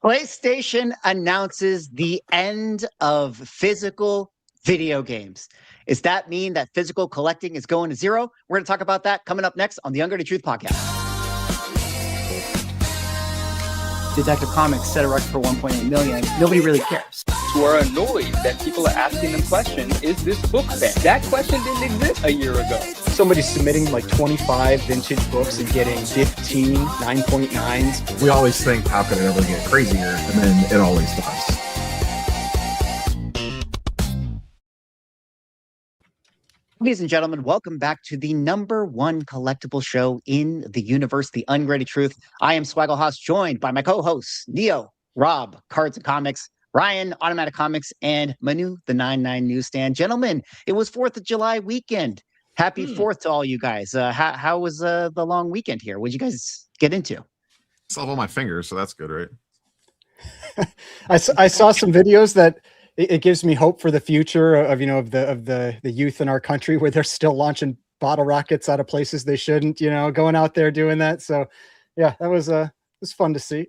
PlayStation announces the end of physical video games. Does that mean that physical collecting is going to zero? We're going to talk about that coming up next on the Ungraded Truth podcast. Detective Comics set a record for 1.8 million. Nobody really cares. Who are annoyed that people are asking them questions, is this book banned? That question didn't exist a year ago. Somebody's submitting like 25 vintage books and getting 15 9.9s. We always think, how could it ever get crazier? And then it always does. Ladies and gentlemen, welcome back to the #1 collectible show in the universe, The Ungraded Truth. I am Swaggle Haas, joined by my co-hosts, Neo, Rob, Cards and Comics, Ryan, Automatic Comics, and Manu, the 99 Newsstand. Gentlemen, it was 4th of July weekend. Happy 4th to all you guys. How was the long weekend here? What did you guys get into? Still on my fingers, so that's good, right? I saw some videos that it gives me hope for the future of the youth in our country, where they're still launching bottle rockets out of places they shouldn't, going out there doing that. So yeah, that was fun to see.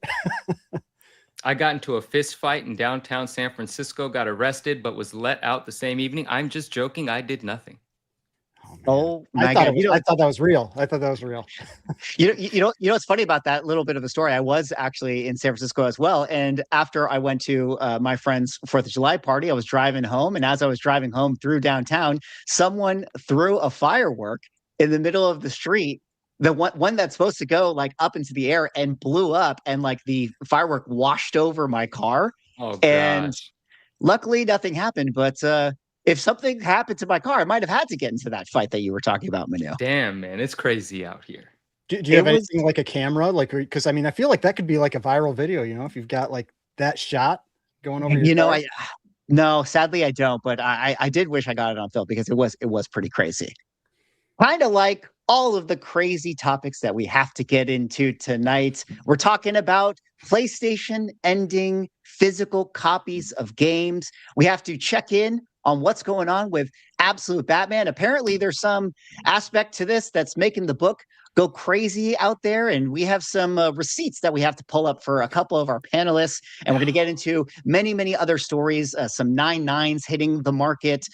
I got into a fist fight in downtown San Francisco, got arrested, but was let out the same evening. I'm just joking. I did nothing. Oh my God. I thought that was real. You know what's funny about that little bit of a story? I was actually in San Francisco as well. And after I went to my friend's 4th of July party, I was driving home. And as I was driving home through downtown, someone threw a firework in the middle of the street. The one that's supposed to go like up into the air and blew up, and like the firework washed over my car. Oh, gosh. And luckily nothing happened. But if something happened to my car, I might have had to get into that fight that you were talking about, Manu. Damn, man, it's crazy out here. Do you have anything like a camera? Like, because I mean, I feel like that could be like a viral video, if you've got like that shot going over your car. No, sadly I don't, but I did wish I got it on film, because it was pretty crazy. Kind of like all of the crazy topics that we have to get into tonight. We're talking about PlayStation ending physical copies of games. We have to check in on what's going on with Absolute Batman. Apparently, there's some aspect to this that's making the book go crazy out there, and we have some receipts that we have to pull up for a couple of our panelists, and we're going to get into many other stories, some 9.9s hitting the market,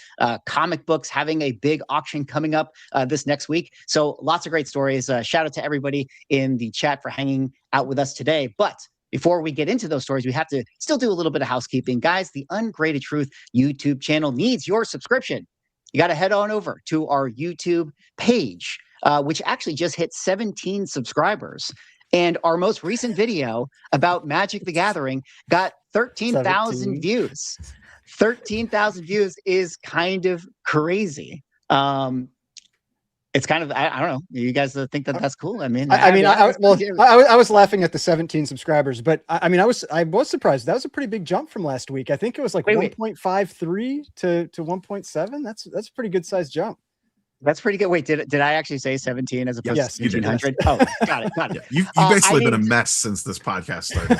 comic books having a big auction coming up this next week. So lots of great stories. Shout out to everybody in the chat for hanging out with us today. But before we get into those stories, we have to still do a little bit of housekeeping. Guys, the Ungraded Truth YouTube channel needs your subscription. You got to head on over to our YouTube page, which actually just hit 17 subscribers. And our most recent video about Magic the Gathering got 13,000 views. 13,000 views is kind of crazy. It's kind of, I don't know. You guys think that that's cool? I mean, I was laughing at the 17 subscribers, but I was surprised. That was a pretty big jump from last week. I think it was like 1.53 to 1.7. That's a pretty good sized jump. That's pretty good. Wait, did I actually say 17 as opposed to 1,500? Oh, got it. Yeah, you've basically been a mess since this podcast started.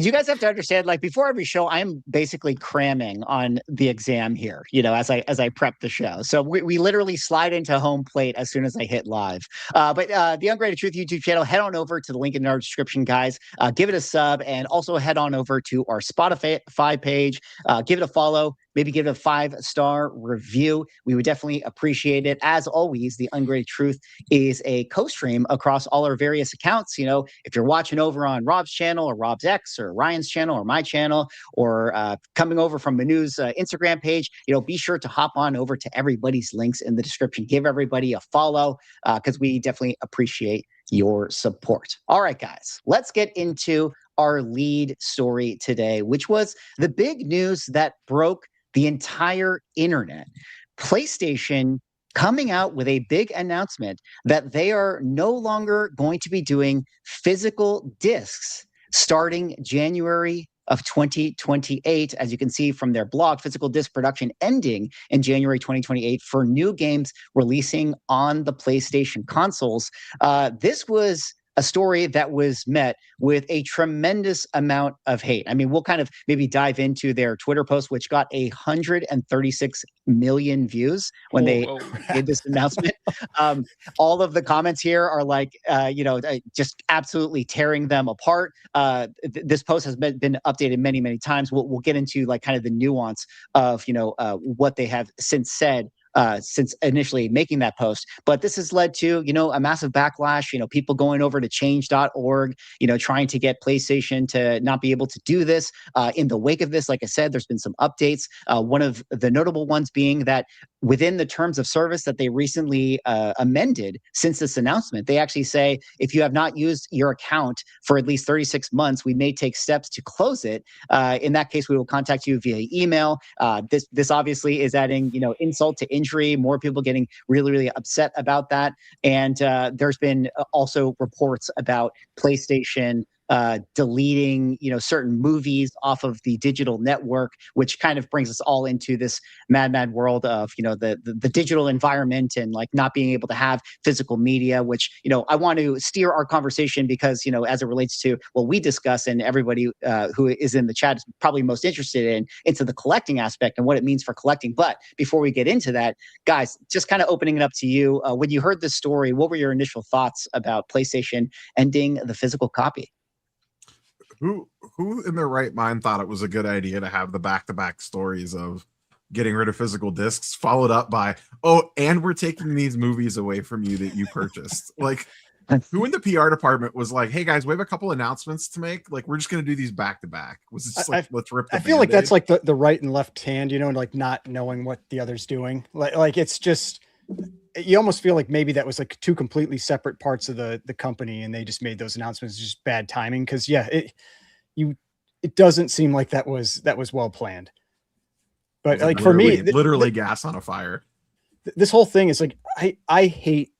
You guys have to understand, like, before every show, I'm basically cramming on the exam here, as I prep the show. So we literally slide into home plate as soon as I hit live. But the Ungraded Truth YouTube channel, head on over to the link in our description, guys. Give it a sub, and also head on over to our Spotify page. Give it a follow. Maybe give it a 5-star review. We would definitely appreciate it. As always, the Ungraded Truth is a co-stream across all our various accounts. If you're watching over on Rob's channel or Rob's X or Ryan's channel or my channel, or coming over from Manu's Instagram page, be sure to hop on over to everybody's links in the description. Give everybody a follow, because we definitely appreciate your support. All right, guys, let's get into our lead story today, which was the big news that broke the entire internet. PlayStation coming out with a big announcement that they are no longer going to be doing physical discs starting January of 2028. As you can see from their blog, physical disc production ending in January 2028 for new games releasing on the PlayStation consoles. This was a story that was met with a tremendous amount of hate. I mean, we'll kind of maybe dive into their Twitter post, which got 136 million views when they did this announcement. All of the comments here are like, just absolutely tearing them apart. This post has been updated many, many times. We'll get into like kind of the nuance of, what they have since said since initially making that post. But this has led to, a massive backlash, people going over to change.org, trying to get PlayStation to not be able to do this. In the wake of this, like I said, there's been some updates. One of the notable ones being that within the terms of service that they recently amended since this announcement, they actually say, if you have not used your account for at least 36 months, we may take steps to close it. In that case, we will contact you via email. This obviously is adding, insult to injury, more people getting really, really upset about that. And there's been also reports about PlayStation deleting, certain movies off of the digital network, which kind of brings us all into this mad world of, the digital environment and like not being able to have physical media, which, I want to steer our conversation because, as it relates to what we discuss and everybody who is in the chat is probably most interested into the collecting aspect and what it means for collecting. But before we get into that, guys, just kind of opening it up to you. When you heard this story, what were your initial thoughts about PlayStation ending the physical copy? Who in their right mind thought it was a good idea to have the back-to-back stories of getting rid of physical discs followed up by, and we're taking these movies away from you that you purchased? Like, who in the PR department was like, hey guys, we have a couple announcements to make, like we're just going to do these back-to-back? Was it just like, let's rip the I feel like Band-Aid? that's like the right and left hand, like not knowing what the other's doing. Like it's just, you almost feel like maybe that was like two completely separate parts of the company and they just made those announcements. Just bad timing. Cause yeah, it doesn't seem like that was well planned. But like for me, literally gas on a fire. This whole thing is like, I hate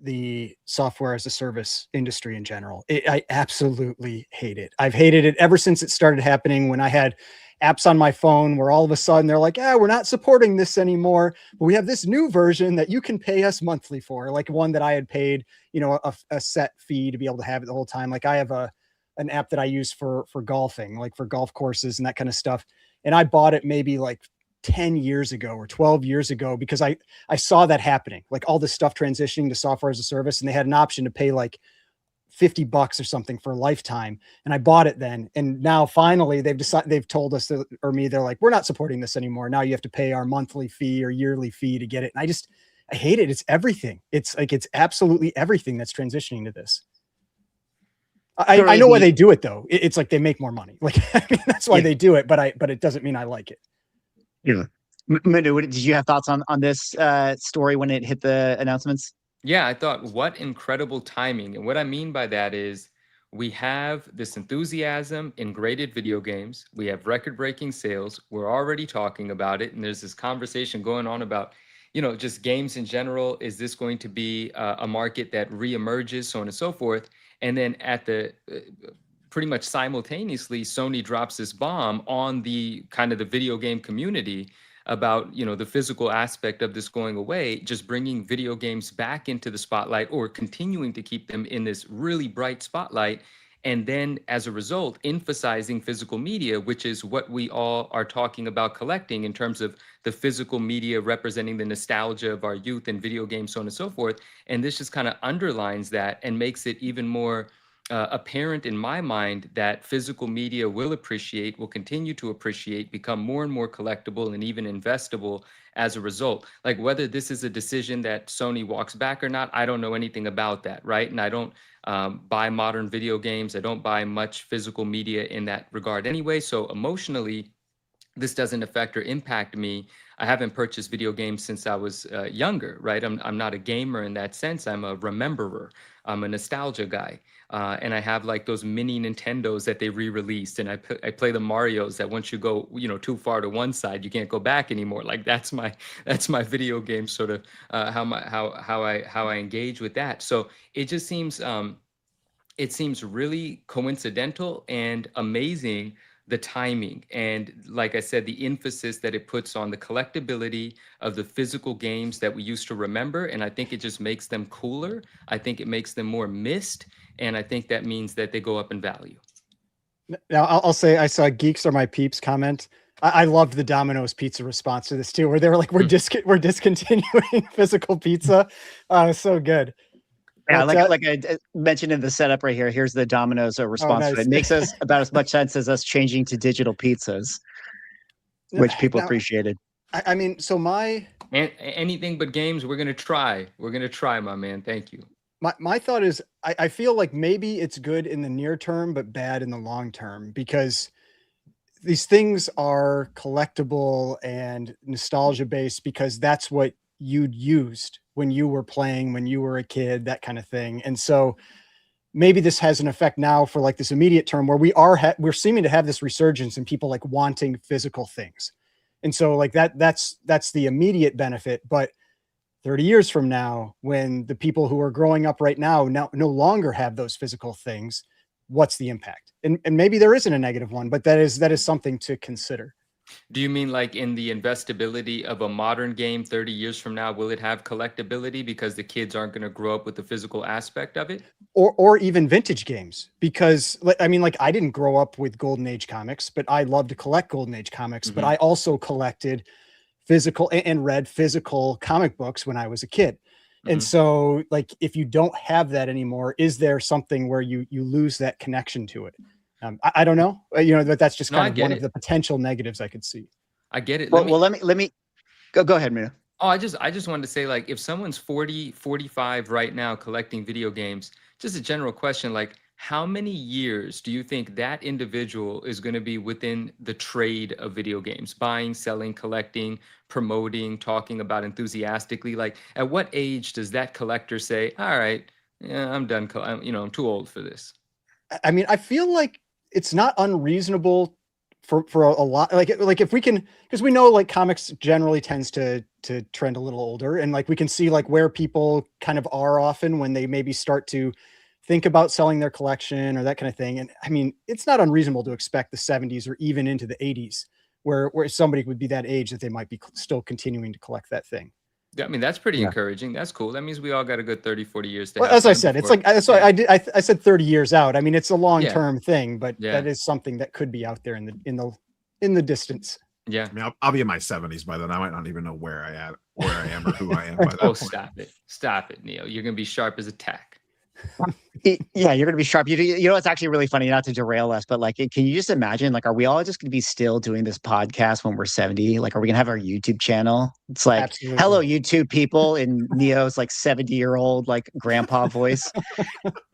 the software as a service industry in general. I absolutely hate it. I've hated it ever since it started happening, when I had apps on my phone where all of a sudden they're like, we're not supporting this anymore, but we have this new version that you can pay us monthly for, like one that I had paid, a set fee to be able to have it the whole time. Like I have an app that I use for golfing, like for golf courses and that kind of stuff. And I bought it maybe like 10 years ago or 12 years ago because I saw that happening, like all this stuff transitioning to software as a service, and they had an option to pay like $50 or something for a lifetime. And I bought it then. And now finally they've told us that, or me, they're like, we're not supporting this anymore. Now you have to pay our monthly fee or yearly fee to get it. And I hate it. It's everything. It's like, it's absolutely everything that's transitioning to this. I know why they do it though. It's like they make more money. Like, I mean, that's why they do it, but it doesn't mean I like it. Yeah. Manu, did you have thoughts on this story when it hit the announcements? Yeah, I thought, what incredible timing. And what I mean by that is we have this enthusiasm in graded video games. We have record-breaking sales. We're already talking about it. And there's this conversation going on about, just games in general. Is this going to be a market that reemerges, so on and so forth? And then at the pretty much simultaneously, Sony drops this bomb on the kind of the video game community about, the physical aspect of this going away, just bringing video games back into the spotlight or continuing to keep them in this really bright spotlight. And then as a result, emphasizing physical media, which is what we all are talking about collecting in terms of the physical media representing the nostalgia of our youth and video games, so on and so forth. And this just kind of underlines that and makes it even more apparent in my mind that physical media will continue to appreciate, become more and more collectible and even investable as a result. Like whether this is a decision that Sony walks back or not, I don't know anything about that, right? And I don't buy modern video games. I don't buy much physical media in that regard anyway. So emotionally, this doesn't affect or impact me. I haven't purchased video games since I was younger, right? I'm not a gamer in that sense. I'm a rememberer. I'm a nostalgia guy. And I have like those mini Nintendos that they re-released, and I play the Marios that once you go, too far to one side, you can't go back anymore. Like that's my video game sort of how I engage with that. So it just seems really coincidental and amazing, the timing, and like I said, the emphasis that it puts on the collectability of the physical games that we used to remember. And I think it just makes them cooler. I think it makes them more missed. And I think that means that they go up in value. Now, I'll say I saw Geeks Are My Peeps comment. I loved the Domino's Pizza response to this too, where they were like, we're discontinuing physical pizza. So good. Yeah, But, like I mentioned in the setup right here, here's the Domino's response to nice. it. It makes us about as much sense as us changing to digital pizzas, which people appreciated. I mean, so anything but games, we're gonna try. We're gonna try, my man. Thank you. My thought is I feel like maybe it's good in the near term, but bad in the long term, because these things are collectible and nostalgia based because that's what you'd used when you were playing, when you were a kid, that kind of thing. And so maybe this has an effect now for like this immediate term where we're seeming to have this resurgence in people like wanting physical things. And so like that's the immediate benefit. But 30 years from now, when the people who are growing up right now no longer have those physical things, what's the impact? And maybe there isn't a negative one, but that is something to consider. Do you mean like in the investability of a modern game 30 years from now, will it have collectability because the kids aren't going to grow up with the physical aspect of it? Or even vintage games, because I mean, like I didn't grow up with Golden Age comics, but I love to collect Golden Age comics, but I also collected physical and read physical comic books when I was a kid. And so like, if you don't have that anymore, is there something where you lose that connection to it? I don't know, that's just kind of one of the potential negatives I could see. I get it. Well, let me go ahead, Mina. Oh, I just wanted to say, like, if someone's 40, 45 right now collecting video games, just a general question, like, how many years do you think that individual is going to be within the trade of video games, buying, selling, collecting, promoting, talking about enthusiastically? Like, at what age does that collector say, all right, yeah, I'm done, I'm too old for this? I mean, I feel like it's not unreasonable for a lot, like if we can, because we know like comics generally tends to trend a little older, and like we can see like where people kind of are often when they maybe start to think about selling their collection or that kind of thing. And I mean, it's not unreasonable to expect the 70s or even into the 80s where somebody would be that age that they might be still continuing to collect that thing. I mean, that's pretty encouraging. That's cool. That means we all got a good 30, 40 years to well, as I said, it's like, that's why I said 30 years out. I mean, it's a long-term thing, but that is something that could be out there in the distance. Yeah. I mean, I'll be in my 70s by then. I might not even know where I am or who I am by that Oh, point. Stop it, Neil. You're going to be sharp as a tack. Yeah, you're gonna be sharp. You know, it's actually really funny, not to derail us, but like, can you just imagine, like, are we all just gonna be still doing this podcast when we're 70? Like, are we gonna have our YouTube channel? It's like, absolutely. Hello, YouTube people, in Neo's like 70-year-old like grandpa voice.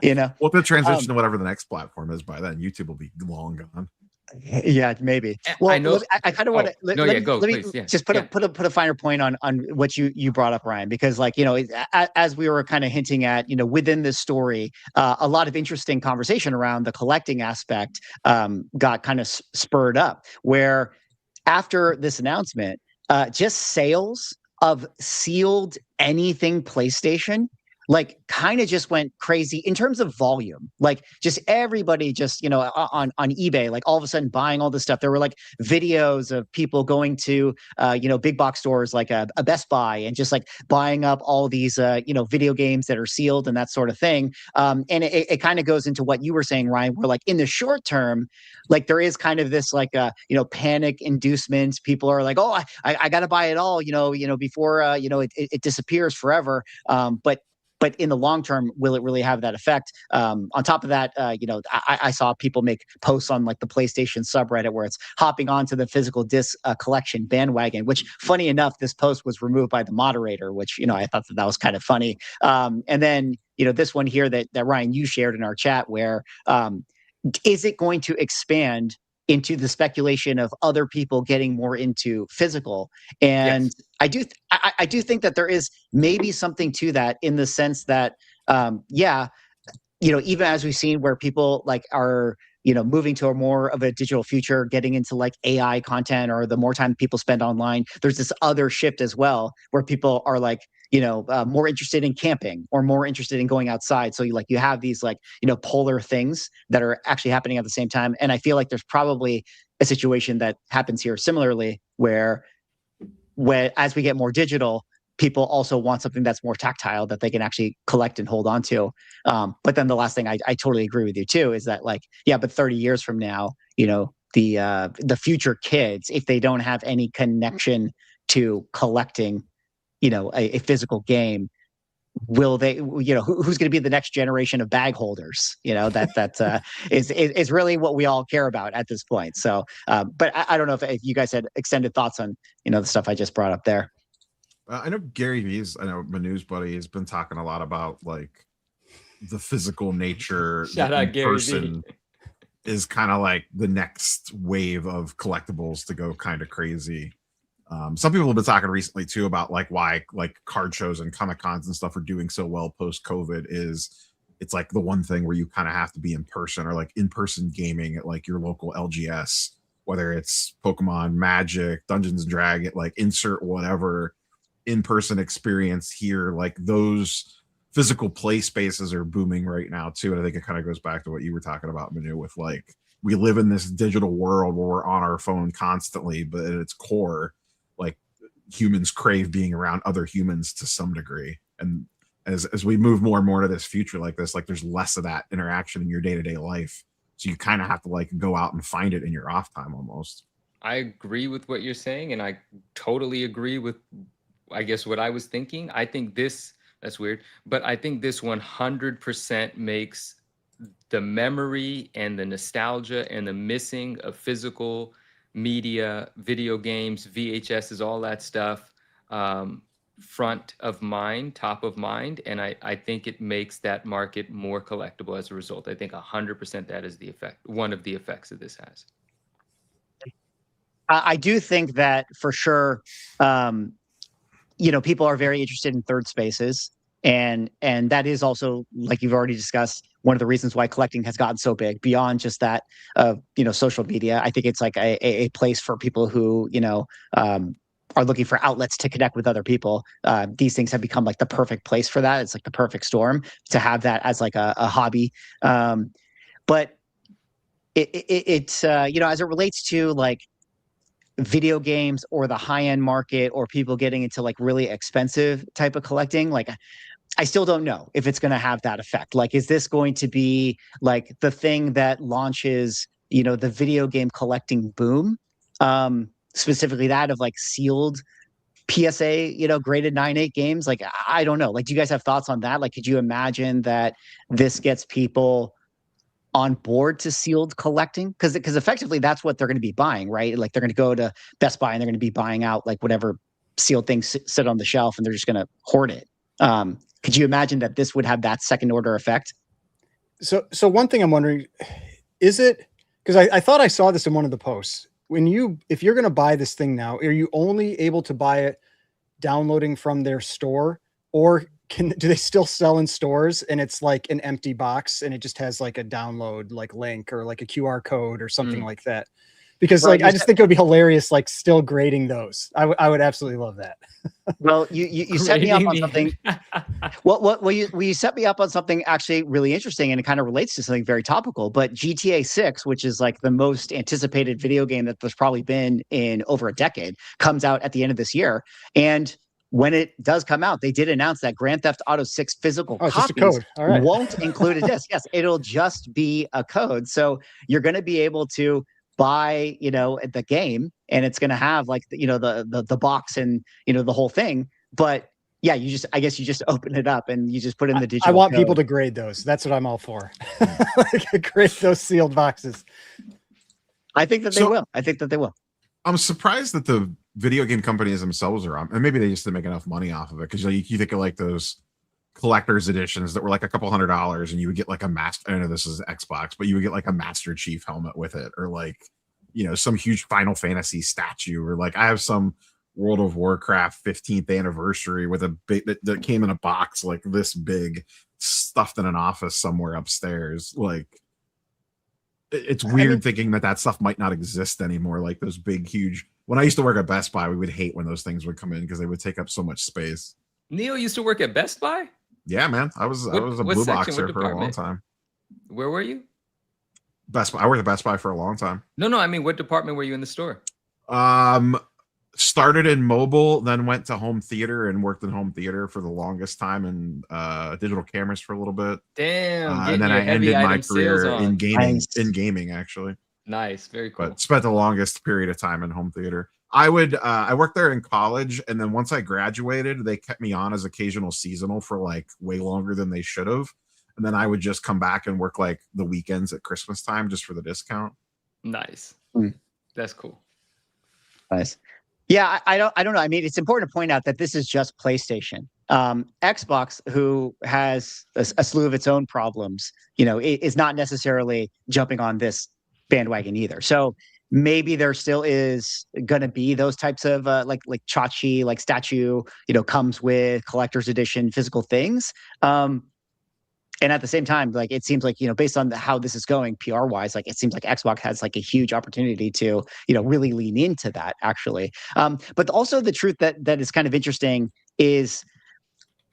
Well, the transition to whatever the next platform is by then, YouTube will be long gone. Yeah, maybe. Well, I know. I kind of want to let me just put a finer point on what you brought up, Ryan, because like, as we were kind of hinting at, within this story, a lot of interesting conversation around the collecting aspect got kind of spurred up, where after this announcement, just sales of sealed anything PlayStation like kind of just went crazy in terms of volume. Like just everybody just, on eBay, like all of a sudden buying all this stuff. There were like videos of people going to, big box stores like a Best Buy and just like buying up all these, video games that are sealed and that sort of thing. And it kind of goes into what you were saying, Ryan, where like in the short term, like there is kind of this like, panic inducement. People are like, oh, I got to buy it all, before, it disappears forever. But in the long term, will it really have that effect? On top of that, I saw people make posts on like the PlayStation subreddit where it's hopping onto the physical disc collection bandwagon, which funny enough, this post was removed by the moderator, which, I thought that was kind of funny. And then, this one here that Ryan, you shared in our chat where is it going to expand into the speculation of other people getting more into physical? And yes. I do think that there is maybe something to that in the sense that, even as we've seen where people like are, moving to a more of a digital future, getting into like AI content, or the more time people spend online, there's this other shift as well where people are like, more interested in camping or more interested in going outside. So you have these like, polar things that are actually happening at the same time. And I feel like there's probably a situation that happens here similarly where as we get more digital, people also want something that's more tactile that they can actually collect and hold on to. But then the last thing I totally agree with you too is that, like, yeah, but 30 years from now, the future kids, if they don't have any connection to collecting, a physical game, will they, who's going to be the next generation of bag holders? That is really what we all care about at this point. So, but I don't know if you guys had extended thoughts on, the stuff I just brought up there. I know I know Manu's buddy has been talking a lot about like the physical nature. Shout out Gary V. Is kind of like the next wave of collectibles to go kind of crazy. Some people have been talking recently too about like why like card shows and Comic Cons and stuff are doing so well post COVID. It's like the one thing where you kind of have to be in person, or like in-person gaming at like your local LGS, whether it's Pokemon, Magic, Dungeons and Dragons, like insert whatever in-person experience here. Like those physical play spaces are booming right now too. And I think it kind of goes back to what you were talking about, Manu, with like we live in this digital world where we're on our phone constantly, but at its core, like humans crave being around other humans to some degree. And as we move more and more to this future like this, like there's less of that interaction in your day-to-day life. So you kind of have to like go out and find it in your off time almost. I agree with what you're saying. And I totally agree with, I guess, what I was thinking. I think that's weird, but I think this 100% makes the memory and the nostalgia and the missing of physical media, video games, VHSs, all that stuff, front of mind, top of mind. And I think it makes that market more collectible as a result. I think 100% that is the effect, one of the effects that this has. I do think that for sure, people are very interested in third spaces. And that is also, like you've already discussed, one of the reasons why collecting has gotten so big beyond just that of, social media. I think it's like a place for people who, are looking for outlets to connect with other people. These things have become like the perfect place for that. It's like the perfect storm to have that as like a hobby. But it's as it relates to like video games or the high-end market or people getting into like really expensive type of collecting, like I still don't know if it's going to have that effect. Like, is this going to be like the thing that launches, the video game collecting boom? Specifically that of like sealed PSA, graded 9.8 games. Like, I don't know. Like, do you guys have thoughts on that? Like, could you imagine that this gets people on board to sealed collecting? Because effectively that's what they're going to be buying, right? Like, they're going to go to Best Buy and they're going to be buying out like whatever sealed things sit on the shelf, and they're just going to hoard it. Could you imagine that this would have that second order effect? So one thing I'm wondering, is it, because I thought I saw this in one of the posts, if you're going to buy this thing now, are you only able to buy it downloading from their store, or do they still sell in stores and it's like an empty box and it just has like a download like link or like a QR code or something like that? Because well, like I just think it would be hilarious, like still grading those. I would absolutely love that. Well, you set me up on something. Well, you set me up on something actually really interesting, and it kind of relates to something very topical. But GTA 6, which is like the most anticipated video game that there's probably been in over a decade, comes out at the end of this year. And when it does come out, they did announce that Grand Theft Auto 6 physical copies won't include a disc. Yes, it'll just be a code. So you're going to be able to buy, the game, and it's going to have like, the box and, the whole thing. But yeah, I guess you just open it up and you just put in the digital I want code. people to grade those. That's what I'm all for. Like, grade those sealed boxes. I think that they will. I think that they will. I'm surprised that the video game companies themselves are on, and maybe they just didn't make enough money off of it. Cause you think of like those collector's editions that were like a couple $100, and you would get like a master, I know this is Xbox, but you would get like a Master Chief helmet with it, or like, some huge Final Fantasy statue, or like I have some World of Warcraft 15th anniversary with a big that came in a box like this big, stuffed in an office somewhere upstairs. Like, it's weird thinking that stuff might not exist anymore. Like those big, huge. When I used to work at Best Buy, we would hate when those things would come in because they would take up so much space. Neil used to work at Best Buy? Yeah, man. I was a blue boxer for a long time. Where were you? Best Buy. I worked at Best Buy for a long time. No. I mean, what department were you in the store? started in mobile, then went to home theater and worked in home theater for the longest time, and digital cameras for a little bit. Damn, And getting then your I heavy ended my item sales career in on. gaming. Nice. In gaming, actually, Nice, very cool. but spent the longest period of time in home theater. I worked there in college, and then once I graduated, they kept me on as occasional seasonal for like way longer than they should have. And then I would just come back and work like the weekends at Christmas time just for the discount. Nice. Hmm. That's cool. Nice. Yeah, I don't know. I mean, it's important to point out that this is just PlayStation. Xbox, who has a slew of its own problems, is not necessarily jumping on this bandwagon either. So maybe there still is going to be those types of like tchotchke, like statue, comes with collector's edition physical things. And at the same time, like it seems like, based on how this is going PR wise, like it seems like Xbox has like a huge opportunity to, really lean into that actually. But also the truth that is kind of interesting is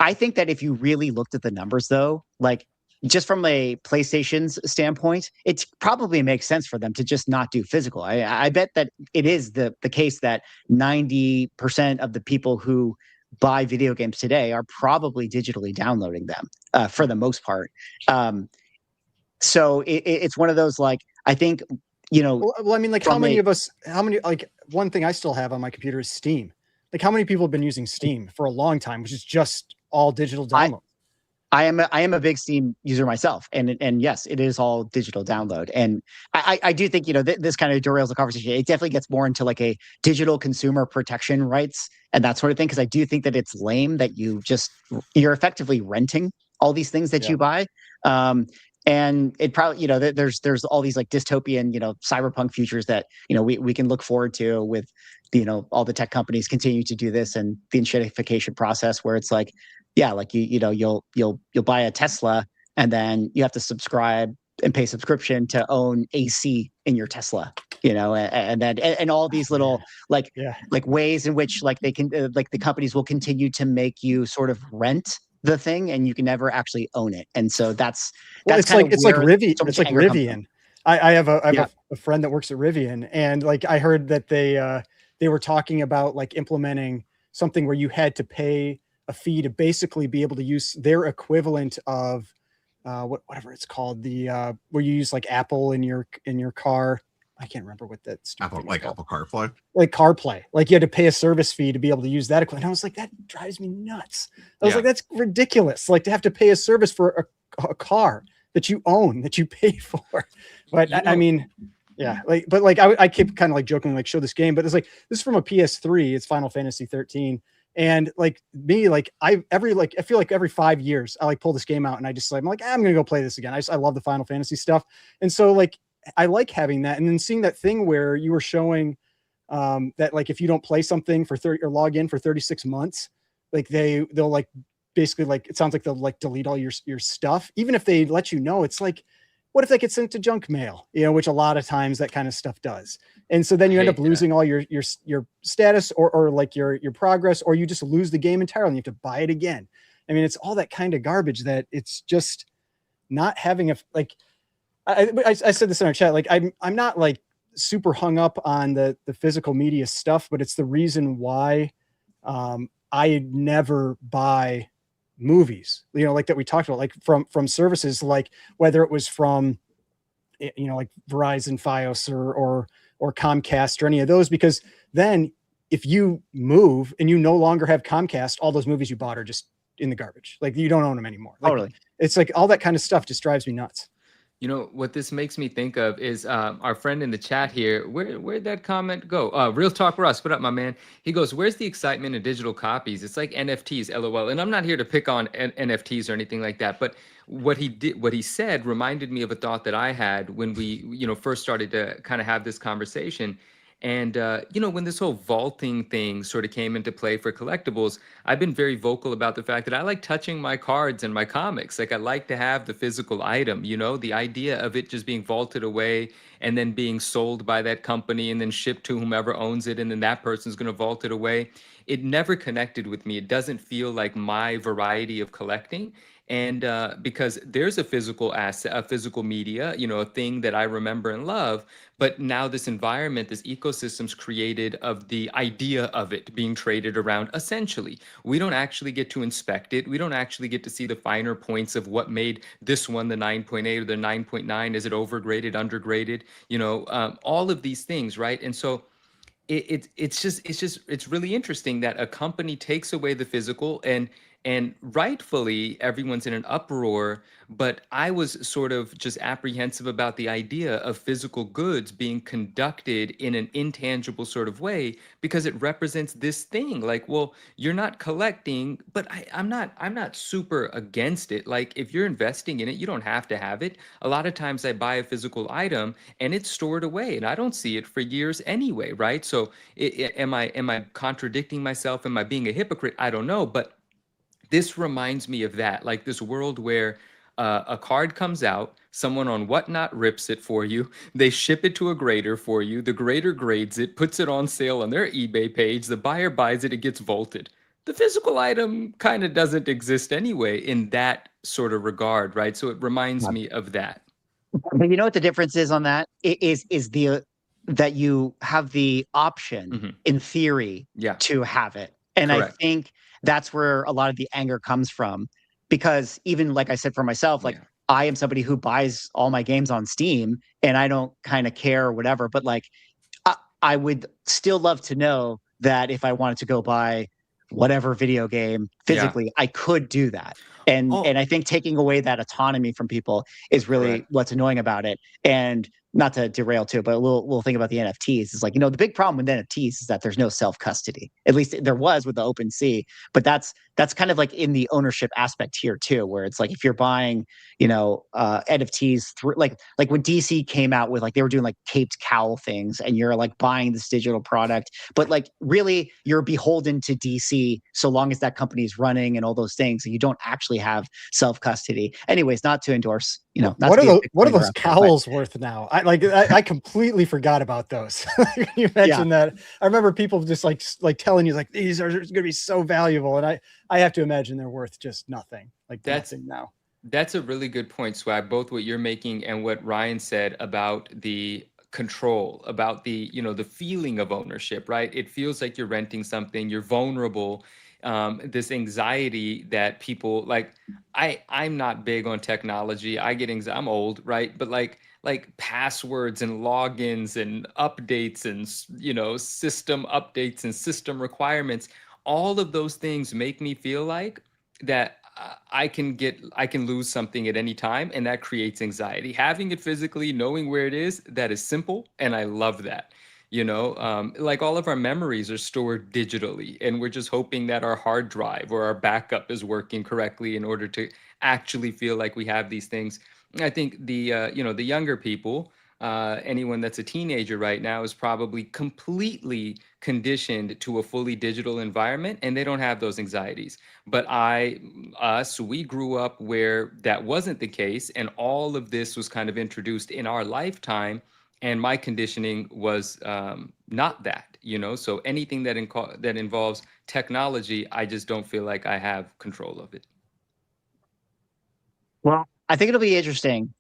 I think that if you really looked at the numbers though, like just from a PlayStation's standpoint, it probably makes sense for them to just not do physical. I bet that it is the case that 90% of the people who buy video games today are probably digitally downloading them for the most part. So it's one of those, like, I think, Well, I mean, like how many, like one thing I still have on my computer is Steam. Like how many people have been using Steam for a long time, which is just all digital download. I am a big Steam user myself, and yes, it is all digital download. And I do think this kind of derails the conversation. It definitely gets more into like a digital consumer protection rights and that sort of thing, because I do think that it's lame that you're effectively renting all these things that you buy. And it probably there's all these like dystopian cyberpunk futures that we can look forward to with all the tech companies continue to do this, and the inshedification process where it's like, yeah, like you'll buy a Tesla and then you have to subscribe and pay subscription to own AC in your Tesla, and all these little like ways in which like they can like the companies will continue to make you sort of rent the thing and you can never actually own it. And so it's like Rivian. I have a friend that works at Rivian, and like I heard that they were talking about like implementing something where you had to pay a fee to basically be able to use their equivalent of whatever it's called, the where you use like Apple in your car. I can't remember what that's Apple CarPlay. Like CarPlay. Like you had to pay a service fee to be able to use that equipment. I was like, that drives me nuts. I was like, that's ridiculous. Like to have to pay a service for a car that you own, that you pay for. But I mean, yeah, I keep kind of like joking, like show this game, but it's like, this is from a PS3, it's Final Fantasy 13. And like me, like I feel like every 5 years I like pull this game out and I'm like, I'm going to go play this again. I love the Final Fantasy stuff. And so like, I like having that. And then seeing that thing where you were showing that like, if you don't play something for 30 or log in for 36 months, like they'll like, basically like, it sounds like they'll like delete all your stuff. Even if they let it's like, what if that gets sent to junk mail, which a lot of times that kind of stuff does. And so then you end up losing all your status or like your progress, or you just lose the game entirely and you have to buy it again. I mean, it's all that kind of garbage that it's just not having I said this in our chat, like I'm not like super hung up on the physical media stuff, but it's the reason why I never buy movies, like that we talked about, like from services, like whether it was from like Verizon, Fios or Comcast or any of those, because then if you move and you no longer have Comcast, all those movies you bought are just in the garbage. Like you don't own them anymore. Like, totally. It's like all that kind of stuff just drives me nuts. What this makes me think of is our friend in the chat here. Where'd that comment go? Real Talk Russ, what up, my man? He goes, where's the excitement in digital copies? It's like NFTs, LOL. And I'm not here to pick on NFTs or anything like that. But what he said reminded me of a thought that I had when we, first started to kind of have this conversation. And, when this whole vaulting thing sort of came into play for collectibles, I've been very vocal about the fact that I like touching my cards and my comics. Like I like to have the physical item, the idea of it just being vaulted away and then being sold by that company and then shipped to whomever owns it. And then that person's going to vault it away. It never connected with me. It doesn't feel like my variety of collecting. And because there's a physical asset, a physical media, a thing that I remember and love, but now this environment, this ecosystem's created of the idea of it being traded around. Essentially, we don't actually get to inspect it. We don't actually get to see the finer points of what made this one the 9.8 or the 9.9. Is it overgraded, undergraded? All of these things, right? And so it's really interesting that a company takes away the physical, and rightfully everyone's in an uproar, but I was sort of just apprehensive about the idea of physical goods being conducted in an intangible sort of way, because it represents this thing. Like, well, you're not collecting, but I'm not super against it. Like, if you're investing in it, you don't have to have it. A lot of times I buy a physical item and it's stored away and I don't see it for years anyway, right? So am I contradicting myself? Am I being a hypocrite? I don't know, but this reminds me of that, like this world where a card comes out, someone on Whatnot rips it for you, they ship it to a grader for you, the grader grades it, puts it on sale on their eBay page, the buyer buys it, it gets vaulted. The physical item kind of doesn't exist anyway in that sort of regard, right? So it reminds me of that. But you know what the difference is on that? Is the that you have the option in theory Yeah. to have it. And Correct. I think that's where a lot of the anger comes from. Because even like I said for myself, like Yeah. I am somebody who buys all my games on Steam and I don't kind of care or whatever. But like I would still love to know that if I wanted to go buy whatever video game physically, I could do that. And Oh, and I think taking away that autonomy from people is really correct. what's annoying about it. And not to derail too, but a little thing about the NFTs is like, the big problem with NFTs is that there's no self custody. At least there was with the OpenSea, but that's kind of like in the ownership aspect here too, where it's like if you're buying, NFTs through like when DC came out with like they were doing like caped cowl things, and you're like buying this digital product, but like really you're beholden to DC so long as that company is running and all those things, and you don't actually have self custody. Anyways, not to endorse, not What to are be a those? big What are flamer those out there, but cowls worth now? I completely forgot about those. You mentioned that. I remember people just like telling you like these are going to be so valuable, and I have to imagine they're worth just nothing, like That's nothing now. That's a really good point, Swag, both what you're making and what Ryan said about the control, about the feeling of ownership, right? It feels like you're renting something, you're vulnerable. This anxiety that people like, I'm not big on technology. I get anxiety, I'm old, right? But like passwords and logins and updates and system updates and system requirements, all of those things make me feel like that I can lose something at any time, and that creates anxiety. Having it physically, knowing where it is, that is simple, and I love that. Like all of our memories are stored digitally, and we're just hoping that our hard drive or our backup is working correctly in order to actually feel like we have these things. I think the younger people, anyone that's a teenager right now, is probably completely conditioned to a fully digital environment, and they don't have those anxieties. But we grew up where that wasn't the case, and all of this was kind of introduced in our lifetime. And my conditioning was not that, So anything that involves technology, I just don't feel like I have control of it. well, I think it'll be interesting.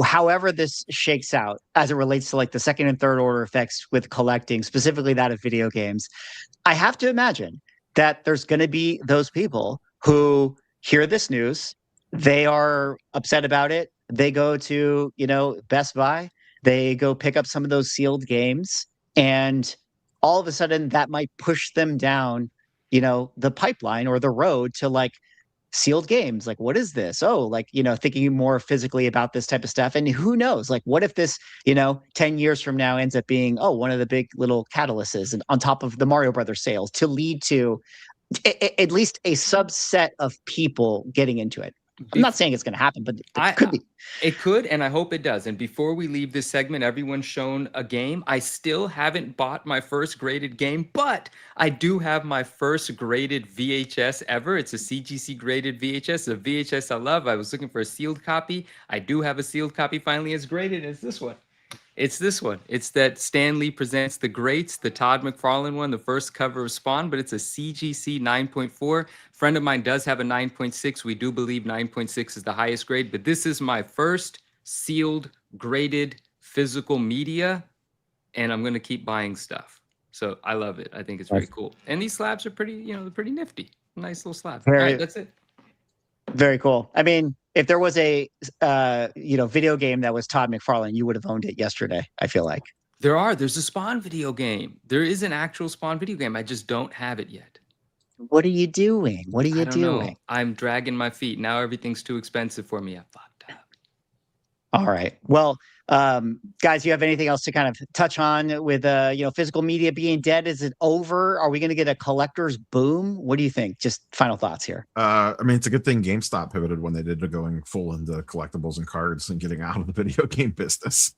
However this shakes out as it relates to like the second and third order effects with collecting, specifically that of video games, I have to imagine that there's going to be those people who hear this news, they are upset about it. They go to, Best Buy, they go pick up some of those sealed games, and all of a sudden that might push them down, the pipeline or the road to like sealed games. Like, what is this? Oh, like, thinking more physically about this type of stuff. And who knows, like, what if this, 10 years from now ends up being, one of the big little catalysts and on top of the Mario Brothers sales to lead to at least a subset of people getting into it. I'm not saying it's going to happen, but it could be. It could, and I hope it does. And before we leave this segment, everyone's shown a game. I still haven't bought my first graded game, but I do have my first graded VHS ever. It's a CGC graded VHS, a VHS I love. I was looking for a sealed copy. I do have a sealed copy finally. It's graded. It's this one. It's this one. It's that Stan Lee Presents The Greats, the Todd McFarlane one, the first cover of Spawn, but it's a CGC 9.4. Friend of mine does have a 9.6. We do believe 9.6 is the highest grade, but this is my first sealed, graded physical media, and I'm going to keep buying stuff. So I love it. I think it's very cool. And these slabs are pretty, they're pretty nifty. Nice little slabs. All right, that's it. Very cool. I mean, if there was a video game that was Todd McFarlane, you would have owned it yesterday, I feel like. There's a Spawn video game. There is an actual Spawn video game. I just don't have it yet. What are you doing? What are you I don't doing? know. I'm dragging my feet. Now everything's too expensive for me. I fucked up. All right. Well, guys, you have anything else to kind of touch on with physical media being dead? Is it over? Are we going to get a collector's boom? What do you think? Just final thoughts here. I mean, it's a good thing GameStop pivoted when they did to going full into collectibles and cards and getting out of the video game business.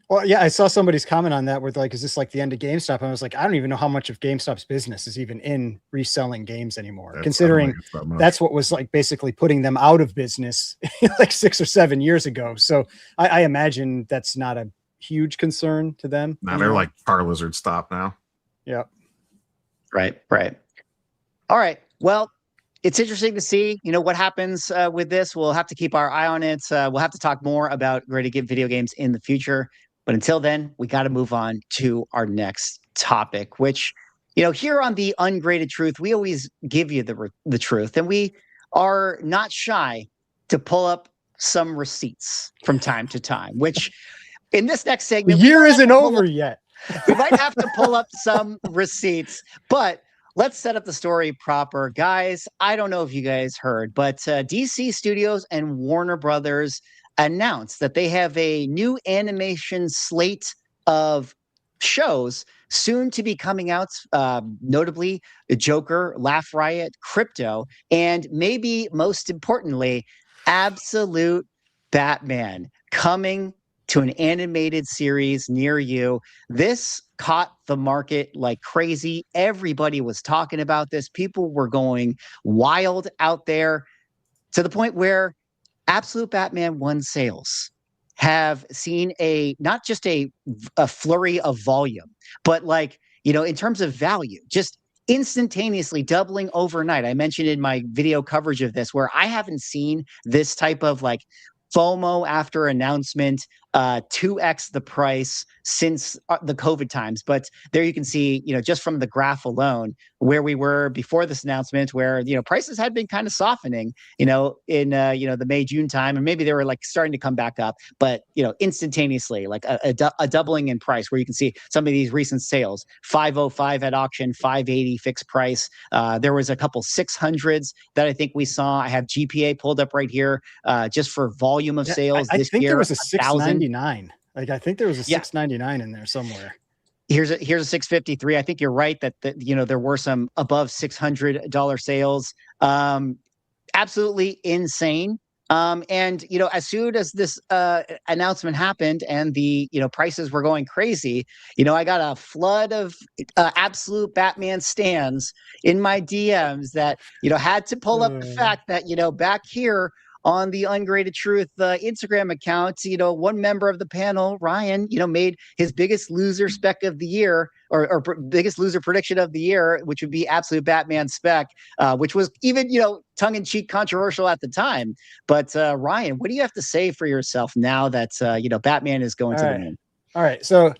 Well, yeah, I saw somebody's comment on that where like, is this like the end of GameStop? And I was like, I don't even know how much of GameStop's business is even in reselling games anymore, considering that's what was like basically putting them out of business like 6 or 7 years ago. So I imagine that's not a huge concern to them. Now they're like Charizard stop now. Yeah. Right. All right. Well, it's interesting to see, what happens with this. We'll have to keep our eye on it. We'll have to talk more about graded video games in the future. But until then, we got to move on to our next topic, which, here on the Ungraded Truth, we always give you the truth. And we are not shy to pull up some receipts from time to time, which in this next segment, the year isn't over yet. We might have to pull up some receipts, but let's set up the story proper. Guys, I don't know if you guys heard, but DC Studios and Warner Brothers announced that they have a new animation slate of shows soon to be coming out, notably the Joker, Laugh Riot, Crypto, and maybe most importantly, Absolute Batman coming to an animated series near you. This caught the market like crazy. Everybody was talking about this. People were going wild out there to the point where Absolute Batman 1 sales have seen not just a flurry of volume, but in terms of value, just instantaneously doubling overnight. I mentioned in my video coverage of this where I haven't seen this type of FOMO after announcement, 2x the price since the COVID times. But there you can see, just from the graph alone, where we were before this announcement, where, prices had been kind of softening, in, the May, June time, and maybe they were starting to come back up, but, instantaneously, a doubling in price, where you can see some of these recent sales, 505 at auction, 580 fixed price. There was a couple 600s that I think we saw. I have GPA pulled up right here, just for volume of sales I this think year. There was a 699. I think there was a 699 in there somewhere. Here's a 653. I think you're right that there were some above $600 sales. Absolutely insane. And as soon as this announcement happened and the prices were going crazy, I got a flood of Absolute Batman stans in my DMs that had to pull up the fact that back here on the Ungraded Truth Instagram account, one member of the panel, Ryan, made his biggest loser spec of the year, or biggest loser prediction of the year, which would be Absolute Batman spec, which was even, tongue-in-cheek controversial at the time. But Ryan, what do you have to say for yourself now that, Batman is going to the moon? All right. So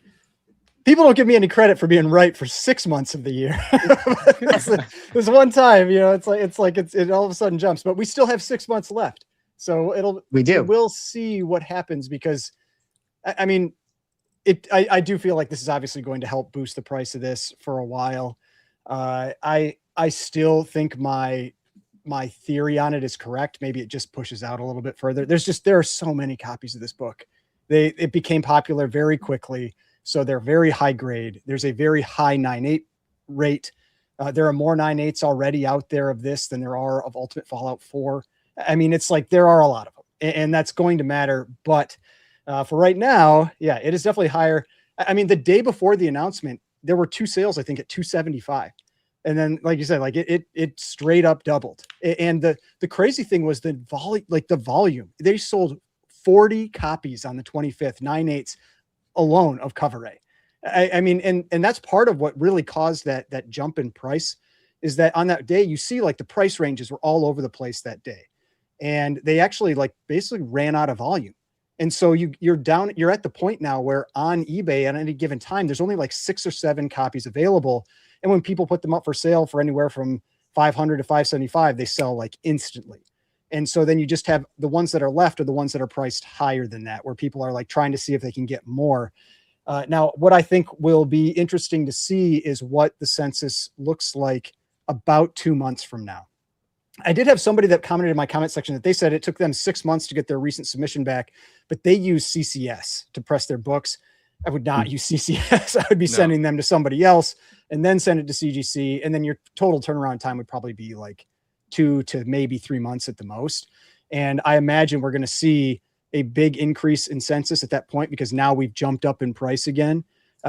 people don't give me any credit for being right for 6 months of the year. This one time, it all of a sudden jumps, but we still have 6 months left. So we'll see what happens, because I mean, I do feel like this is obviously going to help boost the price of this for a while. I still think my theory on it is correct. Maybe it just pushes out a little bit further. There are so many copies of this book. It became popular very quickly. So they're very high grade. There's a very high 9.8 rate. There are more 9.8s already out there of this than there are of Ultimate Fallout 4. I mean, it's there are a lot of them, and that's going to matter. But for right now, yeah, it is definitely higher. I mean, the day before the announcement, there were 2 sales, I think, at 275. And then, like you said, it straight up doubled. And the crazy thing was the volume. They sold 40 copies on the 25th, 9.8s, alone of cover A. I mean, and that's part of what really caused that jump in price, is that on that day, you see like the price ranges were all over the place that day. And they actually like basically ran out of volume. And so you're at the point now where on eBay at any given time, there's only like 6 or 7 copies available. And when people put them up for sale for anywhere from 500 to 575, they sell like instantly. And so then you just have the ones that are left are the ones that are priced higher than that, where people are like trying to see if they can get more. Now, what I think will be interesting to see is what the census looks like about 2 months from now. I did have somebody that commented in my comment section that they said it took them 6 months to get their recent submission back, but they use CCS to press their books. I would not use CCS. I would be sending them to somebody else and then send it to CGC. And then your total turnaround time would probably be like 2 to maybe 3 months at the most. And I imagine we're going to see a big increase in census at that point, because now we've jumped up in price again.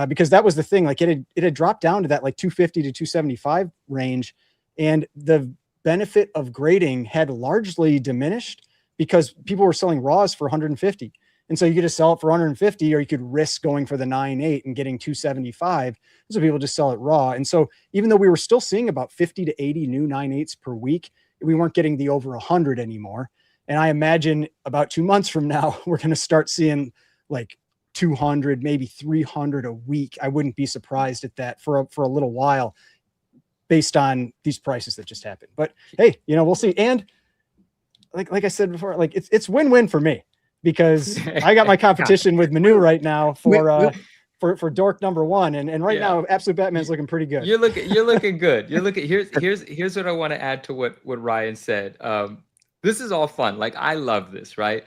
Because that was the thing, like it had dropped down to that like 250 to 275 range. And the benefit of grading had largely diminished because people were selling raws for 150. And so you could just sell it for 150, or you could risk going for the 9.8 and getting 275. So people just sell it raw. And so even though we were still seeing about 50 to 80 new 9.8s per week, we weren't getting the over 100 anymore. And I imagine about 2 months from now, we're going to start seeing like 200, maybe 300 a week. I wouldn't be surprised at that for a little while, based on these prices that just happened. But hey, we'll see. And like I said before, like it's win-win for me, because I got my competition with Manu right now for dork number 1. And right now, Absolute Batman's looking pretty good. You're looking good. Here's what I want to add to what Ryan said. This is all fun. Like, I love this, right?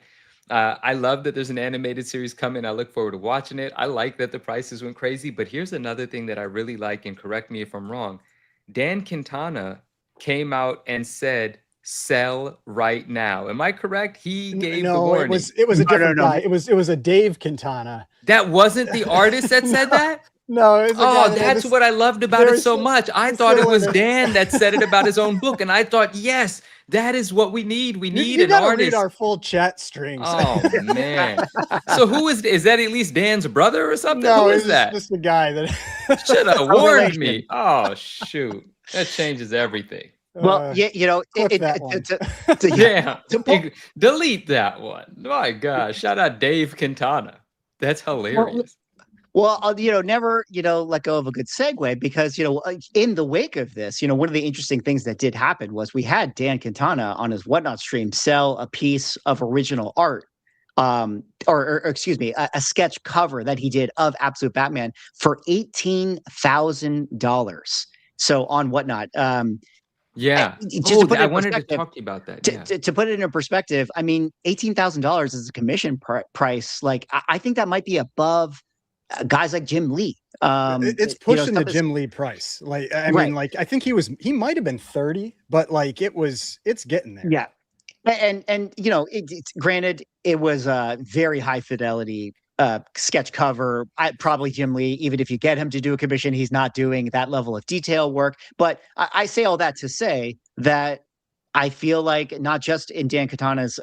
I love that there's an animated series coming. I look forward to watching it. I like that the prices went crazy. But here's another thing that I really like, and correct me if I'm wrong. Dan Quintana came out and said, "Sell right now." Am I correct? He gave the warning. It was a different guy. It was a Dave Quintana. That wasn't the artist that said that? No. That's what I loved about it so much. I thought it was Dan that said it about his own book. And I thought, yes, that is what we need. We need an artist. Read our full chat strings. Oh, man. So who is that? At least Dan's brother or something? No, who is that? Just the guy that should have warned me. Oh, shoot. That changes everything. Well, delete that one. My gosh. Shout out Dave Quintana. That's hilarious. Well, never, let go of a good segue, because, in the wake of this, one of the interesting things that did happen was we had Dan Quintana on his Whatnot stream sell a piece of original art, or excuse me, a sketch cover that he did of Absolute Batman for $18,000. So on Whatnot. Yeah. I wanted to talk to you about that. To put it in perspective, I mean, $18,000 is a commission price. Like, I think that might be above guys like Jim Lee. It's pushing the Jim Lee price. Like, I mean, like, I think he might've been 30, but like it's getting there. Yeah. And it's granted, it was a very high fidelity sketch cover. Probably Jim Lee, even if you get him to do a commission, he's not doing that level of detail work. But I say all that to say that I feel like not just in Dan Quintana's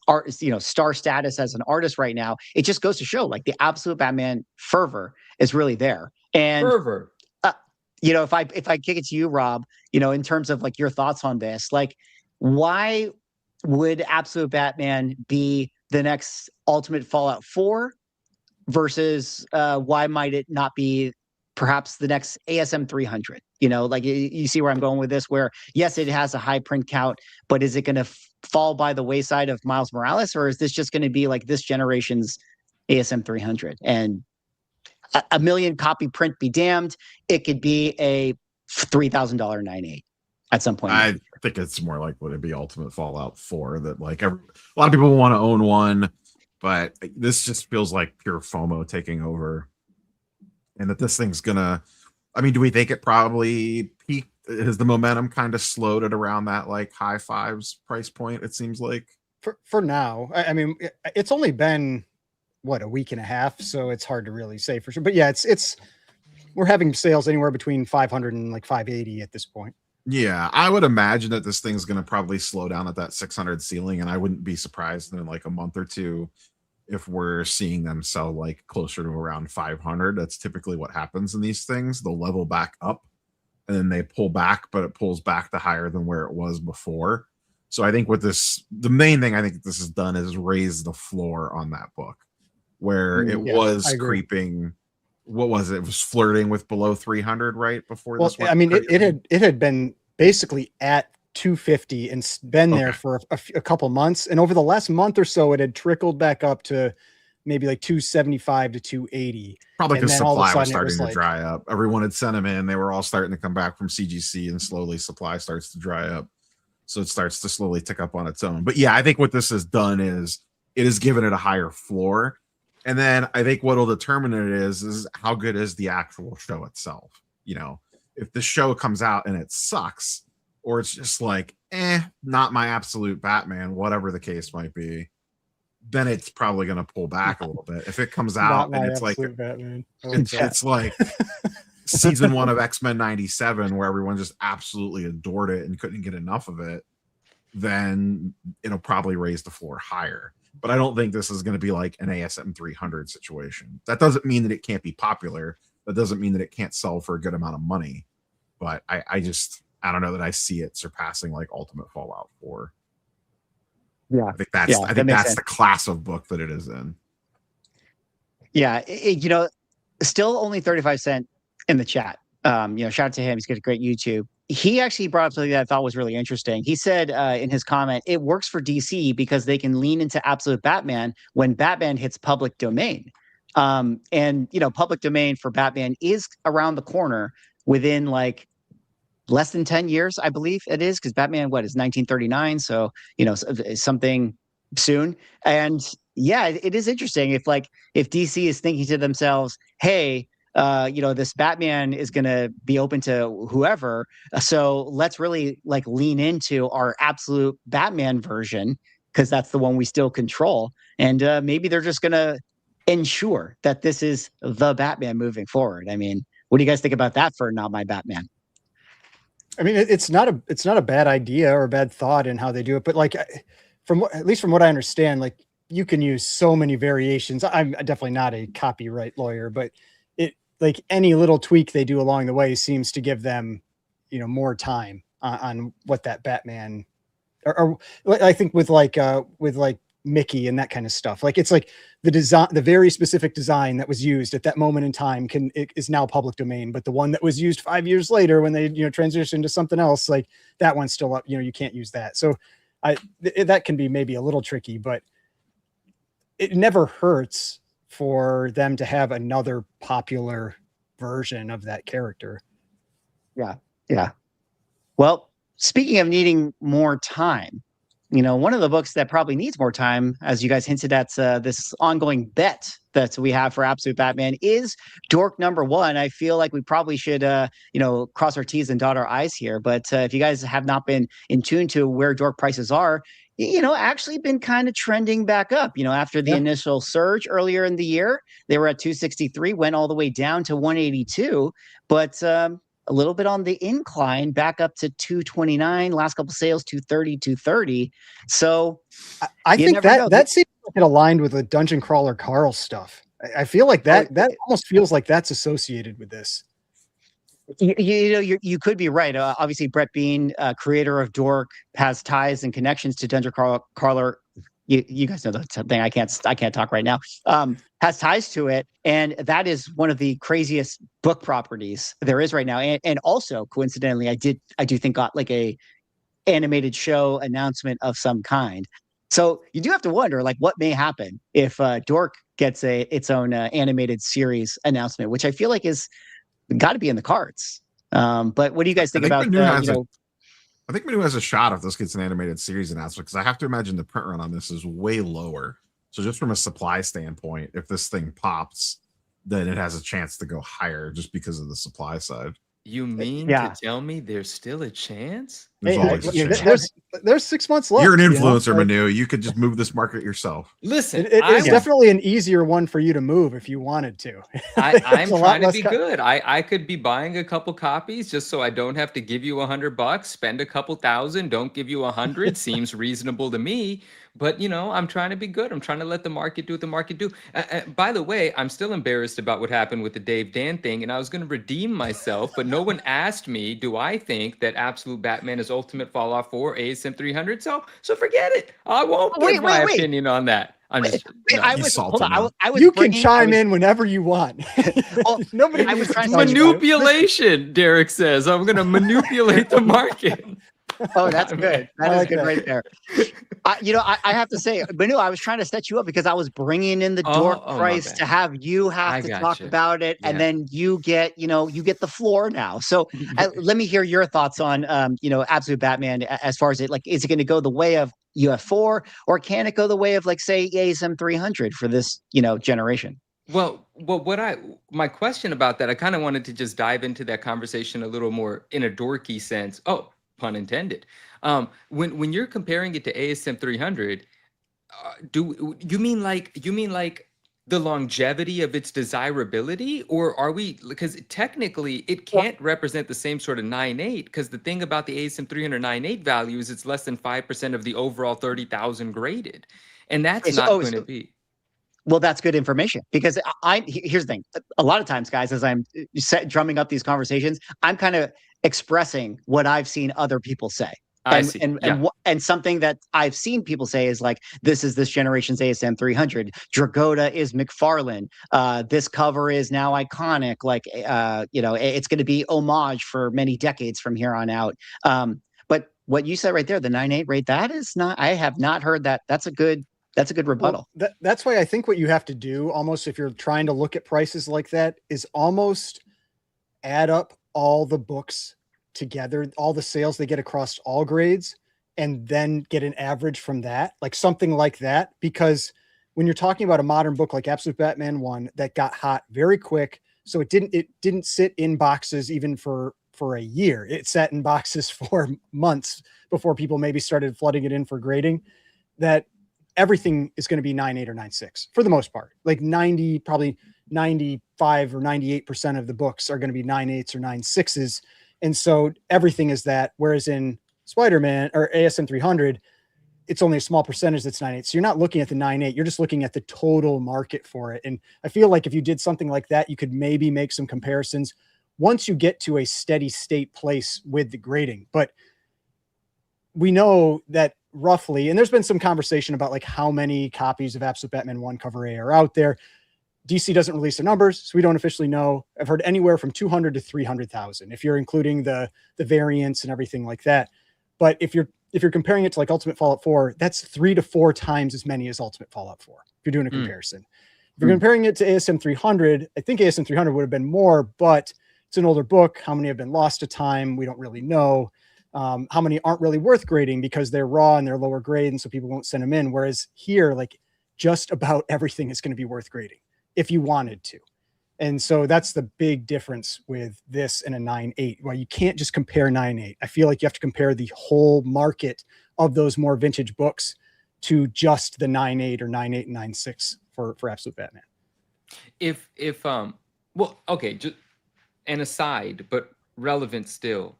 art, star status as an artist right now, it just goes to show like the Absolute Batman fervor is really there. And fervor. If I kick it to you, Rob, in terms of like your thoughts on this, like, why would Absolute Batman be the next Ultimate Fallout 4 versus why might it not be perhaps the next ASM 300? Like, you see where I'm going with this, where yes, it has a high print count, but is it going to fall by the wayside of Miles Morales, or is this just going to be like this generation's ASM 300 and a million copy print be damned? It could be a $3,000 9.8 at some point. I think it's more like would it be Ultimate Fallout 4 that like a lot of people want to own one, but this just feels like pure FOMO taking over, and that this thing's gonna. I mean, do we think it probably peaked? Has the momentum kind of slowed at around that like high fives price point? It seems like for now. I mean, it's only been a week and a half, so it's hard to really say for sure. But yeah, it's we're having sales anywhere between 500 and like 580 at this point. Yeah, I would imagine that this thing's going to probably slow down at that 600 ceiling, and I wouldn't be surprised in like a month or two if we're seeing them sell like closer to around 500. That's typically what happens in these things. They'll level back up and then they pull back, but it pulls back to higher than where it was before. So I think with this, the main thing I think this has done is raise the floor on that book, where it was creeping. What was it? It was flirting with below 300 right before this one. I mean, it had been basically at 250 and been there for a couple months, and over the last month or so, it had trickled back up to maybe like 275 to 280. Probably because supply was starting to dry up. Everyone had sent them in; they were all starting to come back from CGC, and slowly supply starts to dry up. So it starts to slowly tick up on its own. But yeah, I think what this has done is it has given it a higher floor. And then I think what'll determine it is how good is the actual show itself. You know, if the show comes out and it sucks, or it's just like, not my absolute Batman, whatever the case might be, then it's probably going to pull back a little bit. If it comes out and it's like, Batman. It's like season 1 of X-Men 97, where everyone just absolutely adored it and couldn't get enough of it, then it'll probably raise the floor higher. But I don't think this is going to be like an ASM 300 situation. That doesn't mean that it can't be popular. That doesn't mean that it can't sell for a good amount of money. But I don't know that I see it surpassing like Ultimate Fallout 4. Yeah, I think that's the class of book that it is in. Yeah, still only 35 cents in the chat. Shout out to him. He's got a great YouTube. He actually brought up something that I thought was really interesting. He said in his comment, it works for DC because they can lean into absolute Batman when Batman hits public domain. Public domain for Batman is around the corner within like less than 10 years, I believe it is, because Batman, is 1939? So, something soon. And yeah, it is interesting if DC is thinking to themselves, hey, this Batman is going to be open to whoever. So let's really lean into our absolute Batman version, because that's the one we still control. And maybe they're just going to ensure that this is the Batman moving forward. I mean, what do you guys think about that for Not My Batman? I mean, it's not a bad idea or a bad thought in how they do it, but at least from what I understand, you can use so many variations. I'm definitely not a copyright lawyer, but any little tweak they do along the way seems to give them, more time on what that Batman, or I think with Mickey and that kind of stuff. It's the design, the very specific design that was used at that moment in time is now public domain, but the one that was used 5 years later when they, transitioned to something else, that one's still up, you can't use that. So that can be maybe a little tricky, but it never hurts for them to have another popular version of that character. Yeah. Yeah. Well, speaking of needing more time, one of the books that probably needs more time, as you guys hinted at, this ongoing bet that we have for Absolute Batman is Dork #1. I feel like we probably should, cross our T's and dot our I's here. But if you guys have not been in tune to where Dork prices are, actually been kind of trending back up. After the initial surge earlier in the year, they were at 263, went all the way down to 182, but a little bit on the incline, back up to 229. Last couple sales, 230. So I think that seems like it aligned with the Dungeon Crawler Carl stuff. I feel like that almost feels like that's associated with this. You could be right. Obviously, Brett Bean, creator of Dork, has ties and connections to Dungeon Crawler. You guys know that's something I can't talk right now. Has ties to it, and that is one of the craziest book properties there is right now. And also, coincidentally, I do think got a animated show announcement of some kind. So you do have to wonder what may happen if Dork gets its own animated series announcement, which I feel like is got to be in the cards. But what do you guys think about? I think Manu has a shot if this gets an animated series announcement, because I have to imagine the print run on this is way lower. So just from a supply standpoint, if this thing pops, then it has a chance to go higher just because of the supply side. You mean to tell me there's still a chance? There's Hey, always a you know, chance. there's 6 months left. You're an you know? influencer, Like, Manu. You could just move this market yourself. Listen, it I is definitely an easier one for you to move if you wanted to. I'm It's a lot trying to less be co- good. I could be buying a couple copies just so I don't have to give you $100, spend a couple thousand, don't give you 100. Seems reasonable to me. But you know, I'm trying to be good. I'm trying to let the market do what the market do. By the way, I'm still embarrassed about what happened with the Dave Dan thing, and I was going to redeem myself, but no one asked me, do I think that Absolute Batman is Ultimate Fallout 4 ASM 300? So forget it. I won't give my Wait. opinion on that. I'm just no. I He's was salty hold on. now. I was You can bringing. chime in whenever you want. Well, Nobody I was needs to trying to tell you that. Manipulation, Derek says. I'm going to manipulate the market. Oh, that's good. That I is like good that. right there. I have to say, Manu, I was trying to set you up because I was bringing in the dork Oh, my price bad. to have you have I to talk gotcha. about it, and Yeah. then you get the floor now. So let me hear your thoughts on Absolute Batman as far as it like, is it going to go the way of UF4 or can it go the way of like say ASM 300 for this generation? Well, my question about that, I kind of wanted to just dive into that conversation a little more in a dorky sense. Oh, pun intended. When you're comparing it to ASM 300, do you mean like the longevity of its desirability, or are we, because technically it can't represent the same sort of 9.8, because the thing about the ASM 300 9.8 value is it's less than 5% of the overall 30,000 graded, and that's Okay, so, not going to be. well, that's good information because here's the thing. A lot of times, guys, as I'm drumming up these conversations, I'm kind of expressing what I've seen other people say. I see. Yeah. And something that I've seen people say is like, this is this generation's ASM 300. Dragoda is McFarlane. This cover is now iconic. Like, it's going to be homage for many decades from here on out. But what you said right there, the 9.8 rate, that is not. I have not heard that. That's a good rebuttal. Well, that's why I think what you have to do almost if you're trying to look at prices like that is almost add up all the books together, all the sales they get across all grades, and then get an average from that, like something like that. Because when you're talking about a modern book like Absolute Batman 1 that got hot very quick, so it didn't sit in boxes even for a year. It sat in boxes for months before people maybe started flooding it in for grading. That everything is going to be 9.8 or 9.6 for the most part. Like probably 95 or 98% of the books are going to be 9.8s or 9.6s. And so everything is that. Whereas in Spider-Man or ASM 300, it's only a small percentage that's 9.8. So you're not looking at the 9.8, you're just looking at the total market for it. And I feel like if you did something like that, you could maybe make some comparisons once you get to a steady state place with the grading. But we know that roughly, and there's been some conversation about like how many copies of Absolute Batman 1 cover A are out there. DC doesn't release their numbers, so we don't officially know. I've heard anywhere from 200 to 300,000 if you're including the variants and everything like that. But if you're comparing it to like Ultimate Fallout 4, that's 3 to 4 times as many as Ultimate Fallout 4. If you're doing a comparison, if you're comparing it to ASM 300, I think ASM 300 would have been more, but it's an older book. How many have been lost to time? We don't really know. How many aren't really worth grading because they're raw and they're lower grade, and so people won't send them in. Whereas here, like just about everything is going to be worth grading if you wanted to. And so that's the big difference with this and a 9.8. Well, you can't just compare 9.8. I feel like you have to compare the whole market of those more vintage books to just the 9.8 or 9.8 and 9.6 for Absolute Batman. Well, okay, just an aside, but relevant still.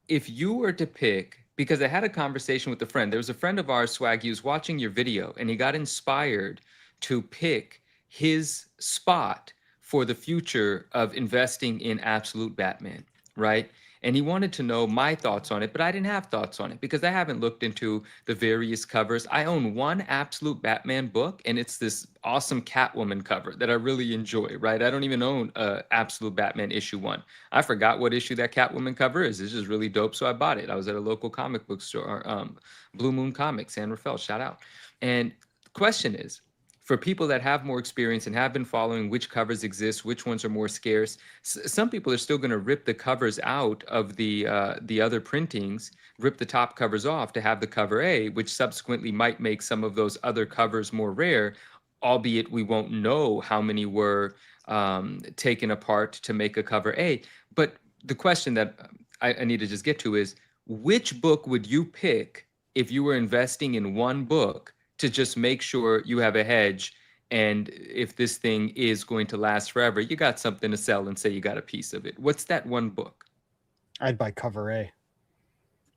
If you were to pick, because I had a conversation with a friend, there was a friend of ours, Swag, he was watching your video and he got inspired to pick his spot for the future of investing in Absolute Batman, right? And he wanted to know my thoughts on it, but I didn't have thoughts on it because I haven't looked into the various covers. I own one Absolute Batman book, and it's this awesome Catwoman cover that I really enjoy, right? I don't even own Absolute Batman issue 1. I forgot what issue that Catwoman cover is. It's just really dope, so I bought it. I was at a local comic book store, Blue Moon Comics, San Rafael, shout out. And the question is, for people that have more experience and have been following which covers exist, which ones are more scarce, some people are still going to rip the covers out of the other printings, rip the top covers off to have the cover A, which subsequently might make some of those other covers more rare, albeit we won't know how many were taken apart to make a cover A. But the question that I need to just get to is, which book would you pick if you were investing in one book to just make sure you have a hedge? And if this thing is going to last forever, you got something to sell and say you got a piece of it. What's that one book? I'd buy cover A.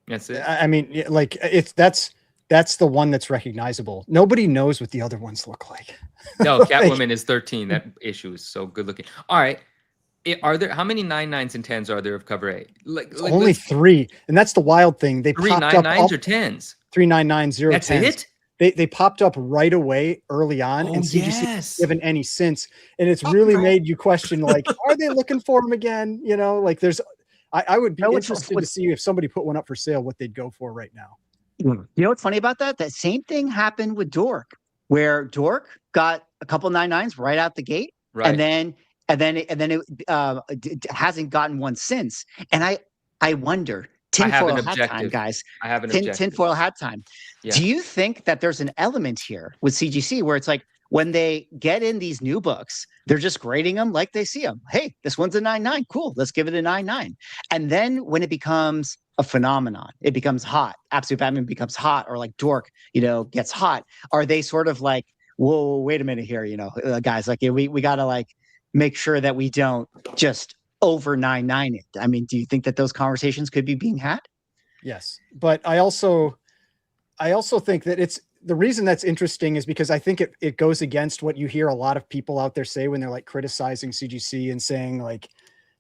That's it. I mean, like that's the one that's recognizable. Nobody knows what the other ones look like. No, Catwoman is 13. That issue is so good looking. All right. Are there, how many 9/9s and 10s are there of cover A? Only 3. And that's the wild thing. They three popped 9/9s up or 10s? 3 9/9 That's 10s. it? They popped up right away early on, and CGC yes. hasn't given any since. And it's really made you question, like, are they looking for them again? You know, like there's, I would be interested to see if somebody put one up for sale, what they'd go for right now. You know what's funny about that? That same thing happened with Dork, where Dork got a couple 9/9s right out the gate, Right. and then it hasn't gotten one since. And I wonder, tinfoil hat time, guys. I have an objective. Tinfoil hat time. Yeah. Do you think that there's an element here with CGC where it's like when they get in these new books, they're just grading them like they see them? Hey, this one's a 9/9. Cool. Let's give it a 9/9. And then when it becomes a phenomenon, it becomes hot. Absolute Batman becomes hot, or like Dork, gets hot. Are they sort of like, whoa, wait a minute here, guys, like we got to like make sure that we don't just over 9/9 it. I mean, do you think that those conversations could be being had? Yes. But I also think that it's, the reason that's interesting is because I think it goes against what you hear a lot of people out there say when they're like criticizing CGC and saying like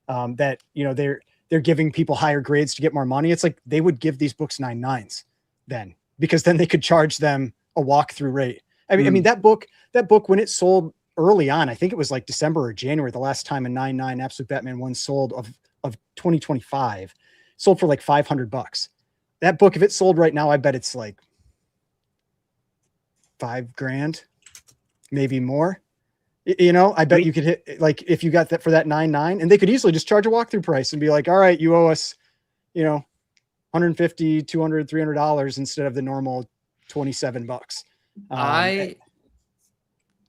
that, they're giving people higher grades to get more money. It's like they would give these books 9/9s then, because then they could charge them a walkthrough rate. I mean, that book, when it sold early on, I think it was like December or January, the last time a 9/9 Absolute Batman 1 sold of 2025, sold for like $500. That book, if it sold right now, I bet it's like $5,000, maybe more. I bet you could hit, like, if you got that for that 9/9, and they could easily just charge a walkthrough price and be like, all right, you owe us, $150, $200, $300 instead of the normal $27.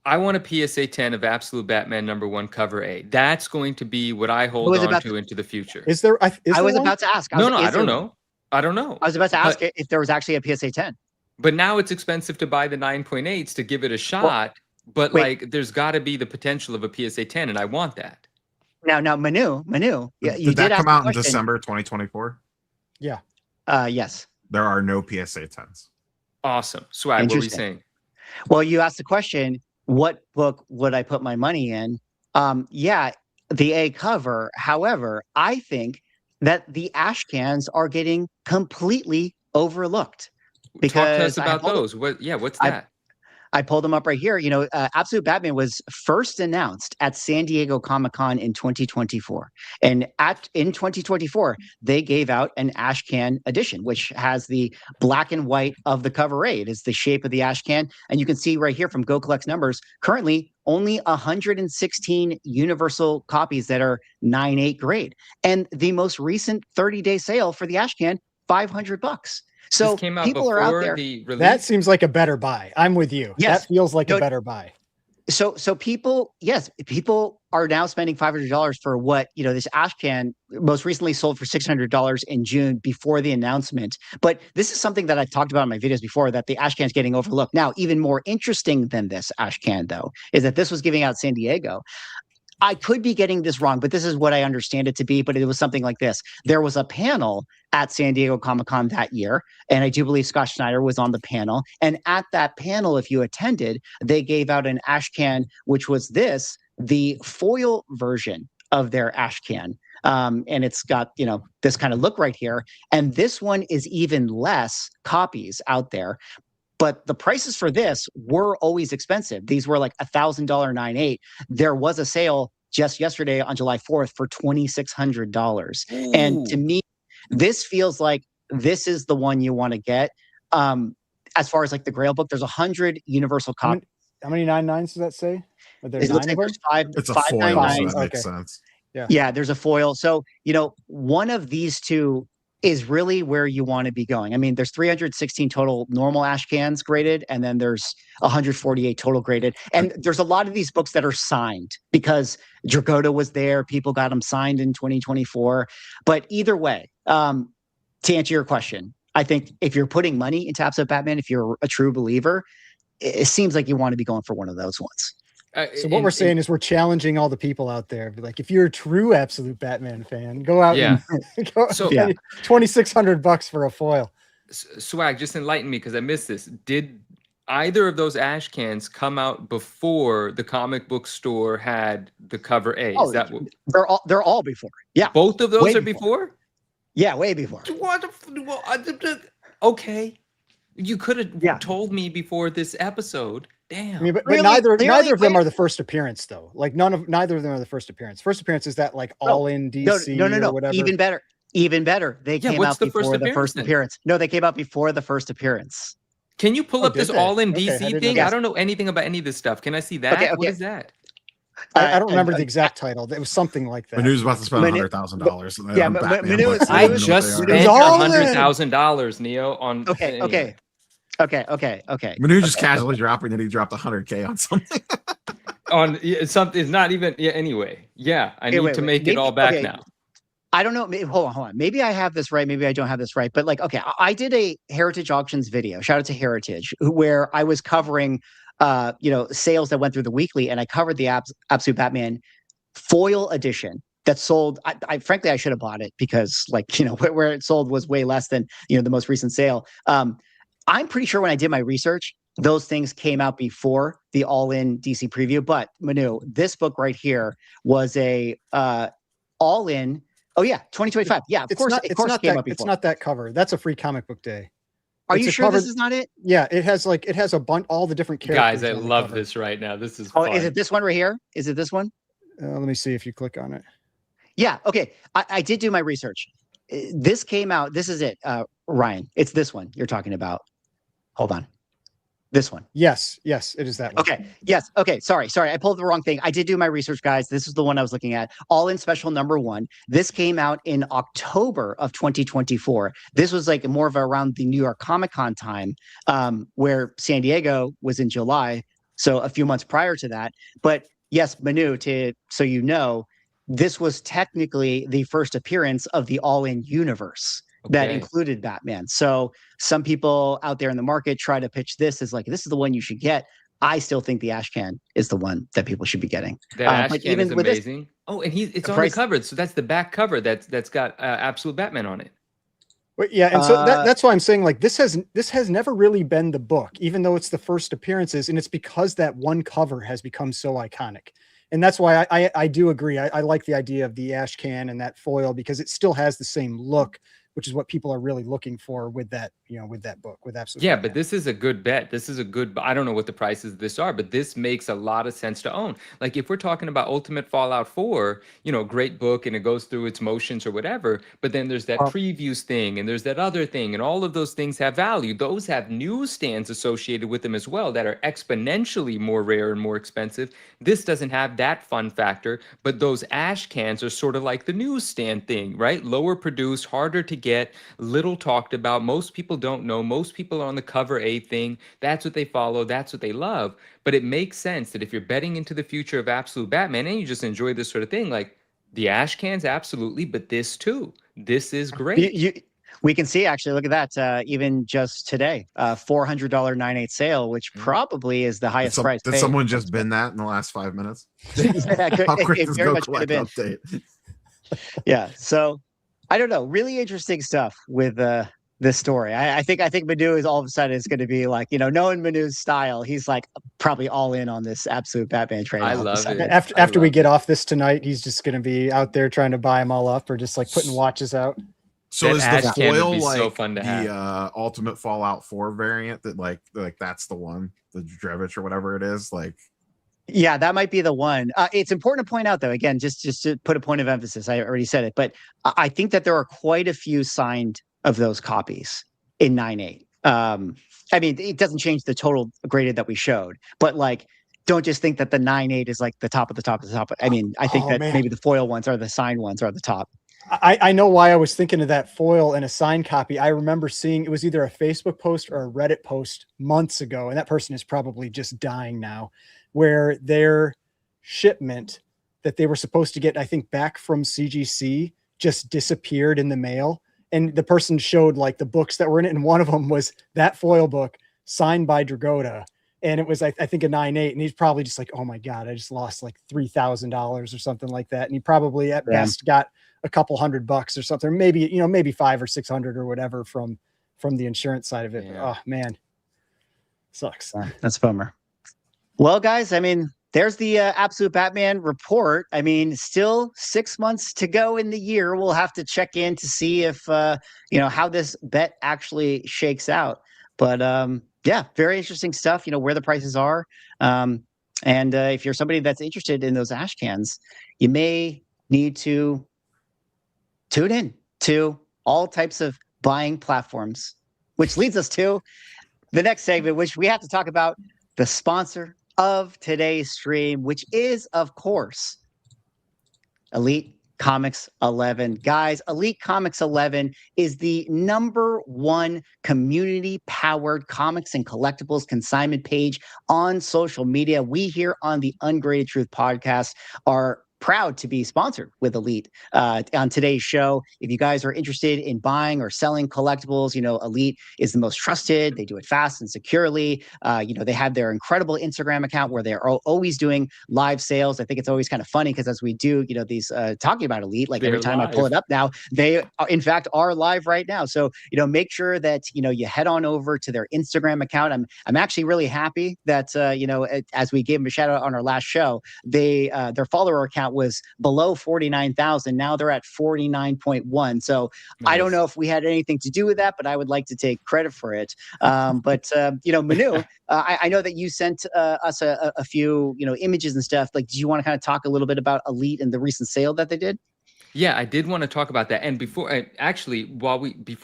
I want a PSA 10 of Absolute Batman #1 cover A. That's going to be what I hold on to into the future. Is there? I was about to ask. I don't know. I don't know. I was about to ask if there was actually a PSA 10. But now it's expensive to buy the 9.8s to give it a shot. But like, there's got to be the potential of a PSA 10, and I want that. Now, Manu, yeah, did that come out in December 2024? Yeah. Yes. There are no PSA 10s. Awesome. Swag, what were you saying? Well, you asked the question, what book would I put my money in? Yeah, the A cover. However, I think that the ash cans are getting completely overlooked. Because talk to us about those. What's that? I pulled them up right here. Absolute Batman was first announced at San Diego Comic-Con in 2024. And in 2024, they gave out an ash can edition, which has the black and white of the cover A. It is the shape of the ash can. And you can see right here from Go Collect's numbers, currently only 116 universal copies that are 9/8 grade. And the most recent 30-day sale for the ash can, $500. So people are out there. That seems like a better buy. I'm with you. Yes. That feels like a better buy. So people are now spending $500 for what, this ash can most recently sold for $600 in June before the announcement. But this is something that I've talked about in my videos before, that the ash can is getting overlooked. Now, even more interesting than this ash can, though, is that this was giving out San Diego. I could be getting this wrong, but this is what I understand it to be. But it was something like this. There was a panel at San Diego Comic-Con that year, and I do believe Scott Schneider was on the panel. And at that panel, if you attended, they gave out an ash can, which was the foil version of their ash can. And it's got, this kind of look right here. And this one is even less copies out there. But the prices for this were always expensive. These were like $1,000 9/8. There was a sale just yesterday on July 4th for $2,600. And to me, this feels like this is the one you want to get. As far as like the Grail book, there's 100 universal copies. How many 9/9s does that say? It looks like there's five. It's a five foil, 9/9s. so that makes sense. Yeah, there's a foil. So, one of these two is really where you want to be going. I mean, there's 316 total normal ash cans graded, and then there's 148 total graded. And there's a lot of these books that are signed because Dragotta was there. People got them signed in 2024. But either way, to answer your question, I think if you're putting money into Absolute Batman, if you're a true believer, it seems like you want to be going for one of those ones. So what we're saying is we're challenging all the people out there. Be like, if you're a true Absolute Batman fan, go out and go pay $2,600 for a foil. Swag, just enlighten me because I missed this. Did either of those ash cans come out before the comic book store had the cover A? Oh, is that they're all before. Yeah. Both of those way are before? Yeah, way before. Okay. You could have told me before this episode. Damn. I mean, but Really? neither Really? of them are the first appearance, though. Like neither of them are the first appearance. First appearance is that like all in DC no. or whatever. Even better. They came out before the first appearance. No, they came out before the first appearance. Can you pull up this all in Okay, DC thing? I don't know anything about any of this stuff. Can I see that? Okay. What is that? I don't remember the exact title. It was something like that. Manu's about to spend $100,000. Yeah, Manu I just spent $100,000, Neo, on. Okay. Manu just casually dropping that he dropped $100K on something. On something, it's not even. Yeah. Anyway, I need to make it all back now. I don't know. Hold on. Maybe I have this right. Maybe I don't have this right. But like, okay, I did a Heritage Auctions video. Shout out to Heritage, where I was covering, sales that went through the weekly, and I covered the Absolute Batman foil edition that sold. I frankly, I should have bought it because, like, where it sold was way less than the most recent sale. I'm pretty sure when I did my research, those things came out before the all-in DC preview. But Manu, this book right here was a all-in. Oh yeah, 2025. Yeah, of course it came out before. It's not that cover. That's a free comic book day. Are you sure this is not it? Yeah, it has a bunch, all the different characters. Guys, I love this right now. This is fun. Is it this one right here? Is it this one? Let me see if you click on it. Yeah. Okay. I did do my research. This came out. This is it, Ryan. It's this one you're talking about. Hold on. This one. Yes, it is that one. Okay. Yes. Okay. Sorry. I pulled the wrong thing. I did do my research, guys. This is the one I was looking at. All in special number 1. This came out in October of 2024. This was like more of around the New York Comic Con time, where San Diego was in July. So a few months prior to that. But yes, Manu, so this was technically the first appearance of the all-in universe. That included Batman. So some people out there in the market try to pitch this as like, this is the one you should get. I still think the ash can is the one that people should be getting. That ash can is amazing. It's already covered. So that's the back cover that's got Absolute Batman on it. But yeah, and so that's why I'm saying, like, this has never really been the book, even though it's the first appearances, and it's because that one cover has become so iconic. And that's why I do agree. I like the idea of the ash can and that foil because it still has the same look, which is what people are really looking for with that, with that book, with Absolute. Yeah, but this is a good bet. This is a good, I don't know what the prices of this are, but this makes a lot of sense to own. Like if we're talking about Ultimate Fallout 4, great book and it goes through its motions or whatever, but then there's that previews thing and there's that other thing and all of those things have value. Those have newsstands associated with them as well that are exponentially more rare and more expensive. This doesn't have that fun factor, but those ash cans are sort of like the newsstand thing, right? Lower produced, harder to get, little talked about. Most people don't know. Most people are on the cover A thing. That's what they follow. That's what they love. But it makes sense that if you're betting into the future of Absolute Batman and you just enjoy this sort of thing, like the ash cans, absolutely, but this too. This is great. We can see, actually, look at that. Even just today, $400 9/8 sale, which probably is the highest price. Did someone just bin that in the last 5 minutes? How quick does Go Collect update? Yeah. So I don't know. Really interesting stuff with this story. I think Manu is all of a sudden is going to be like, knowing Manu's style, he's like probably all in on this Absolute Batman trade. I love it. After we get off this tonight, he's just going to be out there trying to buy them all up or just like putting watches out. So is the foil like so fun to the Ultimate Fallout 4 variant that like that's the one, the Drevich or whatever it is? Like, yeah, that might be the one. It's important to point out, though, again, just to put a point of emphasis, I already said it, but I think that there are quite a few signed of those copies in 9/8. I mean, it doesn't change the total graded that we showed, but like, don't just think that the 9/8 is like the top of the top of the top. I mean, I think maybe the foil ones or the signed ones are the top. I know why I was thinking of that foil and a signed copy. I remember seeing it was either a Facebook post or a Reddit post months ago, and that person is probably just dying now, where their shipment that they were supposed to get, I think, back from CGC just disappeared in the mail. and the person showed like the books that were in it, and one of them was that foil book signed by Dragotta, and it was I think a 9.8, and he's probably just like, oh my god, I just lost like $3,000 or something like that, and he probably at best got a couple $100 or something, maybe 500 or 600 or whatever from the insurance side of it. Yeah. Oh man, sucks. That's a bummer. Well, guys, I mean, there's the Absolute Batman report. I mean, still 6 months to go in the year. We'll have to check in to see if how this bet actually shakes out. But yeah, very interesting stuff. Where the prices are, and if you're somebody that's interested in those ash cans, you may need to tune in to all types of buying platforms, which leads us to the next segment, which we have to talk about the sponsor of today's stream, which is, of course, Elite Comics 11. Guys, Elite Comics 11 is the #1 community-powered comics and collectibles consignment page on social media. We here on the Ungraded Truth podcast are proud to be sponsored with Elite on today's show. If you guys are interested in buying or selling collectibles, Elite is the most trusted. They do it fast and securely. They have their incredible Instagram account where they're always doing live sales. I think it's always kind of funny because as we do, these talking about Elite, like every time I pull it up now, they in fact are live right now. So, make sure that, you head on over to their Instagram account. I'm actually really happy that, as we gave them a shout out on our last show, their follower account was below 49,000. Now they're at 49.1. So nice. I don't know if we had anything to do with that, but I would like to take credit for it. But Manu, I know that you sent us a few, images and stuff. Like, do you want to kind of talk a little bit about Elite and the recent sale that they did? Yeah, I did want to talk about that. And before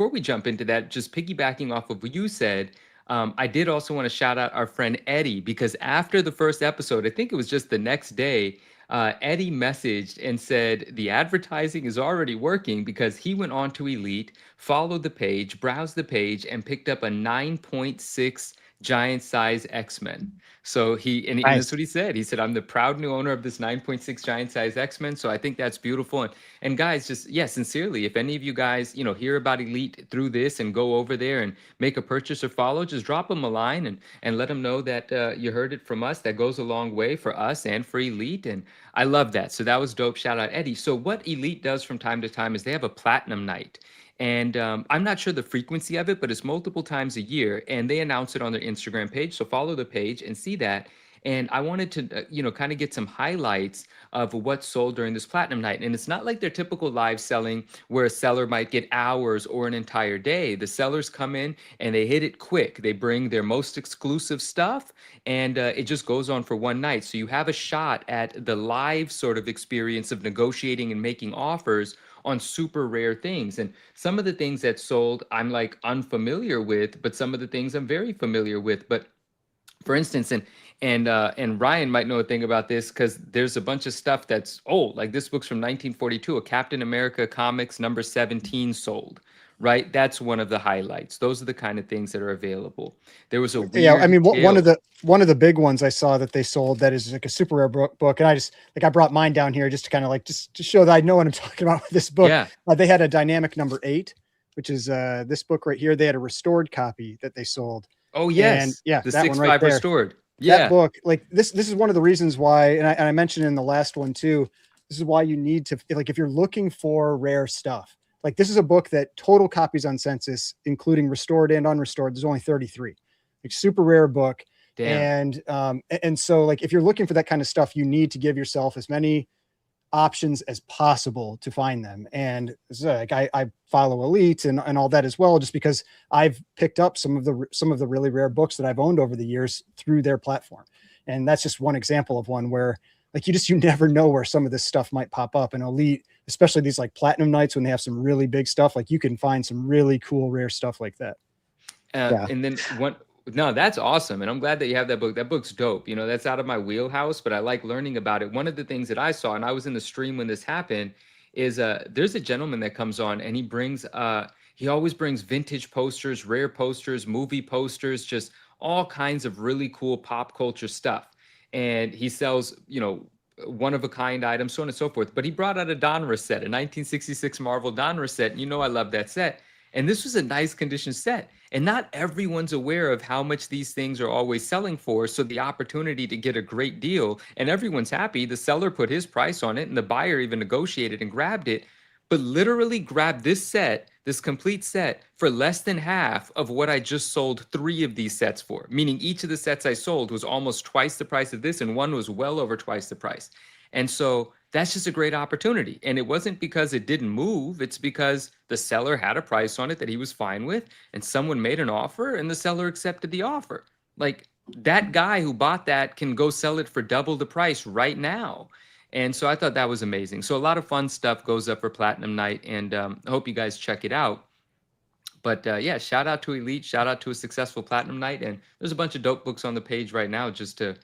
we jump into that, just piggybacking off of what you said, I did also want to shout out our friend Eddie, because after the first episode, I think it was just the next day, Eddie messaged and said the advertising is already working because he went on to Elite, followed the page, browsed the page, and picked up a 9.6 giant size X-Men. So and that's what he said. He said, I'm the proud new owner of this 9.6 giant size X-Men. So I think that's beautiful. And guys, just, sincerely, if any of you guys, hear about Elite through this and go over there and make a purchase or follow, just drop them a line and let them know that you heard it from us. That goes a long way for us and for Elite. And I love that. So that was dope. Shout out, Eddie. So what Elite does from time to time is they have a platinum night. And I'm not sure the frequency of it, but it's multiple times a year. And they announce it on their Instagram page. So follow the page and see that. And I wanted to, kind of get some highlights of what's sold during this platinum night. And it's not like their typical live selling where a seller might get hours or an entire day. The sellers come in and they hit it quick. They bring their most exclusive stuff and it just goes on for one night. So you have a shot at the live sort of experience of negotiating and making offers on super rare things. And some of the things that sold, I'm like unfamiliar with, but some of the things I'm very familiar with. But for instance, and Ryan might know a thing about this because there's a bunch of stuff that's old. Like this book's from 1942, a Captain America Comics number 17 sold, right? That's one of the highlights. Those are the kind of things that are available. There was a weird one of the big ones I saw that they sold that is like a super rare book, and I brought mine down here just to kind of just to show that I know what I'm talking about with this book. Yeah. They had a dynamic number 8, which is this book right here. They had a restored copy that they sold. Oh yes, and yeah, the that 6.5 right restored. Yeah, that book, like this is one of the reasons why, and I mentioned in the last one too. This is why you need to, like, if you're looking for rare stuff, like this is a book that total copies on census, including restored and unrestored, there's only 33. Like super rare book. Damn. And so like if you're looking for that kind of stuff, you need to give yourself as many options as possible to find them. And so, like I follow Elite and all that as well, just because I've picked up some of the really rare books that I've owned over the years through their platform. And that's just one example of one where like you never know where some of this stuff might pop up. And Elite, especially these like platinum nights when they have some really big stuff, like you can find some really cool rare stuff like that. And then no, that's awesome. And I'm glad that you have that book. That book's dope. That's out of my wheelhouse, but I like learning about it. One of the things that I saw, and I was in the stream when this happened, is there's a gentleman that comes on and he always brings vintage posters, rare posters, movie posters, just all kinds of really cool pop culture stuff. And he sells, one-of-a-kind items, so on and so forth. But he brought out a Donruss set, a 1966 Marvel Donruss set. And you know I love that set. And this was a nice condition set. And not everyone's aware of how much these things are always selling for. So the opportunity to get a great deal, and everyone's happy. The seller put his price on it, and the buyer even negotiated and grabbed it. But literally grabbed this set, this complete set, for less than half of what I just sold 3 of these sets for. Meaning each of the sets I sold was almost twice the price of this, and one was well over twice the price. And so that's just a great opportunity. And it wasn't because it didn't move. It's because the seller had a price on it that he was fine with, and someone made an offer, and the seller accepted the offer. Like, that guy who bought that can go sell it for double the price right now. And so I thought that was amazing. So a lot of fun stuff goes up for Platinum Night, and I hope you guys check it out. But yeah, shout out to Elite, shout out to a successful Platinum Night, and there's a bunch of dope books on the page right now just to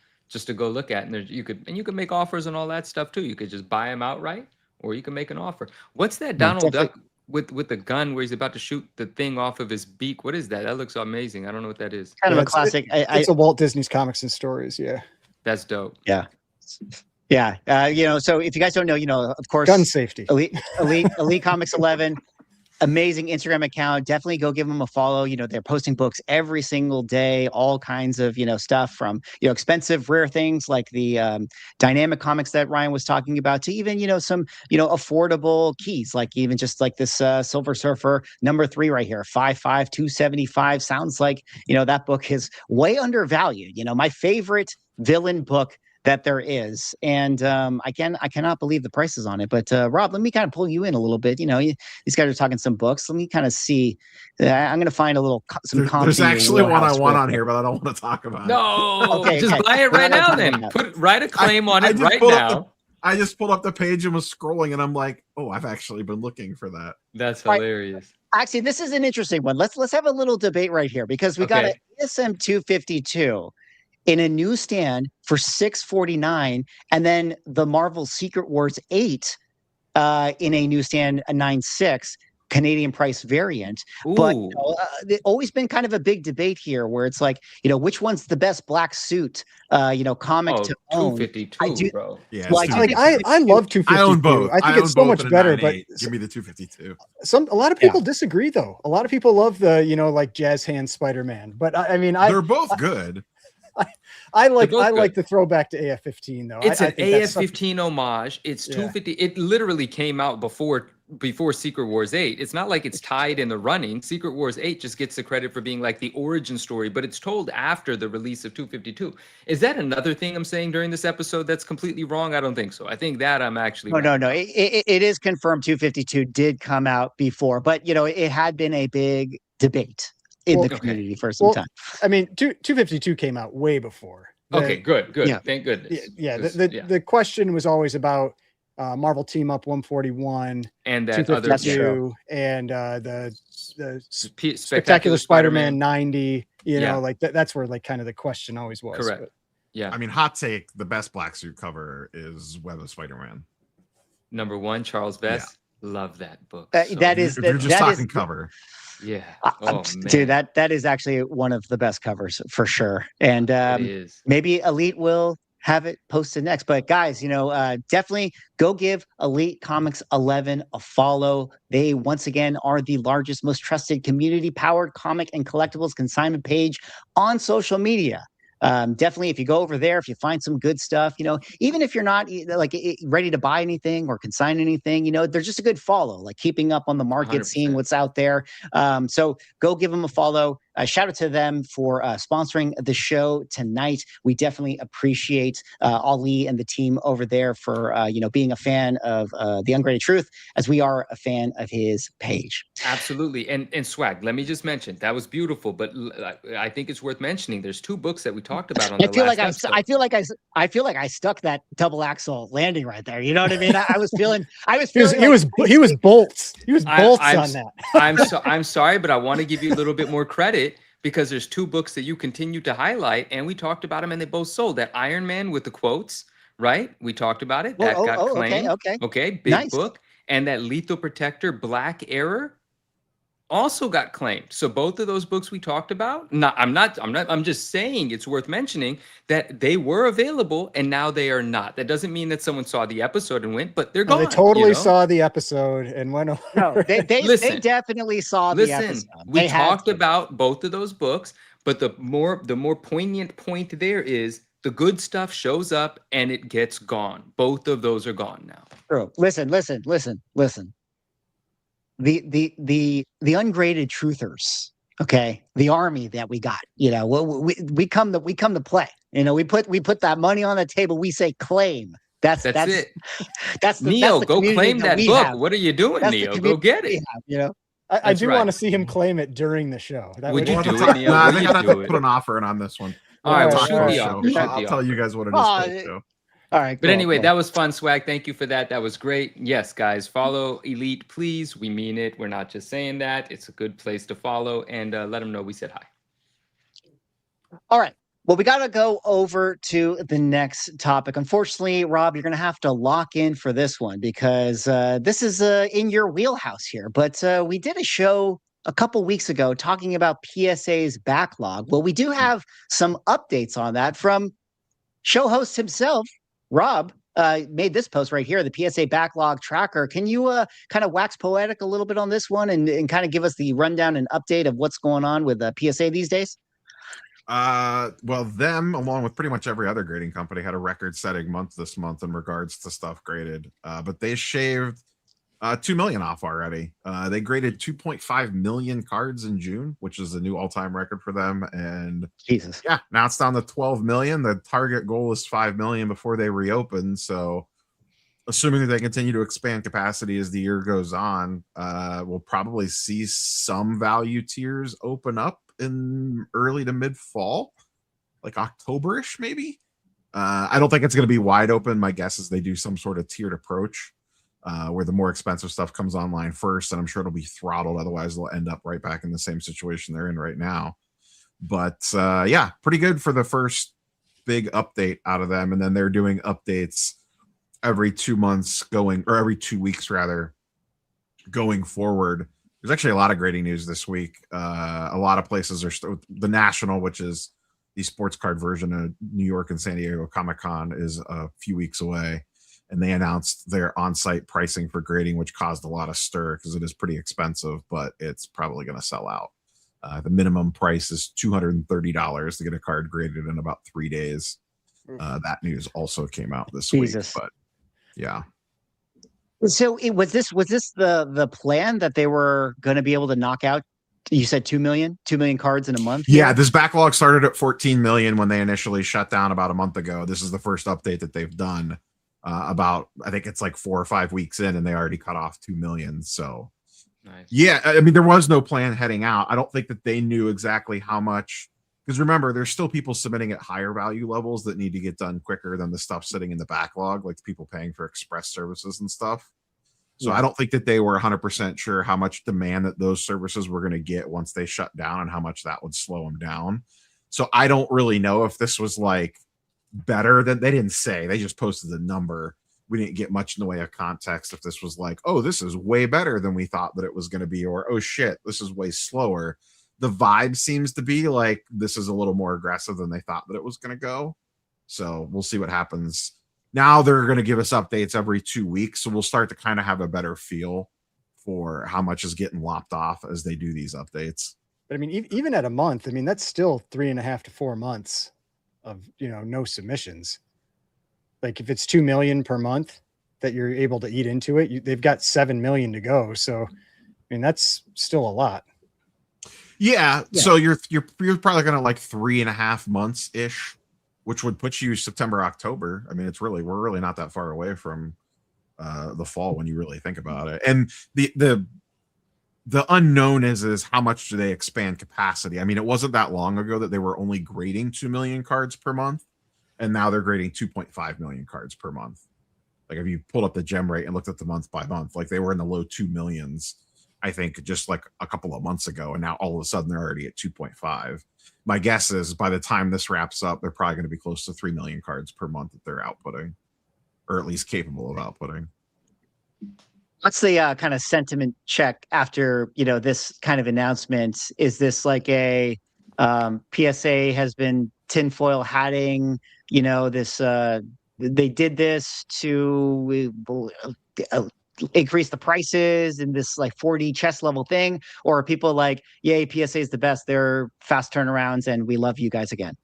go look at. And you could make offers and all that stuff too. You could just buy them outright, or you can make an offer. What's that Donald Duck with the gun where he's about to shoot the thing off of his beak? What is that? That looks amazing. I don't know what that is. Kind of a classic. It's a Walt Disney's Comics and Stories. Yeah, that's dope. Yeah. Yeah, so if you guys don't know, of course, gun safety, Elite Comics 11, amazing Instagram account. Definitely go give them a follow. They're posting books every single day, all kinds of, stuff from, expensive, rare things like the dynamic comics that Ryan was talking about to even, some, affordable keys, like even just like this Silver Surfer #3 right here, 5.5, 275. Sounds like, that book is way undervalued. My favorite villain book that there is. And I cannot believe the prices on it. But Rob, let me kind of pull you in a little bit. These guys are talking some books. Let me kind of see. I'm going to find There's actually one I want on here, but I don't want to talk about it. No, just buy it right now then. Write a claim on it right now. I just pulled up the page and was scrolling, and I'm like, oh, I've actually been looking for that. That's hilarious. Actually, this is an interesting one. Let's have a little debate right here, because we got an ASM 252 in a newsstand for $6.49, and then the Marvel Secret Wars 8 in a newsstand, a 9.6 Canadian price variant. Ooh. But there's always been kind of a big debate here, where it's like, which one's the best black suit, comic to own. 252, bro. Yeah, I love 252. I own both. I think it's so much better. But give me the 252. A lot of people disagree, though. A lot of people love the like jazz hand Spider-Man. But I mean, they're both good. I like the throwback to AF-15 though. It's an AF-15 homage. It's 250. It literally came out before Secret Wars 8. It's not like it's tied in the running. Secret Wars 8 just gets the credit for being like the origin story, but it's told after the release of 252. Is that another thing I'm saying during this episode that's completely wrong? I don't think so. I think that I'm actually no. It is confirmed 252 did come out before, but it had been a big debate in the community for some time. I mean, 252 came out way before. Good. Yeah. Thank goodness. Yeah. The question was always about Marvel Team Up 141 and that other and the Spectacular Spider-Man 90. Like that's where like kind of the question always was. Correct. But, yeah. I mean, hot take: the best black suit cover is Web of Spider-Man. #1, Charles Vess. Yeah. Love that book. If you're just talking cover. Yeah. Dude, that is actually one of the best covers for sure. And maybe Elite will have it posted next. But guys, definitely go give Elite Comics 11 a follow. They once again are the largest, most trusted community-powered comic and collectibles consignment page on social media. Definitely, if you go over there, if you find some good stuff, even if you're not ready to buy anything or consign anything, they're just a good follow, like keeping up on the market, 100%. Seeing what's out there. So go give them a follow. Shout out to them for sponsoring the show tonight. We definitely appreciate Ali and the team over there for being a fan of The Ungraded Truth, as we are a fan of his page. Absolutely. And Swag, let me just mention, that was beautiful, but I think it's worth mentioning. There's 2 books that we talked about on the last episode. I feel like I stuck that double axle landing right there. You know what I mean? I was feeling he was bolts. He was bolts on that. I'm sorry, but I want to give you a little bit more credit, because there's 2 books that you continue to highlight, and we talked about them, and they both sold. That Iron Man with the quotes, right? We talked about it. That got claimed. Okay, big nice book. And that Lethal Protector Black Error. also got claimed. So both of those books we talked about, I'm just saying it's worth mentioning that they were available and now they are not. That doesn't mean that someone saw the episode and went, but they're No, gone. they totally saw the episode and went over. No, they Listen, definitely saw the episode. We talked about both of those books, but the more poignant point there is the good stuff shows up and it gets gone. Both of those are gone now. True. Listen. The ungraded truthers, okay, the army that we got, you know, we come to play, you know, we put that money on the table, we say claim. That's it. That's the, Neo, that's the go claim that book. have. What are you doing, That's Neo? Go get it. Have, you know, I do want to see him claim it during the show. That Would you do Nah, it, Neo? I Would think you I'd do have to it? put an offer in on this one. All right, well, Talk shoot on the the offer, show. shoot I'll the tell offer. you guys what it is. Oh, all right, But cool, anyway, cool. that was fun, Swag. Thank you for that. That was great. Yes, guys, follow Elite, please. We mean it. We're not just saying that. It's a good place to follow, and let them know we said hi. All right. Well, we got to go over to the next topic. Unfortunately, Rob, you're going to have to lock in for this one because this is in your wheelhouse here. But we did a show a couple weeks ago talking about PSA's backlog. Well, we do have some updates on that from show host himself, Rob. Made this post right here, the PSA backlog tracker. Can you kind of wax poetic a little bit on this one and kind of give us the rundown and update of what's going on with PSA these days? Well, them along with pretty much every other grading company had a record-setting month this month in regards to stuff graded. But they shaved 2 million off already. They graded 2.5 million cards in June, which is a new all-time record for them. And Jesus, yeah, now it's down to 12 million. The target goal is 5 million before they reopen. So assuming that they continue to expand capacity as the year goes on, we'll probably see some value tiers open up in early to mid fall, like October-ish maybe. I don't think it's going to be wide open. My guess is they do some sort of tiered approach where the more expensive stuff comes online first, and I'm sure it'll be throttled. Otherwise, they'll end up right back in the same situation they're in right now. But yeah, pretty good for the first big update out of them. And then they're doing updates every 2 months or every 2 weeks rather, going forward. There's actually a lot of grading news this week. A lot of places are the National, which is the sports card version of New York and San Diego Comic-Con, is a few weeks away. And they announced their on-site pricing for grading, which caused a lot of stir because it is pretty expensive, but it's probably going to sell out. The minimum price is $230 to get a card graded in about 3 days. That news also came out this week, but yeah. So was this the plan that they were going to be able to knock out? You said 2 million cards in a month? Yeah, this backlog started at 14 million when they initially shut down about a month ago. This is the first update that they've done about, I think it's like 4 or 5 weeks in, and they already cut off 2 million. So nice. Yeah, I mean, there was no plan heading out. I don't think that they knew exactly how much, because remember, there's still people submitting at higher value levels that need to get done quicker than the stuff sitting in the backlog, like people paying for express services and stuff. So I don't think that they were 100% sure how much demand that those services were going to get once they shut down and how much that would slow them down. So I don't really know if this was like better than, they didn't say, they just posted the number. We didn't get much in the way of context if this was like, oh, this is way better than we thought that it was going to be, or oh shit, this is way slower. The vibe seems to be like this is a little more aggressive than they thought that it was going to go. So we'll see what happens. Now they're going to give us updates every 2 weeks, so we'll start to kind of have a better feel for how much is getting lopped off as they do these updates. But I mean, even at a month, I mean, that's still 3.5 to 4 months of, you know, no submissions. Like if it's 2 million per month that you're able to eat into it, they've got 7 million to go. So, I mean, that's still a lot. Yeah. So you're probably going to like 3.5 months ish, which would put you September, October. I mean, we're really not that far away from the fall when you really think about it. And the unknown is how much do they expand capacity? I mean, it wasn't that long ago that they were only grading 2 million cards per month, and now they're grading 2.5 million cards per month. Like if you pulled up the gem rate and looked at the month by month, like they were in the low 2 millions, I think, just like a couple of months ago, and now all of a sudden they're already at 2.5. My guess is by the time this wraps up, they're probably going to be close to 3 million cards per month that they're outputting, or at least capable of outputting. What's the kind of sentiment check after, this kind of announcement? Is this like a PSA has been tinfoil hatting, this they did this to increase the prices in this like 4D chess level thing? Or are people like, yay, PSA is the best, they're fast turnarounds and we love you guys again?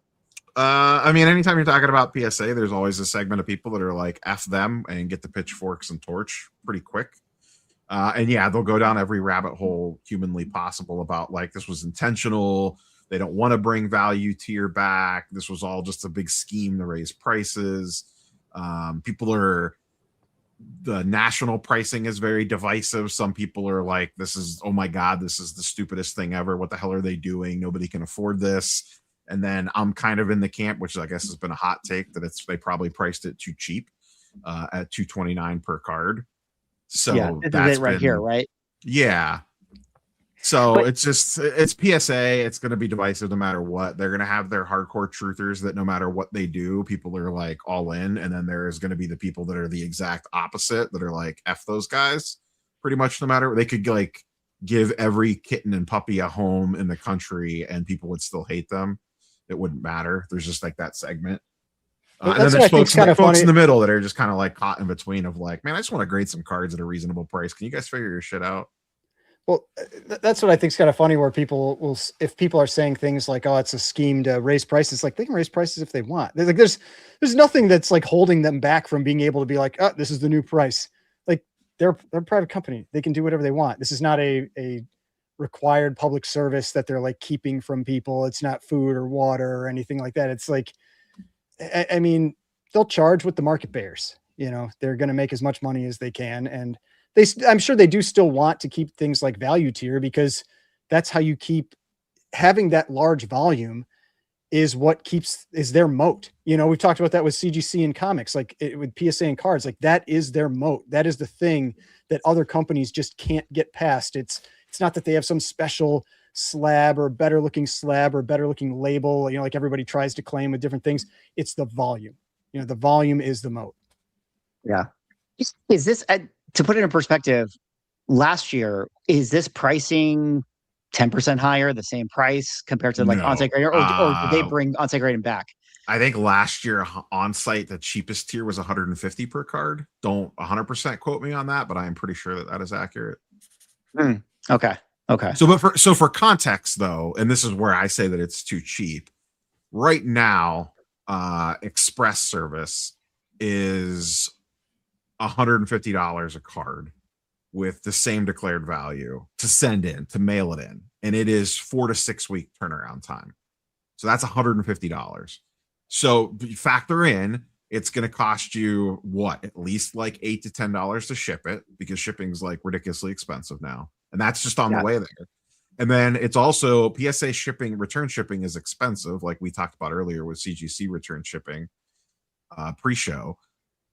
I mean, anytime you're talking about PSA, there's always a segment of people that are like, F them and get the pitchforks and torch pretty quick. And yeah, they'll go down every rabbit hole humanly possible about like, this was intentional. They don't want to bring value tier back. This was all just a big scheme to raise prices. The national pricing is very divisive. Some people are like, this is, oh my God, this is the stupidest thing ever. What the hell are they doing? Nobody can afford this. And then I'm kind of in the camp, which I guess has been a hot take, that they probably priced it too cheap at $229 per card. So yeah, that's right here, right? Yeah. So it's PSA. It's going to be divisive no matter what. They're going to have their hardcore truthers that no matter what they do, people are like all in. And then there's going to be the people that are the exact opposite that are like, F those guys pretty much no matter. They could like give every kitten and puppy a home in the country and people would still hate them. It wouldn't matter. There's just like that segment. And then there's folks in the middle that are just kind of like caught in between of like, man, I just want to grade some cards at a reasonable price. Can you guys figure your shit out? Well, that's what I think is kind of funny, where people will, if people are saying things like, oh, it's a scheme to raise prices, like they can raise prices if they want. There's nothing that's like holding them back from being able to be like, oh, this is the new price. Like they're a private company. They can do whatever they want. This is not a required public service that they're like keeping from people. It's not food or water or anything like that. It's like, I mean, they'll charge what the market bears. They're going to make as much money as they can. And I'm sure they do still want to keep things like value tier, because that's how you keep having that large volume is their moat. We've talked about that with CGC and comics, like with PSA and cards, like that is their moat. That is the thing that other companies just can't get past. It's not that they have some special slab or better looking label, like everybody tries to claim with different things. It's the volume. The volume is the moat. Yeah. Is this, to put it in perspective, last year, is this pricing 10% higher, the same price compared to like on-site grading, or did they bring on-site grading back? I think last year on-site, the cheapest tier was $150 per card. Don't 100% quote me on that, but I am pretty sure that is accurate. Okay. So for context though, and this is where I say that it's too cheap. Right now, express service is $150 a card with the same declared value to send in, to mail it in. And it is 4 to 6 week turnaround time. So that's $150. So you factor in, it's going to cost you at least like $8 to $10 to ship it, because shipping's like ridiculously expensive now. And that's just on the way there. And then it's also PSA shipping, return shipping is expensive. Like we talked about earlier with CGC return shipping pre-show.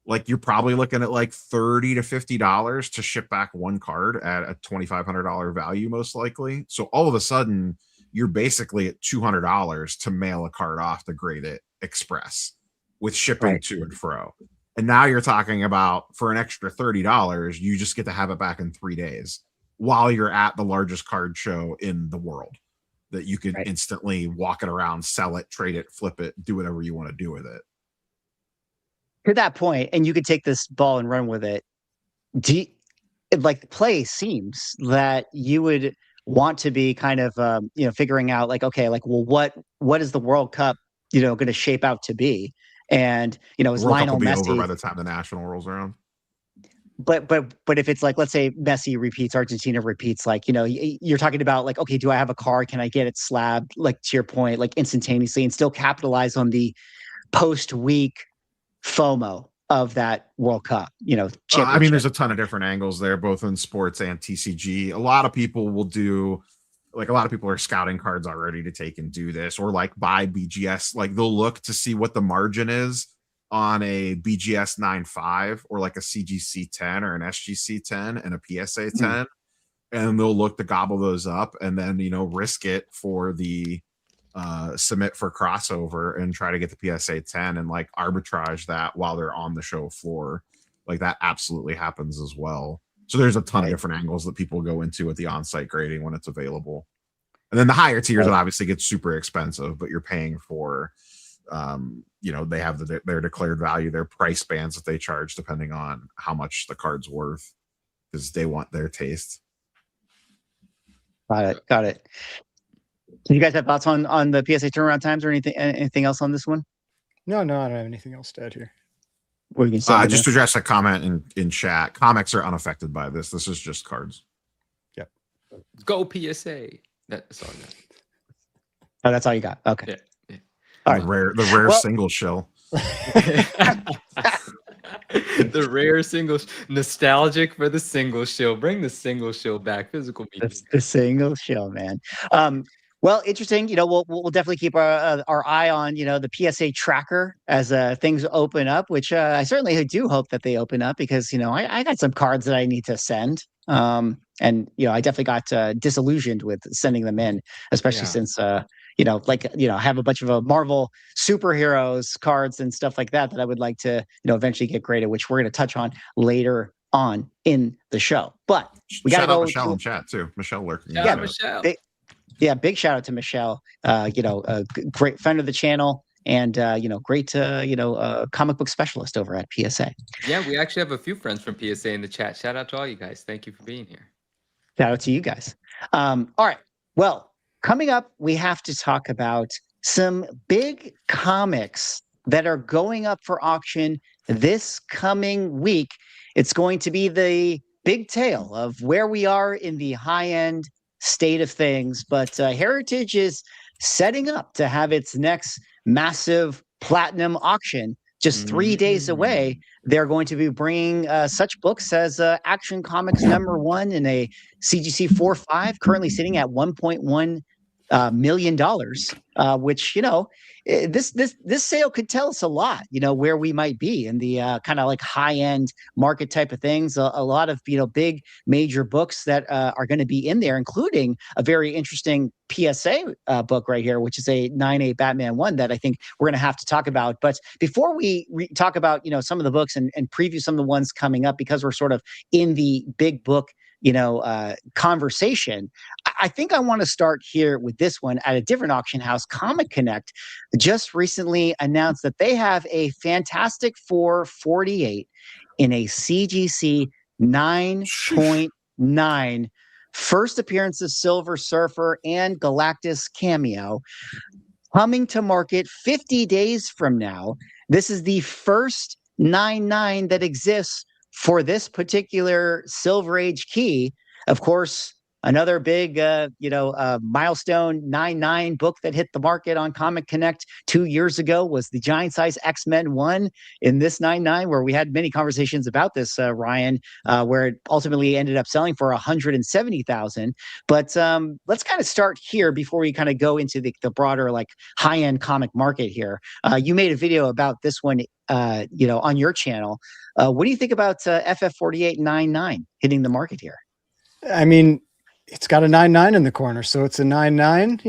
Like you're probably looking at like $30 to $50 to ship back one card at a $2,500 value, most likely. So all of a sudden you're basically at $200 to mail a card off to grade it express with shipping to and fro. And now you're talking about, for an extra $30, you just get to have it back in 3 days while you're at the largest card show in the world that you can instantly walk it around, sell it, trade it, flip it, do whatever you want to do with it. To that point, and you could take this ball and run with it. Like the play seems that you would want to be kind of figuring out like, okay, like, well, what is the World Cup going to shape out to be? And is Lionel Messi over by the time the national rolls around? But if it's like, let's say Messi repeats, Argentina repeats, like, you're talking about like, okay, do I have a card? Can I get it slabbed, like to your point, like instantaneously, and still capitalize on the post-week FOMO of that World Cup, I mean, there's a ton of different angles there, both in sports and TCG. A lot of people are scouting cards already to take and do this, or like buy BGS. Like they'll look to see what the margin is on a BGS 9.5 or like a CGC 10 or an SGC 10 and a PSA 10. And they'll look to gobble those up and then, risk it for the submit for crossover and try to get the PSA 10 and like arbitrage that while they're on the show floor. Like that absolutely happens as well. So there's a ton of Right. different angles that people go into with the on-site grading when it's available. And then the higher tiers, it obviously gets super expensive, but you're paying for, they have their declared value, their price bands that they charge depending on how much the card's worth, because they want their taste. Got it. Do you guys have thoughts on the PSA turnaround times or anything else on this one? No, I don't have anything else to add here. What you can say? Just to address a comment in chat, comics are unaffected by this. This is just cards. Yep. Go PSA. That's all I got. Oh, that's all you got. Okay. Yeah. All The right. rare single shell. The rare single, nostalgic for the single shill. Bring the single shill back. Physical media. The single shell, man. Well, interesting. We'll definitely keep our eye on the PSA tracker as things open up, which I certainly do hope that they open up because I got some cards that I need to send. And I definitely got disillusioned with sending them in, especially since I have a bunch of Marvel superheroes cards and stuff like that I would like to eventually get graded, which we're going to touch on later on in the show. But we got to go. Michelle in chat too. Michelle lurking. Yeah, Michelle. Big shout out to Michelle. A great friend of the channel, and great comic book specialist over at PSA. Yeah, we actually have a few friends from PSA in the chat. Shout out to all you guys. Thank you for being here. Shout out to you guys. All right. Well, coming up, we have to talk about some big comics that are going up for auction this coming week. It's going to be the big tale of where we are in the high-end state of things, but Heritage is setting up to have its next massive platinum auction just 3 days away. They're going to be bringing such books as Action Comics #1 in a CGC 4.5, currently sitting at $1.1 million, which this sale could tell us a lot, where we might be in the kind of like high end market type of things. A lot of big major books that are going to be in there, including a very interesting PSA book right here, which is a 9/8 Batman 1 that I think we're going to have to talk about. But before we talk about some of the books and preview some of the ones coming up, because we're sort of in the big book conversation, I think I want to start here with this one at a different auction house. Comic Connect just recently announced that they have a Fantastic Four 48 in a CGC 9.9. First appearance of Silver Surfer and Galactus cameo coming to market 50 days from now. This is the first 9.9 that exists for this particular Silver Age key. Of course, another big, milestone 9.9 book that hit the market on Comic Connect 2 years ago was the Giant Size X-Men 1 in this 9.9, where we had many conversations about this, Ryan, where it ultimately ended up selling for $170,000. But let's kind of start here before we kind of go into the broader high-end comic market here. You made a video about this one, on your channel. What do you think about FF48 9.9 hitting the market here? I mean, it's got a 9.9 in the corner, so it's a 9.9.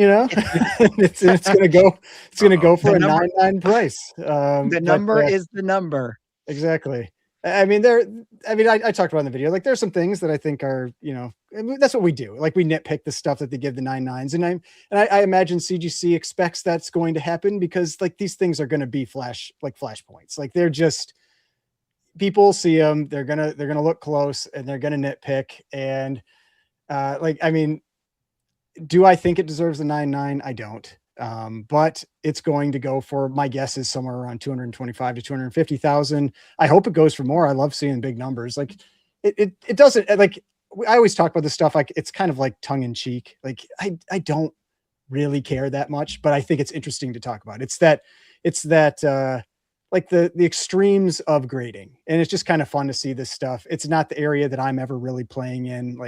It's gonna go. It's gonna go for a 9.9 price. The number is the number. Exactly. I talked about in the video. There's some things that I think are, that's what we do. We nitpick the stuff that they give the 9.9s, and I imagine CGC expects that's going to happen because these things are going to be flashpoints. They're just, people see them, they're gonna look close, and they're gonna nitpick. And do I think it deserves a 9.9? I don't. But it's going to go for, my guess is somewhere around 225 to 250,000. I hope it goes for more. I love seeing big numbers. It doesn't, I always talk about this stuff it's kind of tongue in cheek. I don't really care that much, but I think it's interesting to talk about. It's that the extremes of grading, and it's just kind of fun to see this stuff. It's not the area that I'm ever really playing in.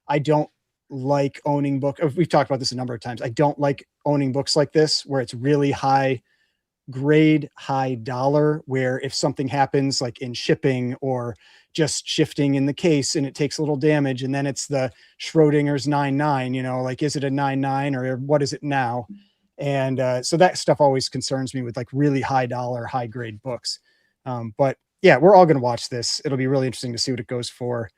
I don't like owning book. We've talked about this a number of times. I don't like owning books like this, where it's really high grade, high dollar, where if something happens in shipping or just shifting in the case and it takes a little damage, and then it's the Schrodinger's 9.9, is it a 9.9 or what is it now? And so that stuff always concerns me with really high dollar, high grade books. But yeah, we're all going to watch this. It'll be really interesting to see what it goes for.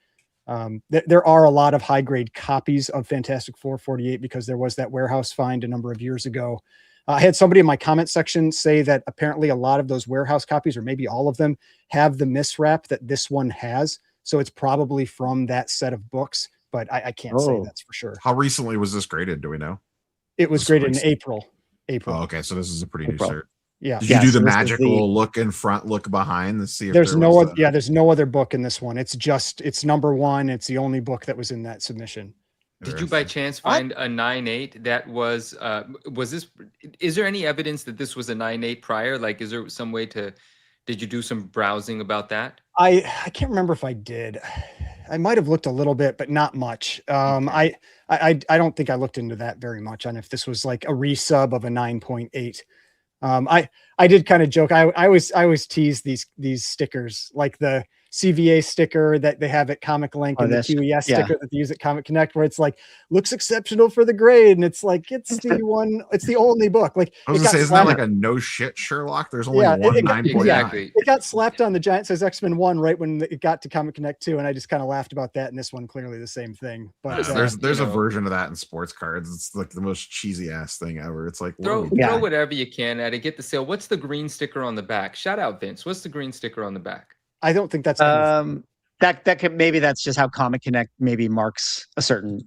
There are a lot of high grade copies of Fantastic Four 48 because there was that warehouse find a number of years ago. I had somebody in my comment section say that apparently a lot of those warehouse copies, or maybe all of them, have the miswrap that this one has. So it's probably from that set of books, but I can't say that's for sure. How recently was this graded? Do we know? It was graded in April. Oh, okay. So this is a pretty new cert. Yeah. Did you do the magical look in front, look behind to see if there's no other book in this one. It's number one. It's the only book that was in that submission. Did you by chance find a 9.8 that was this, is there any evidence that this was a 9.8 prior? Like, is there some way did you do some browsing about that? I can't remember if I did. I might have looked a little bit, but not much. Okay. I don't think I looked into that very much on if this was like a resub of a 9.8. I did kind of joke. I always tease these stickers, like the CVA sticker that they have at Comic Link and the QES sticker that they use at Comic Connect, where it's like, looks exceptional for the grade. And it's like, it's the only book. Like, I was gonna say, isn't that like a no shit Sherlock? There's only one 9.9. Exactly. It got slapped on the Giant Size X-Men 1 right when it got to Comic Connect 2, and I just kind of laughed about that. And this one clearly the same thing. But there's a version of that in sports cards. It's like the most cheesy ass thing ever. It's like throw whatever you can at it. Get the sale. What's the green sticker on the back? Shout out Vince. What's the green sticker on the back? I don't think that's that could, maybe that's just how Comic Connect maybe marks a certain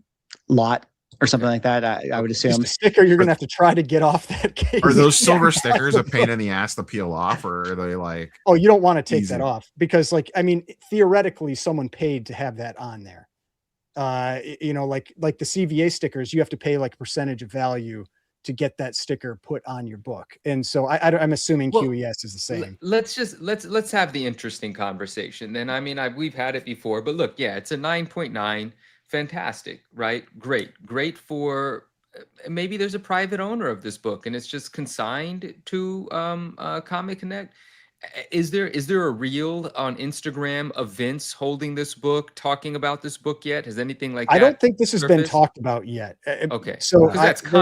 lot or something like that. I would assume. Just a sticker you're gonna have to try to get off that case. Are those silver stickers a pain in the ass to peel off, or are they like? Oh, you don't want to take that off because, like, I mean, theoretically, someone paid to have that on there. You know, like the CVA stickers, you have to pay like a percentage of value to get that sticker put on your book. And so I'm assuming QES is the same. Let's have the interesting conversation. Then, I mean, we've had it before, but look, yeah, it's a 9.9. Fantastic, right? Great for maybe there's a private owner of this book and it's just consigned to Comic Connect. Is there a reel on Instagram of Vince holding this book, talking about this book yet? Has anything like that? I don't think this has been talked about yet. Okay. So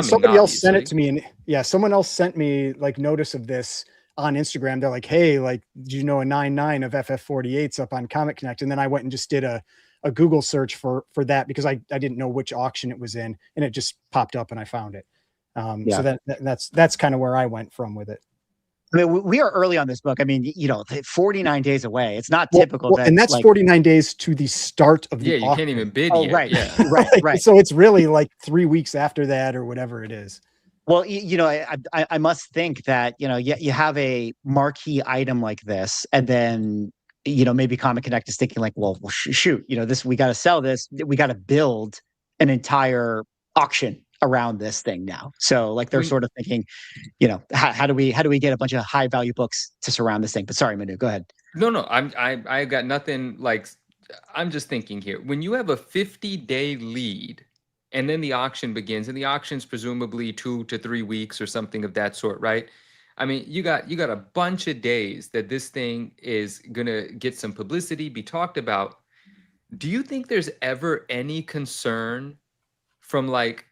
somebody else sent it to me, and someone else sent me like notice of this on Instagram. They're like, hey, like, did you know a 9.9 of FF48's up on Comic Connect? And then I went and just did a Google search for that because I didn't know which auction it was in, and it just popped up and I found it. So that's kind of where I went from with it. I mean, we are early on this book. I mean, 49 days away. It's not typical. And that's like 49 days to the start of the auction. You can't even bid yet. Right. Yeah. Right. So it's really like 3 weeks after that or whatever it is. Well, I must think that, you have a marquee item like this, and then, maybe Comic Connect is thinking like, well, shoot, we got to sell this. We got to build an entire auction around this thing now. So like they're sort of thinking, how do we get a bunch of high value books to surround this thing? But sorry, Manu, go ahead. No, I got nothing. Like, I'm just thinking here, when you have a 50-day lead and then the auction begins, and the auction's presumably 2 to 3 weeks or something of that sort, right? I mean, you got a bunch of days that this thing is gonna get some publicity, be talked about. Do you think there's ever any concern from like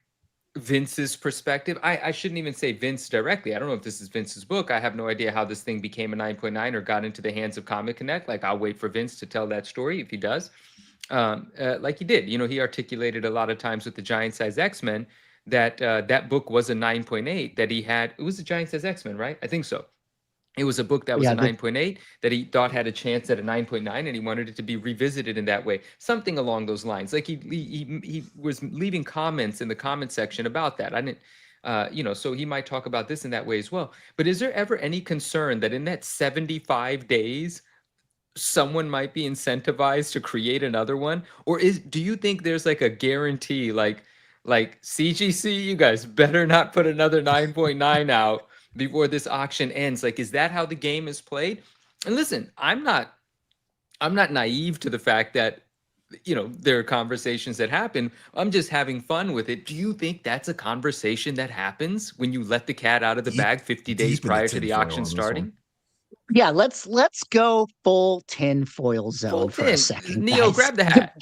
Vince's perspective? I shouldn't even say Vince directly. I don't know if this is Vince's book. I have no idea how this thing became a 9.9 or got into the hands of Comic Connect. Like, I'll wait for Vince to tell that story if he does. Like he did. He articulated a lot of times with the Giant Size X-Men that that book was a 9.8 that he had. It was the Giant Size X-Men, right? I think so. It was a book that was a 9.8 that he thought had a chance at a 9.9, and he wanted it to be revisited in that way. Something along those lines. Like he was leaving comments in the comment section about that. I didn't, so he might talk about this in that way as well. But is there ever any concern that in that 75 days, someone might be incentivized to create another one? Or do you think there's like a guarantee, like CGC, you guys better not put another 9.9 out before this auction ends? Like, is that how the game is played? And listen, I'm not naive to the fact that, there are conversations that happen. I'm just having fun with it. Do you think that's a conversation that happens when you let the cat out of the bag 50 days prior to the auction starting? Yeah, let's go full tinfoil zone Full for a tin. second. Neo, guys. grab the hat.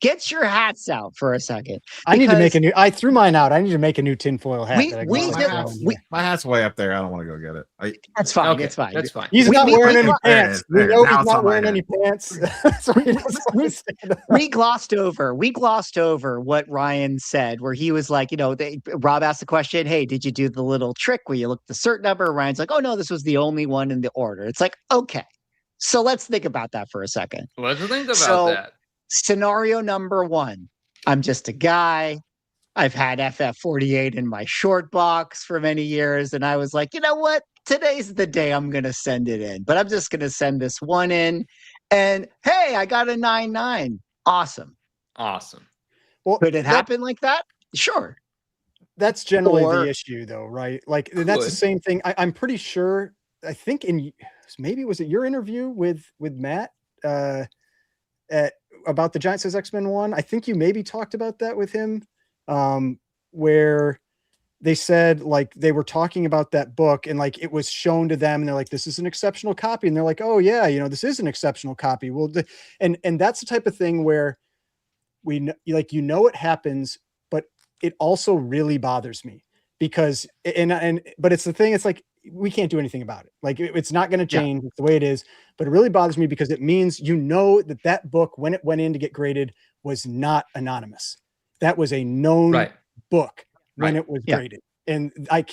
Get your hats out for a second. I need to make because a new. I threw mine out. I need to make a new tinfoil hat. We- that I can we just did- throw in we- here. My hat's way up there. I don't want to go get it. That's fine. Okay, It's fine. that's fine. He's We- not we- wearing we- any there it pants. is, there We it know is. Now he's it's on not my wearing head. any pants. So he doesn't want to stand up. We glossed over what Ryan said, where he was like, Rob asked the question, hey, did you do the little trick where you looked the cert number? Ryan's like, oh no, this was the only one in the order. It's like, okay, so let's think about that for a second. Let's think about So- that. Scenario number one, I'm just a guy. I've had FF48 in my short box for many years. And I was like, you know what? Today's the day I'm going to send it in, but I'm just going to send this one in. And hey, I got a 9.9. Awesome. Awesome. Well, Could it happen like that? Sure. That's generally Or- the issue, though, right? Like that's the Could. same thing. I'm pretty sure. I think maybe was it your interview with Matt about the Giant Says X-Men 1? I think you maybe talked about that with him, where they said like they were talking about that book and like it was shown to them and they're like, this is an exceptional copy, and they're like, oh yeah, this is an exceptional copy. Well, and that's the type of thing where it happens, but it also really bothers me because but it's the thing, it's like we can't do anything about it. Like it's not going to change. It's the way it is, but it really bothers me because it means that book, when it went in to get graded, was not anonymous. That was a known book when it was graded. And I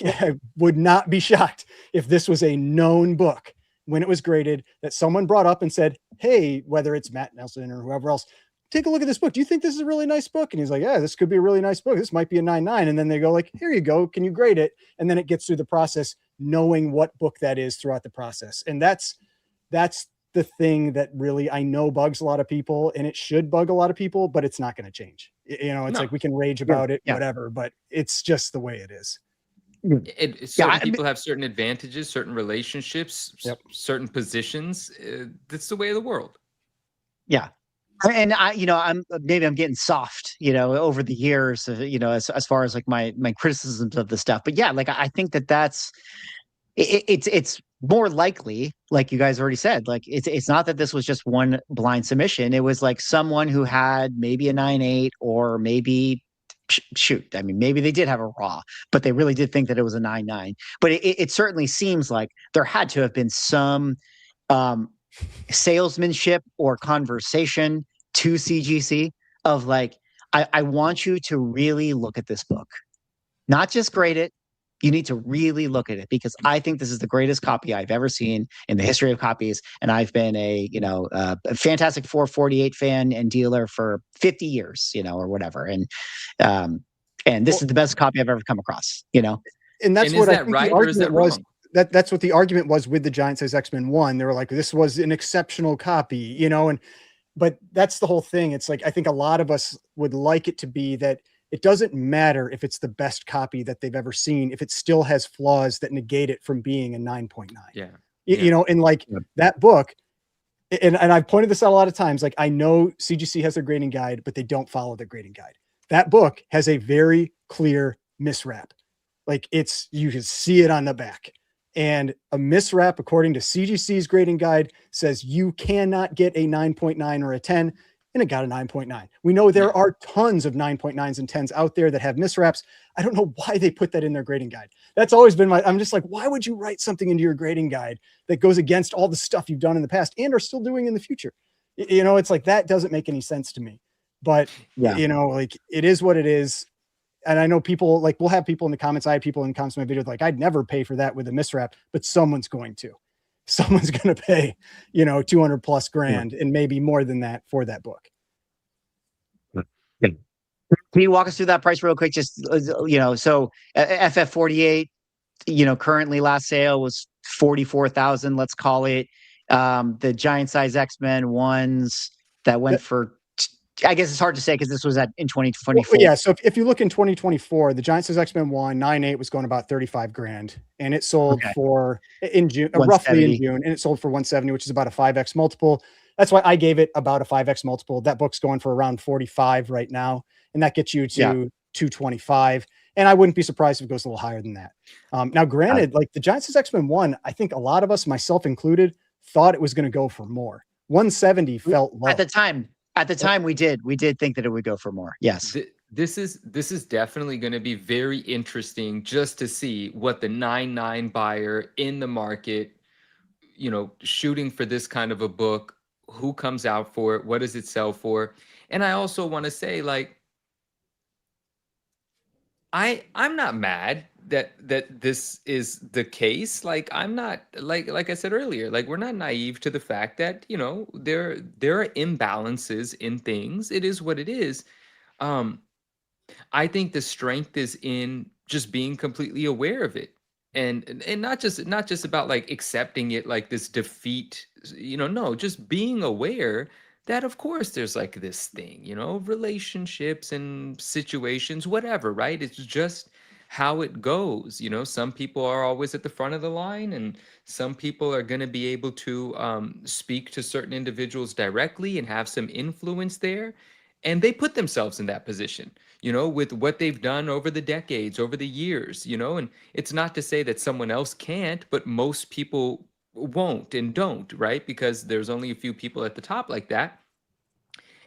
would not be shocked if this was a known book when it was graded that someone brought up and said, hey, whether it's Matt Nelson or whoever else, take a look at this book. Do you think this is a really nice book? And he's like, yeah, this could be a really nice book. This might be a 9.9. And then they go like, here you go. Can you grade it? And then it gets through the process, knowing what book that is throughout the process. And that's the thing that really, I know bugs a lot of people, and it should bug a lot of people, but it's not going to change. It's like, we can rage about it, whatever, but it's just the way it is. Certain people have certain advantages, certain relationships, certain positions. That's the way of the world. Yeah. And I'm getting soft, over the years, as far as like my criticisms of the stuff. But yeah, like I think that's it's more likely, like you guys already said, like it's not that this was just one blind submission. It was like someone who had maybe a 9.8 or maybe maybe they did have a raw, but they really did think that it was a 9.9. But it certainly seems like there had to have been some salesmanship or conversation to CGC of like, I want you to really look at this book, not just grade it. You need to really look at it because I think this is the greatest copy I've ever seen in the history of copies. And I've been a Fantastic Four 48 fan and dealer for 50 years, or whatever. And this is the best copy I've ever come across, And that's what I think right, the or is that argument was. wrong? That's what the argument was with the Giant Says X-Men 1. They were like, this was an exceptional copy, but that's the whole thing. It's like, I think a lot of us would like it to be that it doesn't matter if it's the best copy that they've ever seen, if it still has flaws that negate it from being a 9.9. Yeah. And like that book, and I've pointed this out a lot of times, like I know CGC has their grading guide, but they don't follow the grading guide. That book has a very clear misrap. Like you can see it on the back. And a misrap, according to CGC's grading guide, says you cannot get a 9.9 or a 10, and it got a 9.9. We know there are tons of 9.9s and 10s out there that have misraps. I don't know why they put that in their grading guide. That's always been I'm just like, why would you write something into your grading guide that goes against all the stuff you've done in the past and are still doing in the future? It's like, that doesn't make any sense to me. But, like it is what it is. And I know people, like, we'll have people in the comments. I have people in the comments of my video like, I'd never pay for that with a misrap, but someone's going to. Someone's going to pay, 200 plus grand and maybe more than that for that book. Can you walk us through that price real quick? Just, so FF48, currently last sale was 44,000, let's call it. The Giant Size X-Men ones that went for, I guess it's hard to say because this was in 2024. Well, yeah. So if you look in 2024, the Giant Says X-Men 1 9.8 was going about 35 grand, and it sold for in June, roughly in June, and it sold for 170, which is about a 5x multiple. That's why I gave it about a 5x multiple. That book's going for around 45 right now, and that gets you to 225. And I wouldn't be surprised if it goes a little higher than that. Now, granted, like the Giant Size X-Men 1, I think a lot of us, myself included, thought it was going to go for more. 170 felt low. At the time, we did think that it would go for more. Yes. This is definitely going to be very interesting just to see what the 9.9 buyer in the market, you know, shooting for this kind of a book, who comes out for it, what does it sell for? And I also want to say, like, I'm not mad that this is the case. Like, I'm not, like I said earlier, like, we're not naive to the fact that, you know, there are imbalances in things. It is what it is. I think the strength is in just being completely aware of it, and not just about like accepting it like this defeat, you know. No, just being aware that of course there's like this thing, you know, relationships and situations, whatever, right? It's just how it goes, you know. Some people are always at the front of the line, and some people are going to be able to speak to certain individuals directly and have some influence there, and they put themselves in that position, you know, with what they've done over the decades, over the years, you know. And it's not to say that someone else can't, but most people won't and don't, right? Because there's only a few people at the top like that.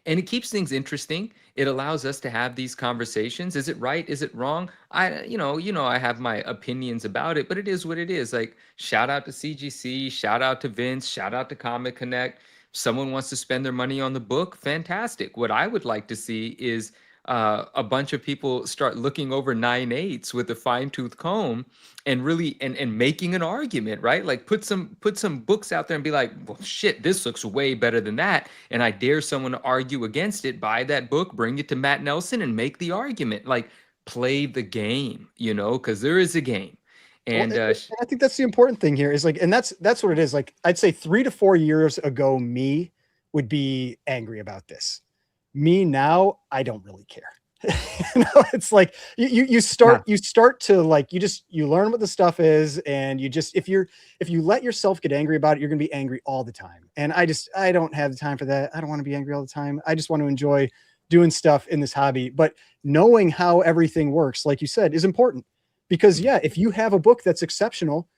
And it keeps things interesting. It allows us to have these conversations. Is it right? Is it wrong? You know, I have my opinions about it, but it is what it is. Like, shout out to CGC, shout out to Vince, shout out to Comic Connect. Someone wants to spend their money on the book, fantastic. What I would like to see is a bunch of people start looking over 9/8 with a fine-tooth comb and really and making an argument, right? Like, put some books out there and be like, well, shit, this looks way better than that, and I dare someone to argue against it. Buy that book, bring it to Matt Nelson, and make the argument. Like, play the game, you know, because there is a game. And I think that's the important thing here is like, and that's what it is. Like, I'd say 3 to 4 years ago, me would be angry about this. Me now, I don't really care. You know, it's like you start to like, you learn what the stuff is, and you just, if you let yourself get angry about it, you're gonna be angry all the time. And I don't have the time for that. I don't want to be angry all the time. I just want to enjoy doing stuff in this hobby. But knowing how everything works, like you said, is important. Because yeah, if you have a book that's exceptional,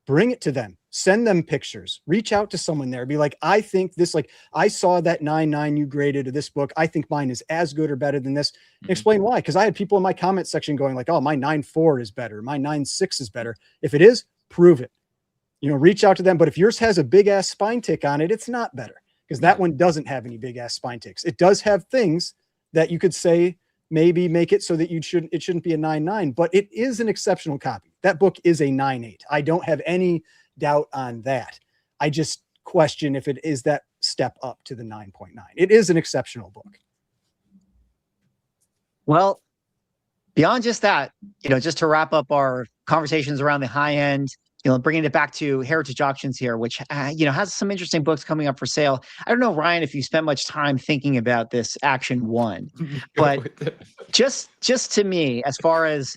bring it to them, send them pictures, reach out to someone there, be like, I think this, like, I saw that 9.9 you graded to this book. I think mine is as good or better than this. Explain why. Because I had people in my comment section going like, oh, my 9.4 is better. My 9.6 is better. If it is, prove it, you know, reach out to them. But if yours has a big ass spine tick on it, it's not better, because that one doesn't have any big ass spine ticks. It does have things that you could say, maybe make it so that it shouldn't be a 9.9, but it is an exceptional copy. That book is a 9.8. I don't have any doubt on that. I just question if it is that step up to the 9.9. It is an exceptional book. Well, beyond just that, you know, just to wrap up our conversations around the high end, you know, bringing it back to Heritage Auctions here, which, you know, has some interesting books coming up for sale. I don't know, Ryan, if you spent much time thinking about this Action 1, but just to me, as far as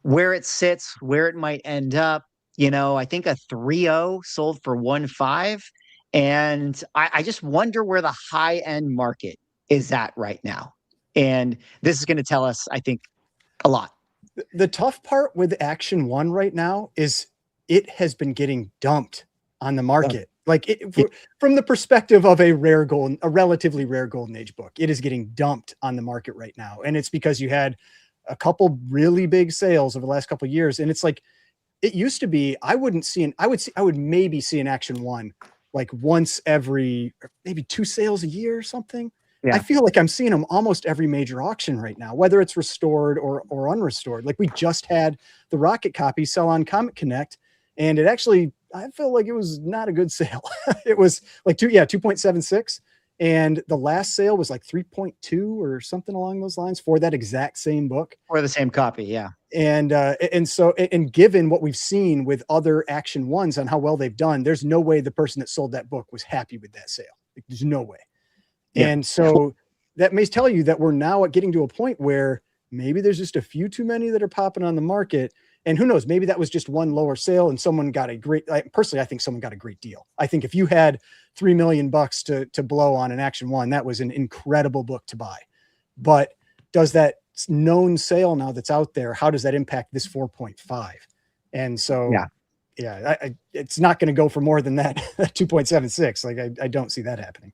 where it sits, where it might end up, you know, I think a 3.0 sold for 1.5. And I just wonder where the high end market is at right now. And this is going to tell us, I think, a lot. The tough part with Action 1 right now is it has been getting dumped on the market. Like, from the perspective of a relatively rare golden age book, it is getting dumped on the market right now. And it's because you had a couple really big sales over the last couple of years. And it's like, it used to be, I would maybe see an Action 1 like once every, maybe 2 sales a year or something. Yeah. I feel like I'm seeing them almost every major auction right now, whether it's restored or unrestored. Like, we just had the Rocket copy sell on Comic Connect, and it actually, I feel like it was not a good sale. It was like 2.76. And the last sale was like 3.2 or something along those lines for that exact same book. Or the same copy, yeah. And so given what we've seen with other Action 1s on how well they've done, there's no way the person that sold that book was happy with that sale. Like, there's no way. Yeah. And so that may tell you that we're now getting to a point where maybe there's just a few too many that are popping on the market. And who knows, maybe that was just one lower sale and someone got personally, I think someone got a great deal. I think if you had $3 million to blow on an Action 1, that was an incredible book to buy. But does that known sale now that's out there, how does that impact this 4.5? And so, it's not going to go for more than that 2.76. Like I don't see that happening.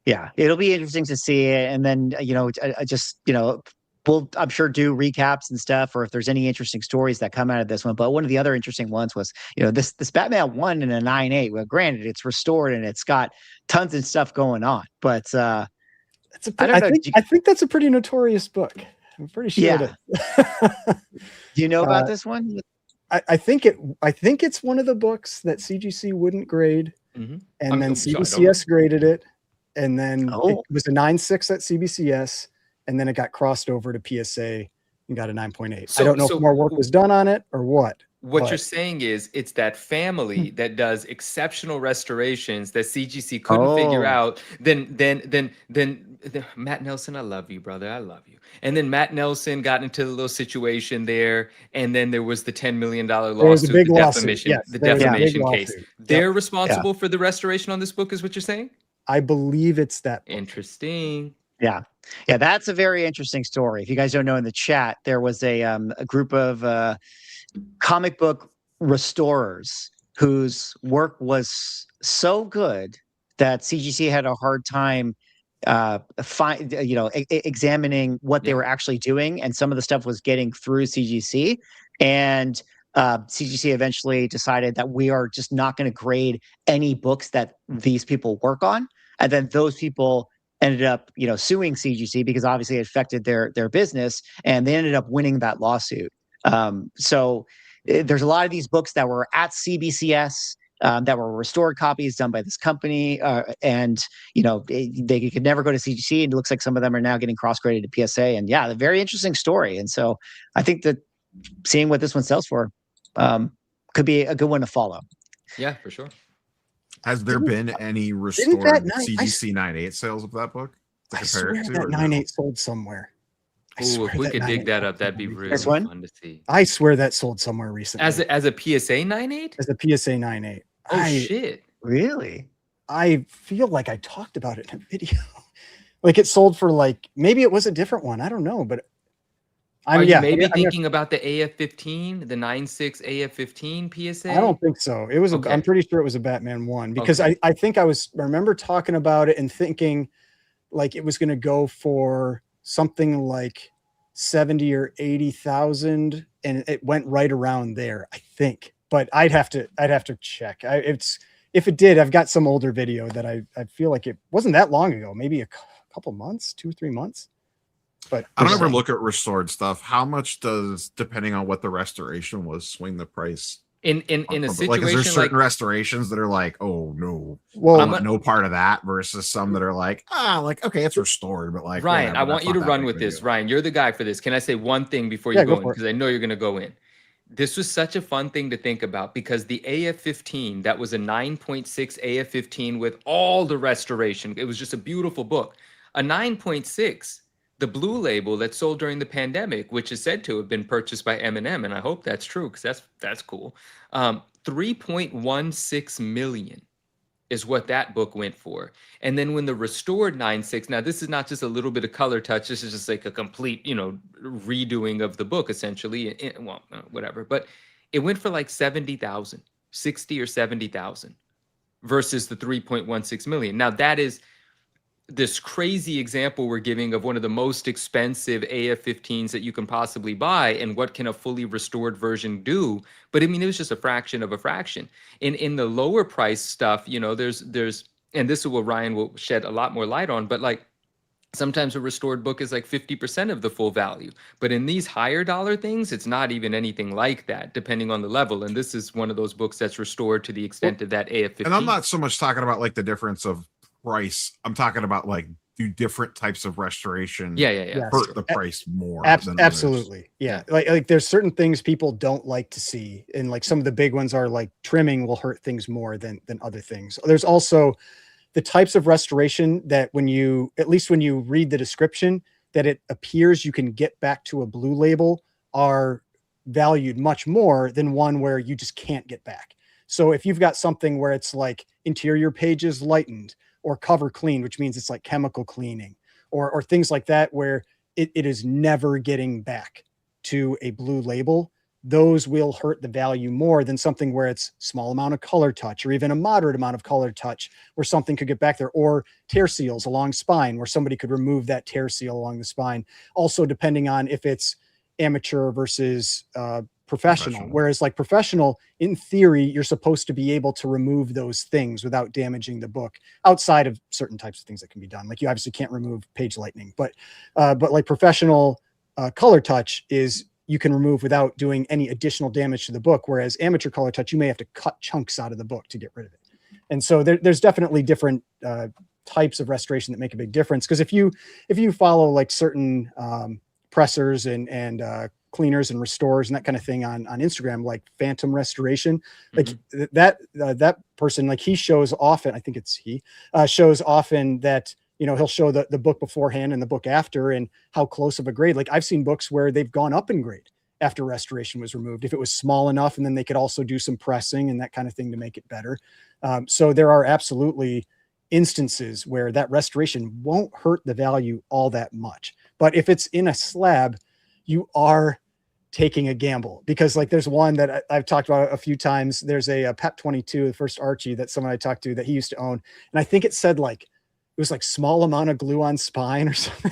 Yeah, it'll be interesting to see it. And then, I just, we'll, I'm sure, do recaps and stuff, or if there's any interesting stories that come out of this one. But one of the other interesting ones was, this Batman 1 and a 9.8. Well, granted, it's restored and it's got tons of stuff going on, but I think that's a pretty notorious book. I'm pretty sure. Yeah. Do you know about this one? I think it's one of the books that CGC wouldn't grade, and then CBCS graded it, and then it was a 9.6 at CBCS, and then it got crossed over to PSA and got a 9.8. I don't know if more work was done on it or what. What you're saying is it's that family that does exceptional restorations that CGC couldn't figure out. Then Matt Nelson, I love you, brother. I love you. And then Matt Nelson got into a little situation there, and then there was the $10 million lawsuit, big the lawsuit. defamation, Yes, the defamation case. lawsuit. They're responsible for the restoration on this book, is what you're saying? I believe it's that book. Interesting. Yeah, that's a very interesting story. If you guys don't know, in the chat, there was a group of comic book restorers whose work was so good that CGC had a hard time examining what they were actually doing, and some of the stuff was getting through CGC, and CGC eventually decided that we are just not going to grade any books that these people work on, and then those people ended up suing CGC because obviously it affected their business, and they ended up winning that lawsuit. So there's a lot of these books that were at CBCS that were restored copies done by this company, and they could never go to CGC, and it looks like some of them are now getting cross-graded to PSA. And a very interesting story. And so I think that seeing what this one sells for could be a good one to follow. Yeah, for sure. Has there been any restored CGC 9.8 sales of that book to compare it to? That 9.8 sold somewhere. Ooh, if we could dig that up, that'd be really fun to see. I swear that sold somewhere recently. As a PSA 9.8? As a PSA 9.8. Oh, shit. Really? I feel like I talked about it in a video. Like it sold for maybe it was a different one. I don't know, but are you maybe thinking about the AF-15, the 9.6 AF-15 PSA? I don't think so. It was. I'm pretty sure it was a Batman 1 because I think I remember talking about it and thinking like it was going to go for something like 70 or 80,000, and it went right around there, I think. But I'd have to check. If it did, I've got some older video that I feel like it wasn't that long ago, maybe a couple months, 2-3 months. But I don't ever look at restored stuff. How much does, depending on what the restoration was, swing the price? In a situation like, is there certain restorations that are like, oh no, no part of that, versus some that are like, okay, it's restored, but like, Ryan, whatever, I want you to run with this. Ryan, you're the guy for this. Can I say one thing before you go in? Because I know you're going to go in. This was such a fun thing to think about because the AF-15, that was a 9.6 AF-15 with all the restoration. It was just a beautiful book. A 9.6, the blue label that sold during the pandemic, which is said to have been purchased by M&M, and I hope that's true because that's cool. 3.16 million is what that book went for. And then when the restored 9.6, now this is not just a little bit of color touch, this is just like a complete, redoing of the book essentially, whatever. But it went for like 70,000, 60 or 70,000 versus the 3.16 million. Now that is this crazy example we're giving of one of the most expensive AF-15s that you can possibly buy, and what can a fully restored version do? But I mean, it was just a fraction of a fraction. In the lower price stuff, there's, and this is what Ryan will shed a lot more light on, but like sometimes a restored book is like 50% of the full value. But in these higher dollar things, it's not even anything like that, depending on the level. And this is one of those books that's restored to the extent of that AF-15. And I'm not so much talking about like the difference of price. I'm talking about like, do different types of restoration hurt the price more than absolutely others? Yeah, like there's certain things people don't like to see, and like some of the big ones are like trimming will hurt things more than other things. There's also the types of restoration that at least when you read the description, that it appears you can get back to a blue label are valued much more than one where you just can't get back. So if you've got something where it's like interior pages lightened or cover clean, which means it's like chemical cleaning or things like that, where it is never getting back to a blue label. Those will hurt the value more than something where it's small amount of color touch, or even a moderate amount of color touch where something could get back there, or tear seals along spine where somebody could remove that tear seal along the spine. Also, depending on if it's amateur versus professional. Whereas like professional, in theory, you're supposed to be able to remove those things without damaging the book, outside of certain types of things that can be done. Like you obviously can't remove page lightning, but like professional color touch is you can remove without doing any additional damage to the book. Whereas amateur color touch, you may have to cut chunks out of the book to get rid of it. And so there's definitely different types of restoration that make a big difference. Because if you follow like certain pressers and cleaners and restorers and that kind of thing on Instagram, like Phantom Restoration, like that person, like he shows often, I think it's he shows often that, you know, he'll show the book beforehand and the book after and how close of a grade. Like I've seen books where they've gone up in grade after restoration was removed, if it was small enough, and then they could also do some pressing and that kind of thing to make it better. So there are absolutely instances where that restoration won't hurt the value all that much. But if it's in a slab, you are taking a gamble, because like there's one that I've talked about a few times. There's a PEP 22, the first Archie that someone I talked to that he used to own. And I think it said like, it was like small amount of glue on spine or something.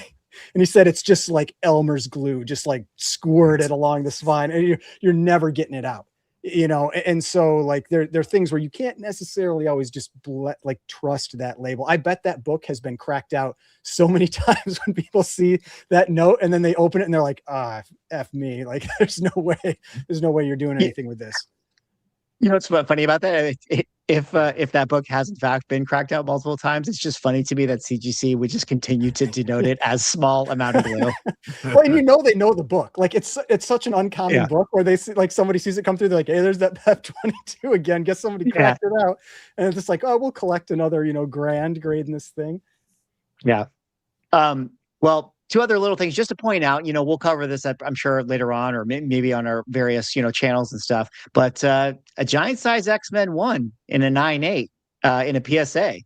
And he said, it's just like Elmer's glue, just like squirted along the spine, and you're never getting it out, you know? And so like there are things where you can't necessarily always just like trust that label. I bet that book has been cracked out so many times when people see that note and then they open it and they're like, F me. Like there's no way you're doing anything with this. You know what's funny about that? If that book has in fact been cracked out multiple times, it's just funny to me that CGC would just continue to denote it as small amount of glue. Well, and you know they know the book. Like it's such an uncommon book where they see, like somebody sees it come through, they're like, hey, there's that PEP 22 again. Guess somebody cracked it out. And it's just like, oh, we'll collect another, you know, grand grade in this thing. Yeah. Well, two other little things just to point out, you know, we'll cover this up, I'm sure, later on, or maybe on our various, you know, channels and stuff. But a giant size X-Men 1 in a 9.8 in a PSA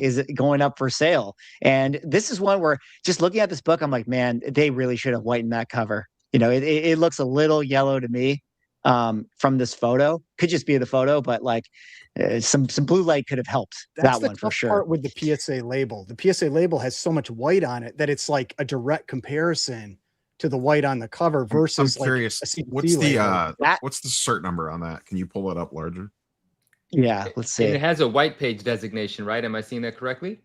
is going up for sale. And this is one where just looking at this book, I'm like, man, they really should have whitened that cover. You know, it looks a little yellow to me from this photo. Could just be the photo, but like some blue light could have helped that one for sure. Part with the PSA label. The PSA label has so much white on it that it's like a direct comparison to the white on the cover versus I'm curious, like what's the cert number on that? Can you pull it up larger? Yeah, let's see. And it has a white page designation, right? Am I seeing that correctly?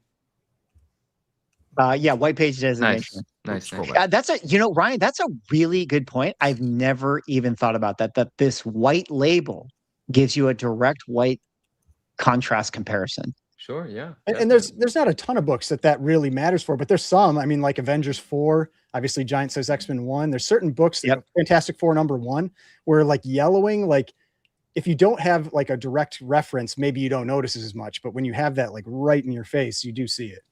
Yeah, white page designation. Nice. That's Ryan, that's a really good point. I've never even thought about that this white label gives you a direct white contrast comparison. Sure, yeah. And there's not a ton of books that really matters for, but there's some. I mean, like Avengers 4, obviously Giant Size X-Men 1. There's certain books, Fantastic Four #1, where like yellowing, like if you don't have like a direct reference, maybe you don't notice it as much, but when you have that like right in your face, you do see it.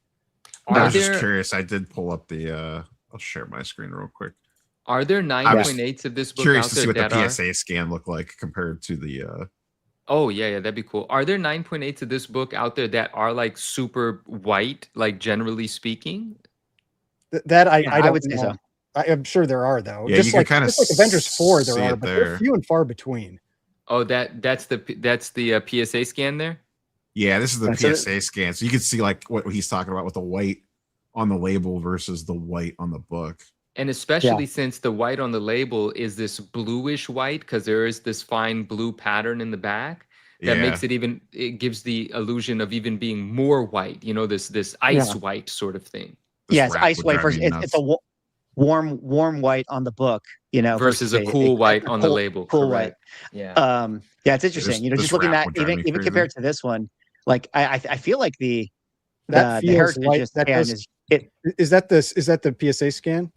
I was just curious. I did pull up the I'll share my screen real quick. Are there 9.8s of this book curious out to see there what that the PSA scan looked like compared to the Oh yeah, that'd be cool. Are there 9.8s of this book out there that are like super white, like generally speaking? That I would say so. I'm sure there are though. Yeah, just you like, can kind of like Avengers 4 there are, but there. they're few and far between. Oh, that's the PSA scan there? Yeah, this is the PSA scan. So you can see like what he's talking about with the white on the label versus the white on the book. And especially since the white on the label is this bluish white, because there is this fine blue pattern in the back that makes it gives the illusion of even being more white, you know, this ice white sort of thing. It's ice white versus it's a warm white on the book, you know, versus a cool white on the label. Cool white. Yeah. It's interesting. You know, just looking at even compared to this one, like I feel like the heritage scan is that the PSA scan?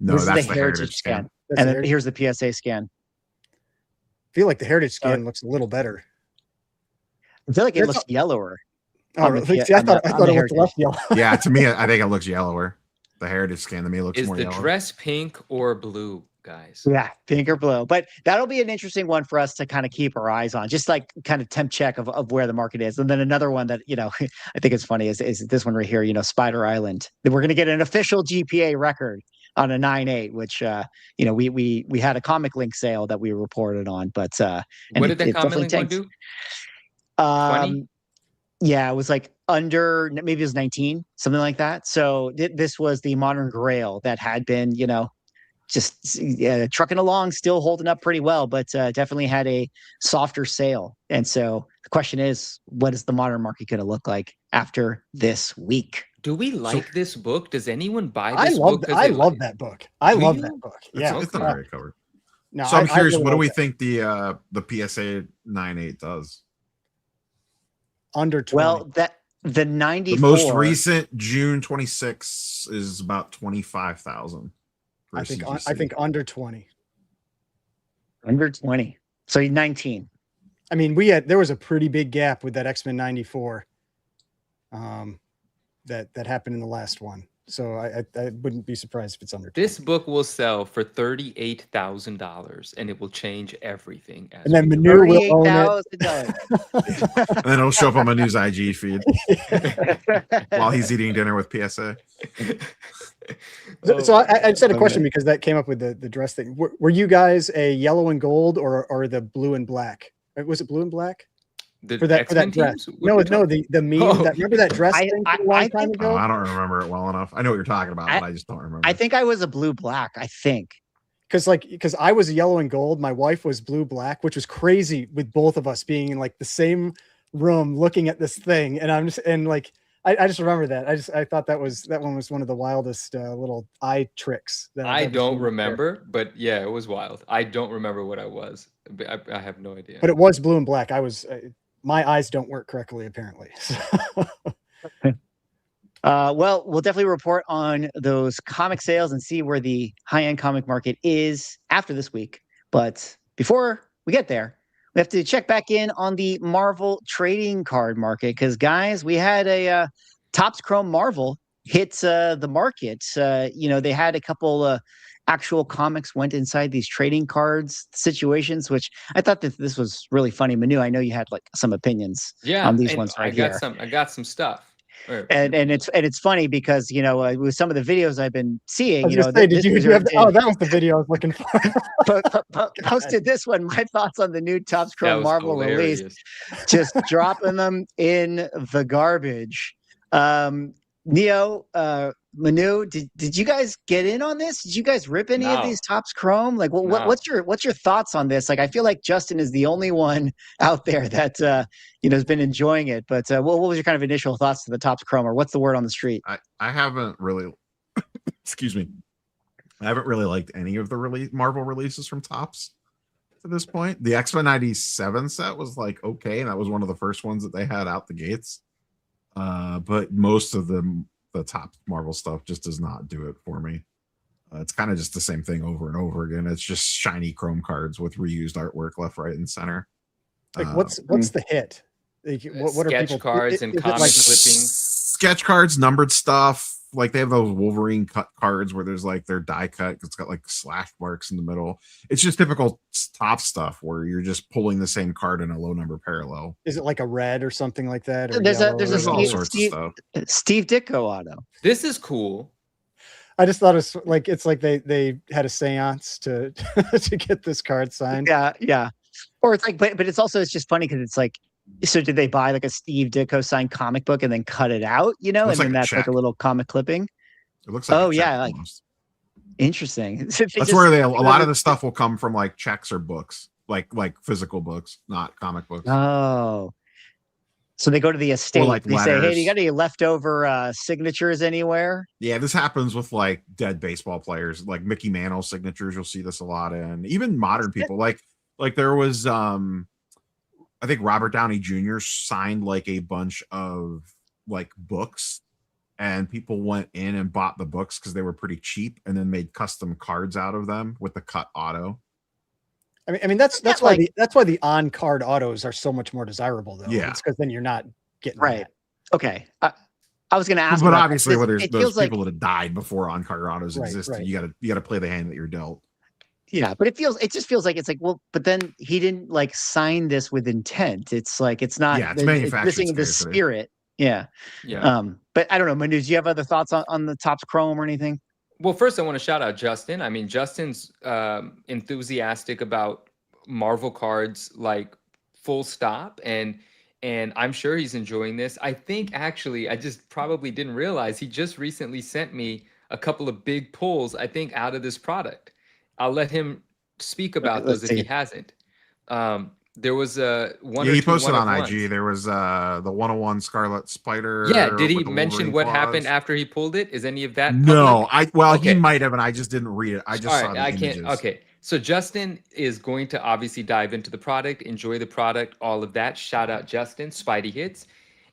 No, this that's is the heritage scan. And then here's the PSA scan. I feel like the heritage scan looks a little better. I feel like it looks yellower. Oh, I thought it looked less yellow. Yeah, to me, I think it looks yellower. The heritage scan to me looks more yellow. Is the dress pink or blue, guys? Yeah, pink or blue. But that'll be an interesting one for us to kind of keep our eyes on, just like kind of temp check of where the market is. And then another one that, you know, I think it's funny is this one right here, you know, Spider Island. We're going to get an official GPA record on a 9.8, which we had a Comic Link sale that we reported on, but what did that Comic Link one do? 20? Yeah, it was like under, maybe it was 19, something like that. So this was the Modern Grail that had been, just trucking along, still holding up pretty well, but definitely had a softer sale. And so the question is, what is the modern market going to look like after this week? Do we like this book? Does anyone buy this book? I love that book. I love that book. Yeah, it's not very covered. No, so I'm curious, really what do we think the PSA 9.8 does? Under 20. Well, the 94. The most recent June 26 is about 25,000. I think under 20. Under 20. So 19. I mean, there was a pretty big gap with that X-Men 94 that happened in the last one. So I wouldn't be surprised if it's under 20. This book will sell for $38,000 and it will change everything. And then Manu will own it. And then it'll show up on Manu's IG feed while he's eating dinner with PSA. So I just had a question because that came up with the dress thing. Were you guys a yellow and gold or the blue and black? Was it blue and black? For that dress? No, the meme. Remember that dress thing a long time ago? I don't remember it well enough. I know what you're talking about, but I just don't remember. I think I was a blue black. I think because I was yellow and gold. My wife was blue black, which was crazy with both of us being in like the same room looking at this thing. And I just remember that. I thought that one was one of the wildest little eye tricks that I don't remember, but yeah, it was wild. I don't remember what I was. I have no idea. But it was blue and black. My eyes don't work correctly, apparently. Well, we'll definitely report on those comic sales and see where the high-end comic market is after this week. But before we get there, we have to check back in on the Marvel trading card market because, guys, we had a Topps Chrome Marvel hit the market. They had a couple actual comics went inside these trading cards situations, which I thought that this was really funny. Manu, I know you had like some opinions on these ones right here. I got some stuff. And it's funny because with some of the videos I've been seeing, did you have that was the video I was looking for. Posted this one, my thoughts on the new Topps Chrome Marvel release, just dropping them in the garbage. Neo, Manu, did you guys get in on this? Did you guys rip any of these Topps Chrome? Like, what's your thoughts on this? Like, I feel like Justin is the only one out there that has been enjoying it. But what was your kind of initial thoughts to the Topps Chrome, or what's the word on the street? I haven't really, excuse me, I haven't really liked any of the Marvel releases from Topps to this point. The X-Men 97 set was like okay, and that was one of the first ones that they had out the gates. But most of the top Marvel stuff just does not do it for me. It's kind of just the same thing over and over again. It's just shiny chrome cards with reused artwork left, right, and center. Like what's the hit? Like, what are sketch cards and comic clippings? Sketch cards, numbered stuff. Like they have those Wolverine cut cards where there's like their die cut. It's got like slash marks in the middle. It's just typical top stuff where you're just pulling the same card in a low number parallel. Is it like a red or something like that? Or there's all sorts of stuff. Steve Ditko auto. This is cool. I just thought it's like they had a seance to to get this card signed. Yeah. Or it's like, but it's just funny because it's like, so did they buy like a Steve Ditko signed comic book and then cut it out, and then that's like a little comic clipping? It looks like like interesting. That's where a lot of the stuff will come from, like checks or books, like physical books, not comic books. Oh, so they go to the estate. Like they say, "Hey, do you got any leftover signatures anywhere?" Yeah, this happens with like dead baseball players, like Mickey Mantle signatures. You'll see this a lot in even modern people. Like there was I think Robert Downey Jr. signed like a bunch of like books, and people went in and bought the books because they were pretty cheap, and then made custom cards out of them with the cut auto. I mean that's why the on card autos are so much more desirable though. Yeah, it's because then you're not getting right. That. Okay, I was going to ask, but obviously, where there's those people that have died before on card autos existed, right. you got to play the hand that you're dealt. Yeah, but it just feels like it's like, well, but then he didn't like sign this with intent. It's like it's not. Yeah, it's manufactured. It's missing the spirit. Yeah. Yeah. But I don't know, Manu, do you have other thoughts on the Topps Chrome or anything? Well, first I want to shout out Justin. I mean, Justin's enthusiastic about Marvel cards, like full stop, and I'm sure he's enjoying this. I think actually, I just probably didn't realize he just recently sent me a couple of big pulls, I think, out of this product. I'll let him speak Okay, about those let's if he see. hasn't. There was one Yeah, or he two posted one on of IG. ones. There was the 101 Scarlet Yeah, Spider did he with the mention Wolverine what happened claws. after he pulled it? Is any of that No, public? well, he Okay. might have, and I just didn't read it. I just All right, saw the I can't. images. Okay, so Justin is going to obviously dive into the product, enjoy the product, all of that. Shout out Justin, Spidey hits,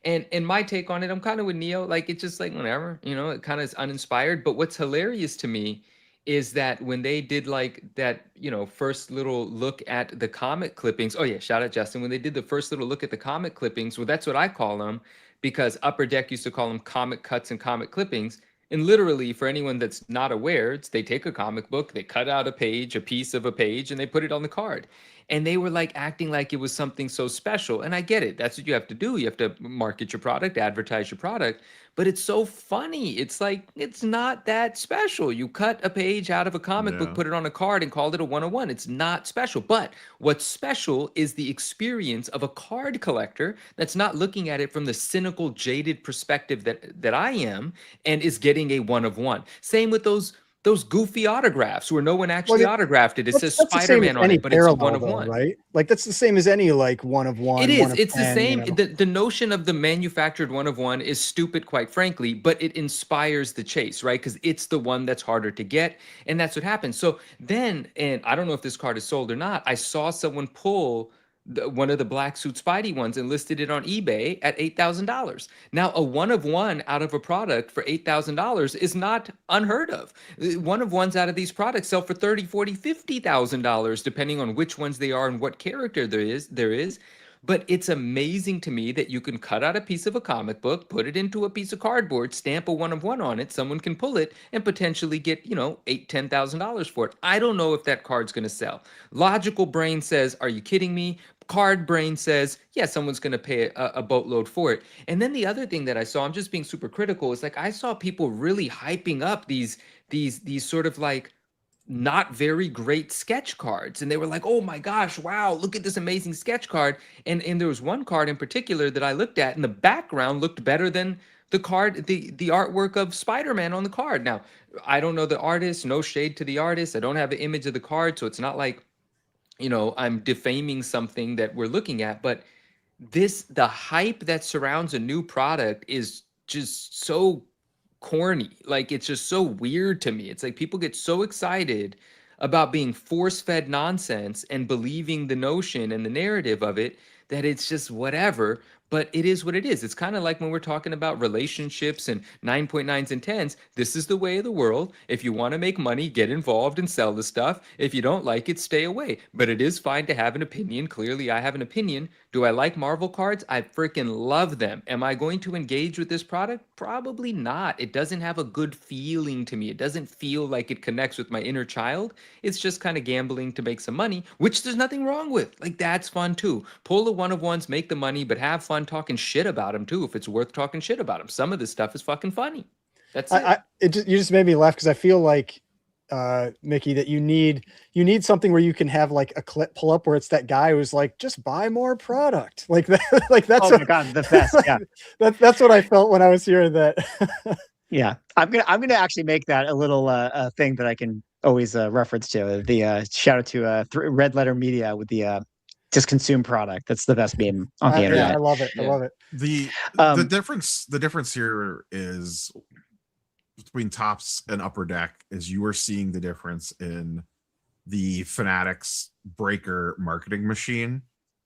and my take on it, I'm kind of with Neo. Like it's just like whatever, it kind of is uninspired. But what's hilarious to me is that when they did like that, first little look at the comic clippings. Oh yeah, shout out Justin. When they did the first little look at the comic clippings, well, that's what I call them because Upper Deck used to call them comic cuts and comic clippings. And literally, for anyone that's not aware, they take a comic book, they cut out a page, a piece of a page, and they put it on the card. And they were like acting like it was something so special. And I get it. That's what you have to do. You have to market your product, advertise your product. But it's so funny. It's like, it's not that special. You cut a page out of a comic book, Yeah. put it on a card, and called it a 101. It's not special. But what's special is the experience of a card collector that's not looking at it from the cynical, jaded perspective that I am and is getting a 1 of 1. Same with those goofy autographs where no one Well, I actually mean, autographed it. It says that's the same as Spider-Man on any it, but it's a parallel, one of though, one. right? Like that's the same as any like 1 of 1, It is. 1 of It's the 10. same. The notion of the manufactured 1 of 1 is stupid, quite frankly, but it inspires the chase, right? Because it's the one that's harder to get. And that's what happens. So then, and I don't know if this card is sold or not, I saw someone pull one of the black suit Spidey ones and listed it on eBay at $8,000. Now, a 1 of 1 out of a product for $8,000 is not unheard of. 1 of 1s out of these products sell for $30, $40, $50,000, depending on which ones they are and what character there is. But it's amazing to me that you can cut out a piece of a comic book, put it into a piece of cardboard, stamp a 1 of 1 on it, someone can pull it and potentially get, $8,000, $10,000 for it. I don't know if that card's going to sell. Logical brain says, are you kidding me? Card brain says, yeah, someone's going to pay a boatload for it. And then the other thing that I saw, I'm just being super critical, is like I saw people really hyping up these sort of like not very great sketch cards, and they were like, oh my gosh, wow, look at this amazing sketch card. And there was one card in particular that I looked at and the background looked better than the card, the artwork of Spider-Man on the card. Now, I don't know the artist, no shade to the artist, I don't have the image of the card, so it's not like I'm defaming something that we're looking at. But the hype that surrounds a new product is just so corny. Like it's just so weird to me. It's like people get so excited about being force-fed nonsense and believing the notion and the narrative of it that it's just whatever. But it is what it is. It's kind of like when we're talking about relationships and 9.9s and 10s. This is the way of the world. If you want to make money, get involved and sell the stuff. If you don't like it, stay away. But it is fine to have an opinion. Clearly, I have an opinion. Do I like Marvel cards? I freaking love them. Am I going to engage with this product? Probably not. It doesn't have a good feeling to me. It doesn't feel like it connects with my inner child. It's just kind of gambling to make some money, which there's nothing wrong with. Like that's fun too. Pull the 1 of 1s, make the money, but have fun talking shit about them too if it's worth talking shit about them. Some of this stuff is fucking funny. That's it. You just made me laugh because I feel like Mickey, that you need something where you can have like a clip pull up where it's that guy who's like, just buy more product. Like that, like that's Oh my God, the best. Yeah. That's what I felt when I was hearing that. Yeah. I'm gonna actually make that a little thing that I can always reference to. The shout out to Red Letter Media with the just consume product. That's the best meme on the Yeah, internet. I love it. Yeah. I love it. The difference here is between Tops and Upper Deck is you are seeing the difference in the Fanatics Breaker marketing machine.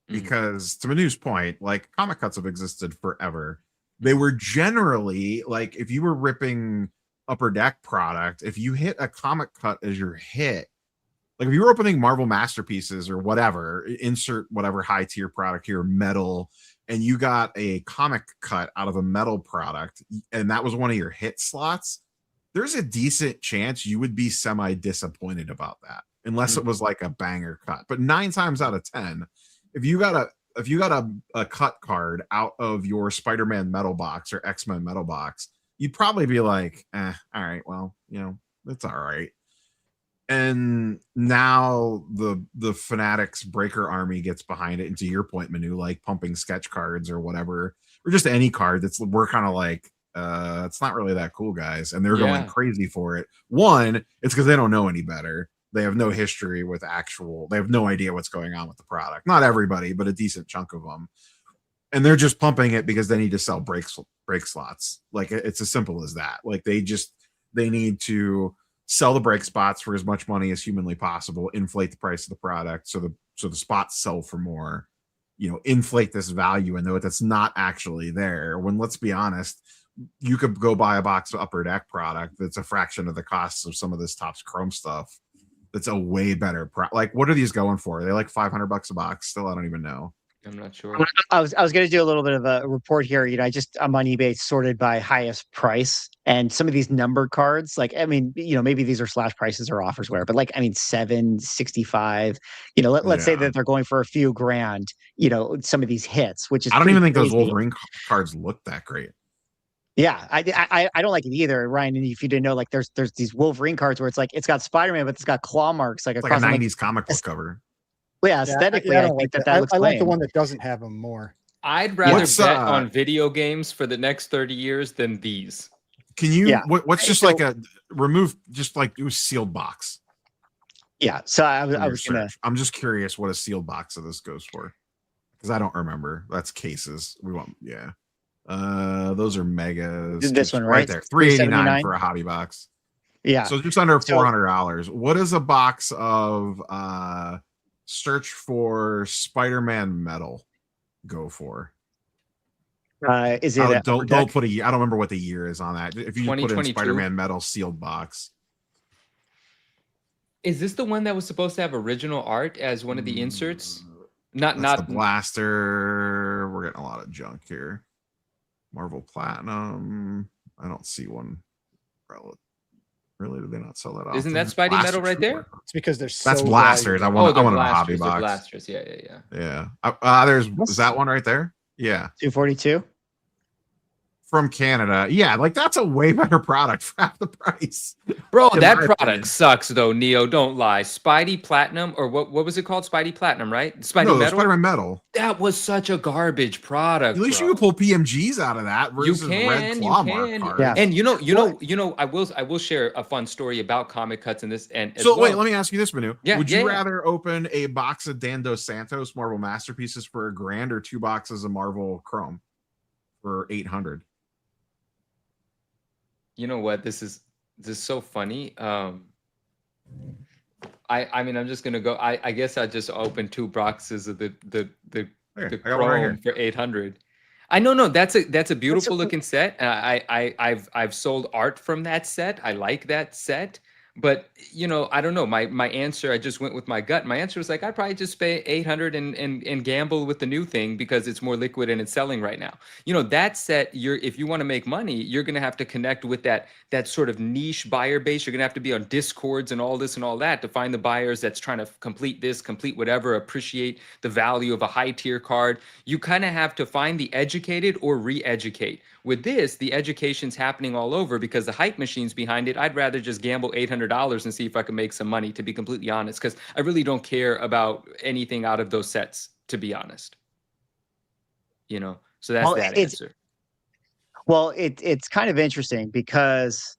Because to Manu's point, like comic cuts have existed forever. They were generally like, if you were ripping Upper Deck product, if you hit a comic cut as your hit, like if you were opening Marvel Masterpieces or whatever, insert whatever high tier product here, metal, and you got a comic cut out of a metal product, and that was one of your hit slots, there's a decent chance you would be semi disappointed about that, unless it was like a banger cut. But 9 times out of 10, if you got a cut card out of your Spider-Man metal box or X-Men metal box, you'd probably be like, all right, well, It's all right. And now the Fanatics Breaker army gets behind it. And to your point, Manu, like pumping sketch cards or whatever, or just any card that's we're kind of like, it's not really that cool, guys. And they're going crazy for it. One, it's because they don't know any better. They have no history with they have no idea what's going on with the product. Not everybody, but a decent chunk of them. And they're just pumping it because they need to sell break slots. Like it's as simple as that. Like they need to sell the break spots for as much money as humanly possible, inflate the price of the product so the spots sell for more, inflate this value and though that's not actually there. When, let's be honest, you could go buy a box of Upper Deck product that's a fraction of the costs of some of this Topps Chrome stuff. That's a way better like what are these going for? Are they like $500 a box? Still, I don't even know. I'm not sure. I was going to do a little bit of a report here. I'm on eBay sorted by highest price, and some of these numbered cards, like, I mean, maybe these are slash prices or offers, whatever, but like, I mean, $765, let's say that they're going for a few grand, some of these hits, which is, I don't even think crazy. those Wolverine cards look that great. Yeah, I don't like it either, Ryan. And if you didn't know, like, there's these Wolverine cards where it's like, it's got Spider-Man, but it's got claw marks, like it's like a 90s comic book cover. Well, yeah, aesthetically, I think that looks I like lame. the one that doesn't have them more. I'd rather bet on video games for the next 30 years than these. Can you? Yeah. What's just like a remove? Just like do a sealed box. Yeah. So I was gonna. I'm just curious what a sealed box of this goes for, because I don't remember. That's cases. We want. Yeah. Those are megas. This one right there, $389 for a hobby box. Yeah. So just under $400. What is a box of Search for Spider-Man metal go for? Is it don't put a year. I don't remember what the year is on that. If you just put in Spider-Man metal sealed box. Is this the one that was supposed to have original art as one of the inserts? Not the blaster. We're getting a lot of junk here. Marvel Platinum. I don't see one. Really, did they not sell that off? Isn't that Spidey metal right there? It's because there's that's blasters. I want a hobby box. Blasters. Yeah. Is that one right there? Yeah. 242 from Canada. Yeah, like that's a way better product for half the price. Bro, that product sucks though, Neo. Don't lie. Spidey Platinum, or what was it called? Spidey Platinum, right? Spidey Metal. Spider-Man Metal. That was such a garbage product. At least you can pull PMGs out of that versus red claw mark card. Yeah. And I will share a fun story about comic cuts in this. And wait, let me ask you this, Manu. Would you rather open a box of Dan Dos Santos Marvel Masterpieces for $1,000 or 2 boxes of Marvel Chrome for $800? You know what? This is so funny. I mean, I'm just gonna go. I guess I just opened 2 boxes of the Chrome for $800. I know, that's a beautiful looking set. I've sold art from that set. I like that set. But I don't know. My answer, I just went with my gut. My answer was like, I'd probably just pay $800 and gamble with the new thing because it's more liquid and it's selling right now. That set, if you want to make money, you're gonna have to connect with that sort of niche buyer base. You're gonna have to be on Discords and all this and all that to find the buyers that's trying to complete this, complete whatever, appreciate the value of a high tier card. You kind of have to find the educated or re-educate. With this, the education's happening all over because the hype machine's behind it. I'd rather just gamble $800 and see if I can make some money, to be completely honest, because I really don't care about anything out of those sets, to be honest. So that's that answer. Well, it's kind of interesting because,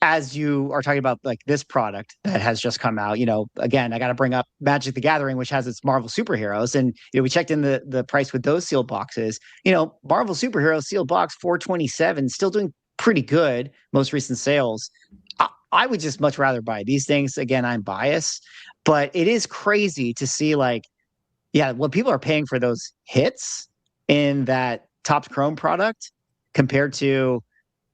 as you are talking about like this product that has just come out, again, I got to bring up Magic the Gathering, which has its Marvel superheroes. And, we checked in the price with those sealed boxes, Marvel superheroes sealed box, $427, still doing pretty good. Most recent sales. I would just much rather buy these things. Again, I'm biased, but it is crazy to see what people are paying for those hits in that Topps Chrome product compared to,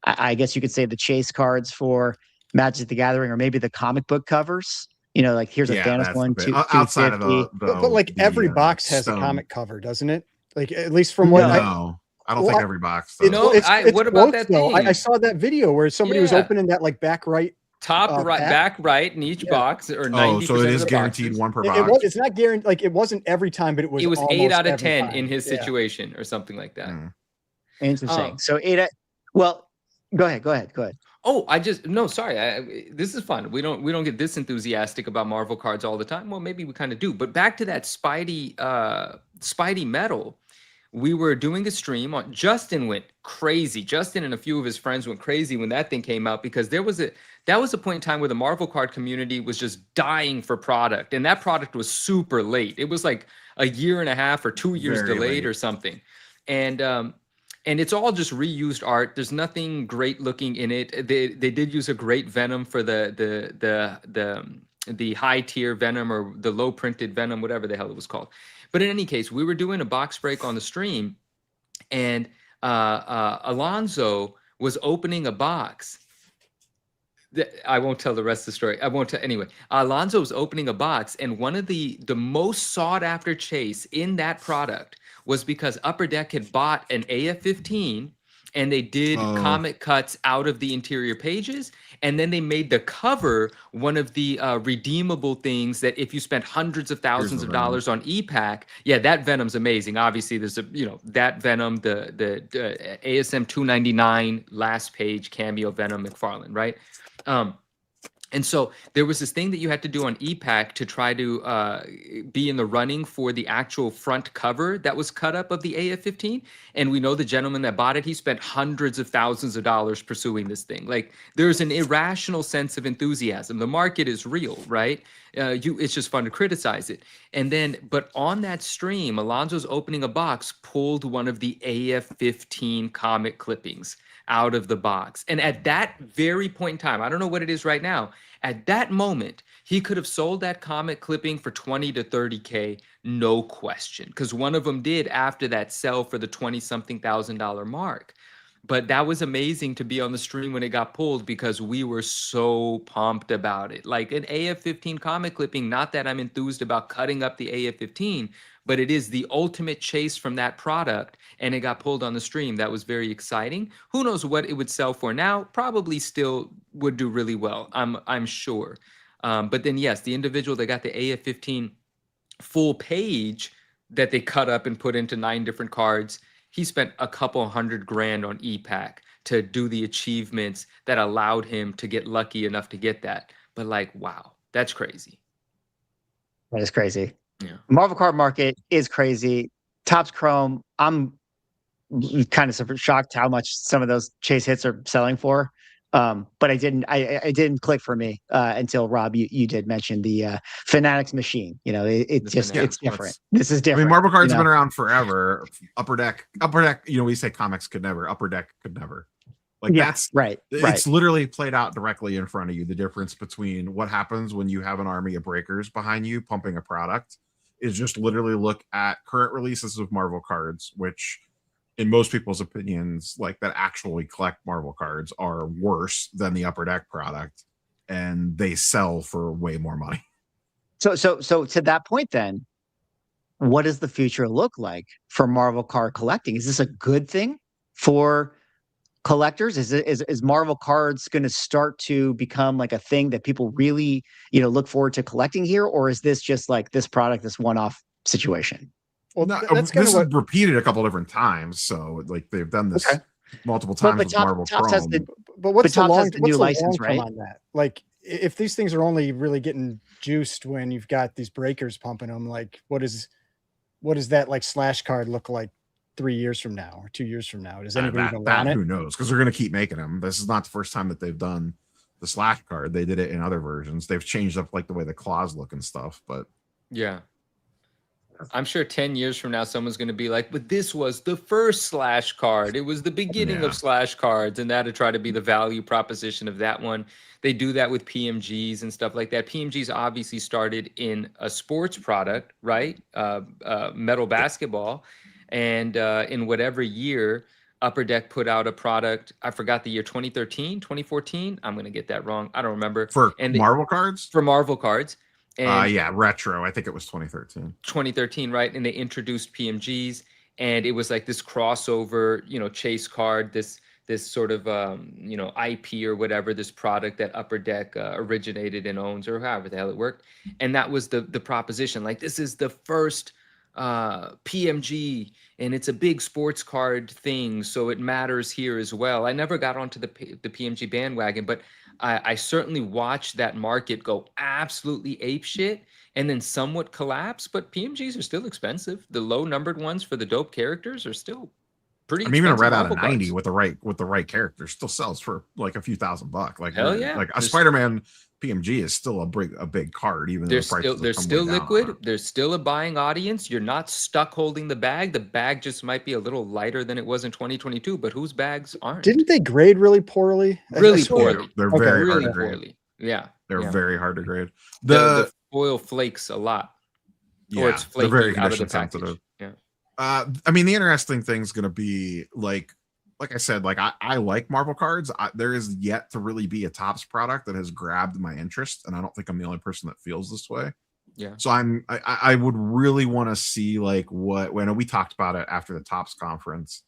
I guess you could say, the chase cards for Magic the Gathering, or maybe the comic book covers. Like here's a Thanos one, outside of but like every box has a comic cover, doesn't it? Like at least from what I don't think every box does. What about that thing? I saw that video where somebody was opening that like back right. Back right in each box, or 90%. So it is guaranteed one per box. It's not guaranteed. Like it wasn't every time, but it was. It was 8 out of 10 in his situation, or something like that. Interesting. So 8. Well, Go ahead. Go ahead. Go ahead. Oh, no, sorry. This is fun. We don't get this enthusiastic about Marvel cards all the time. Well, maybe we kind of do. But back to that Spidey Metal. We were doing a stream on. Justin went crazy. Justin and a few of his friends went crazy when that thing came out, because that was a point in time where the Marvel card community was just dying for product, and that product was super late. It was like a year and a half or 2 years Very delayed late. or something, and it's all just reused art. There's nothing great looking in it. They did use a great Venom for the high tier Venom, or the low printed Venom, whatever the hell it was called. But in any case, we were doing a box break on the stream, and Alonzo was opening a box. I won't tell the rest of the story. I won't tell anyway. Alonzo was opening a box, and one of the most sought after chase in that product was because Upper Deck had bought an AF-15, and they did comic cuts out of the interior pages, and then they made the cover one of the redeemable things that if you spent hundreds of thousands of dollars on e-pack, yeah, that Venom's amazing. Obviously, there's that Venom, the ASM 299 last page cameo Venom McFarlane, right? And so there was this thing that you had to do on e-pack to try to be in the running for the actual front cover that was cut up of the AF-15. And we know the gentleman that bought it, he spent hundreds of thousands of dollars pursuing this thing. Like, there's an irrational sense of enthusiasm. The market is real, right? It's just fun to criticize it. And then, but on that stream, Alonzo's opening a box, pulled one of the AF-15 comic clippings out of the box. And at that very point in time, I don't know what it is right now, at that moment, he could have sold that comic clipping for 20 to 30K, no question, because one of them did after that sell for the 20-something thousand dollar mark. But that was amazing to be on the stream when it got pulled, because we were so pumped about it. Like an AF-15 comic clipping, not that I'm enthused about cutting up the AF-15, but it is the ultimate chase from that product, and it got pulled on the stream. That was very exciting. Who knows what it would sell for now? Probably still would do really well, I'm sure. But then yes, the individual that got the AF-15 full page that they cut up and put into 9 different cards, he spent a couple $100,000 on e-pack to do the achievements that allowed him to get lucky enough to get that. But like, wow, that's crazy. That is crazy. Yeah. Marvel card market is crazy. Topps Chrome, I'm kind of shocked how much some of those chase hits are selling for. But I didn't click for me until Rob, you did mention the Fanatics machine. It's different. This is different. I mean, Marvel cards have been around forever. Upper Deck. We say comics could never. Upper Deck could never. Like, that's right. It's literally played out directly in front of you. The difference between what happens when you have an army of breakers behind you pumping a product is just literally look at current releases of Marvel cards, which in most people's opinions, like that actually collect Marvel cards, are worse than the Upper Deck product, and they sell for way more money. So to that point, then, what does the future look like for Marvel card collecting? Is this a good thing for collectors? Is Marvel cards going to start to become like a thing that people really, look forward to collecting here? Or is this just like this product, this one-off situation? Well, this is repeated a couple different times. So like they've done this multiple times with Marvel Chrome. But what's the long license, term on that? Like, if these things are only really getting juiced when you've got these breakers pumping them, like what is that like slash card look like 3 years from now or 2 years from now? Does anybody even want it? Who knows? Because they're going to keep making them. This is not the first time that they've done the slash card. They did it in other versions. They've changed up like the way the claws look and stuff. But yeah, I'm sure 10 years from now, someone's going to be like, but this was the first slash card. It was the beginning of slash cards, and that'll try to be the value proposition of that one. They do that with PMGs and stuff like that. PMGs obviously started in a sports product, right? Metal basketball. And in whatever year, Upper Deck put out a product, I forgot the year, 2013, 2014. I'm going to get that wrong. I don't remember. For Marvel cards? For Marvel cards. And retro. I think it was 2013. 2013, right? And they introduced PMGs, and it was like this crossover, chase card, this sort of, IP or whatever, this product that Upper Deck originated and owns, or however the hell it worked. And that was the proposition. Like, this is the first PMG, and it's a big sports card thing, so it matters here as well. I never got onto the PMG bandwagon, but I certainly watched that market go absolutely apeshit and then somewhat collapse. But PMGs are still expensive. The low numbered ones for the dope characters are still pretty I mean, even a expensive red out of Marvel 90 cards. with the right character still sells for like a few $1,000. Like, Hell yeah. like a Spider-Man PMG is still a big card, even though the prices They're have come still way down on liquid. it. There's still a buying audience. You're not stuck holding the bag. The bag just might be a little lighter than it was in 2022, but whose bags aren't? Didn't they grade really poorly? Really poorly. They're Okay. very Really hard to grade. poorly. Yeah. They're yeah. very hard to grade. The foil flakes a lot. Or it's they're very flaky out of the condition package. sensitive. Yeah. I mean, the interesting thing's going to be like I said, like I like Marvel cards. There is yet to really be a Topps product that has grabbed my interest, and I don't think I'm the only person that feels this way. Yeah. So I would really want to see like when we talked about it after the Topps conference,